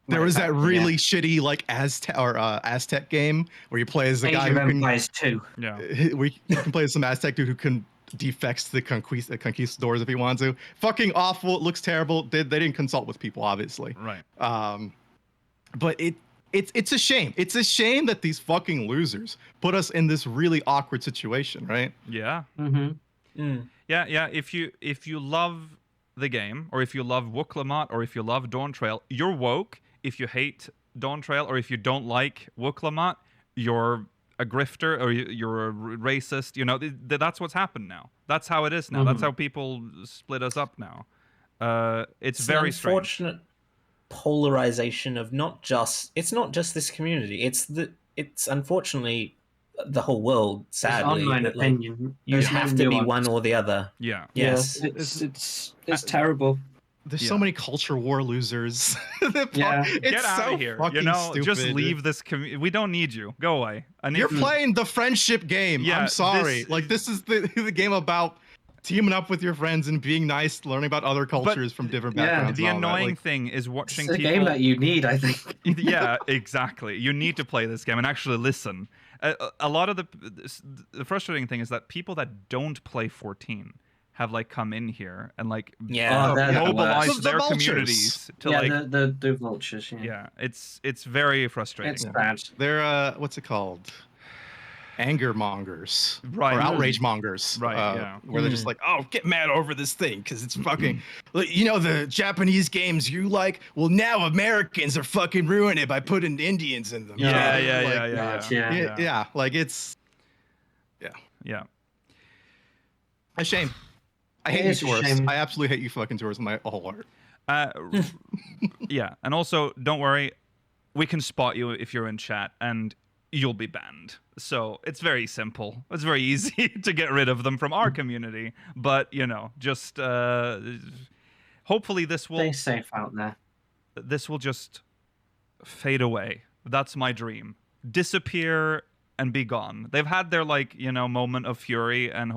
There was that really shitty, like, Aztec game where you play as the guy who can. Empires 2. Yeah. You can play as some Aztec dude who can defects the conquistadors if he wants to. Fucking awful. It looks terrible. They didn't consult with people, obviously. Right. But it's a shame. It's a shame that these fucking losers put us in this really awkward situation, right? Yeah. Mm-hmm. Yeah. If you love the game, or if you love Wooklamot, or if you love Dawntrail, you're woke. If you hate Dawntrail, or if you don't like Wooklamot, you're a grifter, or you're a racist. You know, that's what's happened now. That's how it is now. That's how people split us up now. It's very unfortunate strange. Polarization of not just this community. It's unfortunately the whole world, sadly. Online opinion. You have to be one or the other. Yeah. Yes. It's terrible. There's so many culture war losers. It's Get out so of here. fucking You know, stupid. just leave this community. We don't need you. Go away. You're playing the friendship game. Yeah, I'm sorry. This is the game about teaming up with your friends and being nice, learning about other cultures from different backgrounds. The and all annoying that. thing is watching It's a people. game that you need, I think. Yeah, exactly. You need to play this game and actually listen. A lot of the frustrating thing is that people that don't play 14 have like come in here and like mobilize The their vultures. communities to the vultures. yeah. It's very frustrating. It's bad. They're what's it called? Anger mongers, Right. Or outrage mongers, Right, where they're just like, oh, get mad over this thing because it's fucking, you know, the Japanese games you like. Well, now Americans are fucking ruining it by putting Indians in them. Yeah. Like it's, Yeah. a shame. I hate you, tourists. I absolutely hate you fucking tourists with my whole heart. Yeah, and also don't worry, we can spot you if you're in chat, and you'll be banned. So it's very simple. It's very easy to get rid of them from our community. But you know, just hopefully this will Stay safe out there. This will just fade away. That's my dream. Disappear and be gone. They've had their moment of fury, and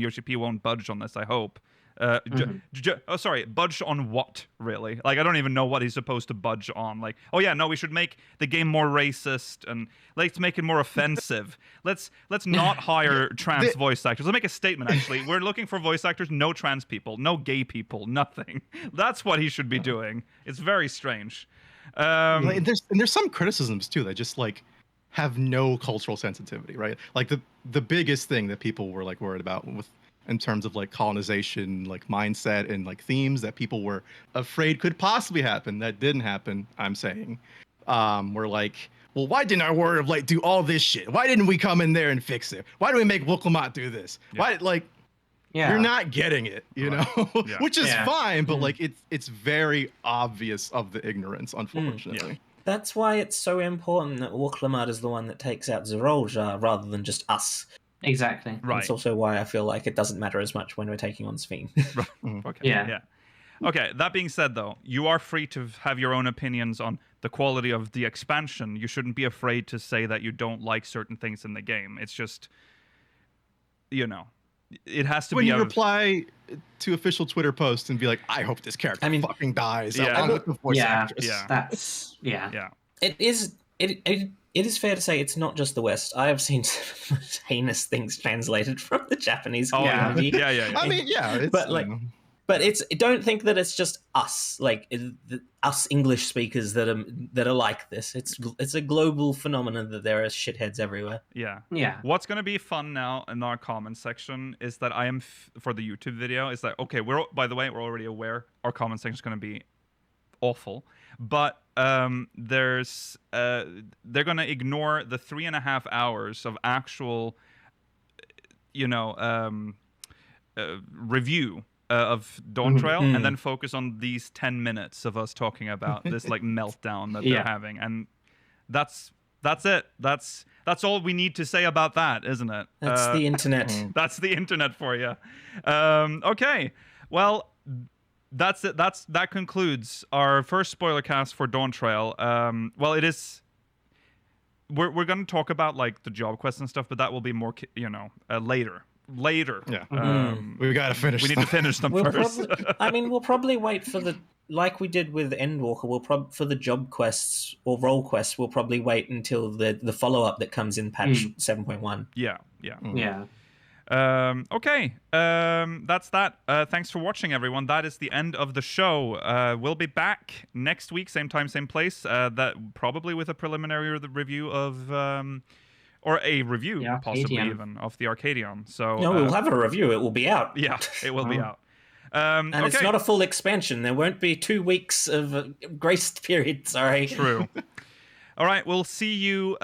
Yoshi P won't budge on this, I hope. Budge on what, really? Like, I don't even know what he's supposed to budge on. Like, oh yeah, no, we should make the game more racist, and let's make it more offensive. Let's not hire trans voice actors. Let's make a statement, actually. We're looking for voice actors, no trans people, no gay people, nothing. That's what he should be doing. It's very strange. And there's some criticisms, too, that just, like, have no cultural sensitivity, right? Like, the biggest thing that people were, like, worried about in terms of like colonization, like mindset and like themes that people were afraid could possibly happen that didn't happen, I'm saying. We're like, well, why didn't our warrior of light do all this shit? Why didn't we come in there and fix it? Why do we make Wooklamot do this? Yeah. Why, you're not getting it, you know? Yeah. Which is fine, but like it's very obvious of the ignorance, unfortunately. Yeah. That's why it's so important that Wooklamot is the one that takes out Zerolja rather than just us. Exactly. Right. That's also why I feel like it doesn't matter as much when we're taking on Sphene. Okay. Yeah. Okay, that being said, though, you are free to have your own opinions on the quality of the expansion. You shouldn't be afraid to say that you don't like certain things in the game. It's just, it has to when be you a reply to official Twitter posts and be like, I hope this character fucking dies. Yeah. Along with the voice Yeah. actress. Yeah. That's yeah. It is fair to say it's not just the West. I have seen some heinous things translated from the Japanese Oh yeah. community. Yeah. I mean, yeah, it's, But, like, you know. But don't think that it's just us, like us English speakers that are like this. It's a global phenomenon that there are shitheads everywhere. Yeah. Yeah. What's gonna be fun now in our comment section is that I am for the YouTube video is that okay? By the way, we're already aware our comment section is gonna be awful, but they're gonna ignore the 3.5 hours of actual, review. Of Dawntrail, and then focus on these 10 minutes of us talking about this like meltdown that they're having, and that's it. That's all we need to say about that, isn't it? That's the internet. That's the internet for you. Okay, well, that's it. That concludes our first spoiler cast for Dawntrail. Well, it is. We're gonna talk about like the job quests and stuff, but that will be more, later. Yeah. We gotta finish. We need to finish them first. We'll probably wait for like we did with Endwalker. For the job quests or role quests, we'll probably wait until the follow up that comes in patch 7.1. Yeah. Yeah. Okay. That's that. Thanks for watching, everyone. That is the end of the show. We'll be back next week, same time, same place. That probably with a preliminary review of. Or a review, possibly even, of the Arcadion. So no, we'll have a review. It will be out. Yeah, it will be out. And it's not a full expansion. There won't be 2 weeks of grace period. Sorry. True. All right, we'll see you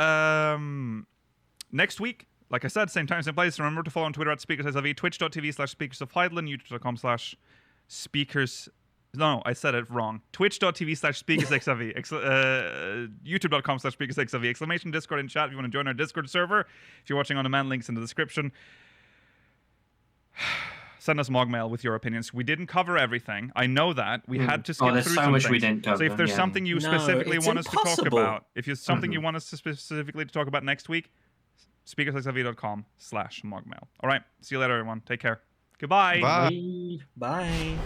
next week. Like I said, same time, same place. Remember to follow on Twitter at SpeakersXIV, twitch.tv/Speakers of Hydaelyn, youtube.com/Speakers. No, I said it wrong. Twitch.tv/SpeakersXIV, YouTube.com/SpeakersXIV, exclamation Discord in chat if you want to join our Discord server. If you're watching on demand, links in the description. Send us Mogmail with your opinions. We didn't cover everything. I know that. We had to skip through so some much things. we didn't cover. So if there's something you specifically want us to talk impossible. about, if there's something you want us to specifically to talk about next week, speakersxiv.com/Mogmail. All right. See you later, everyone. Take care. Goodbye. Bye. Bye.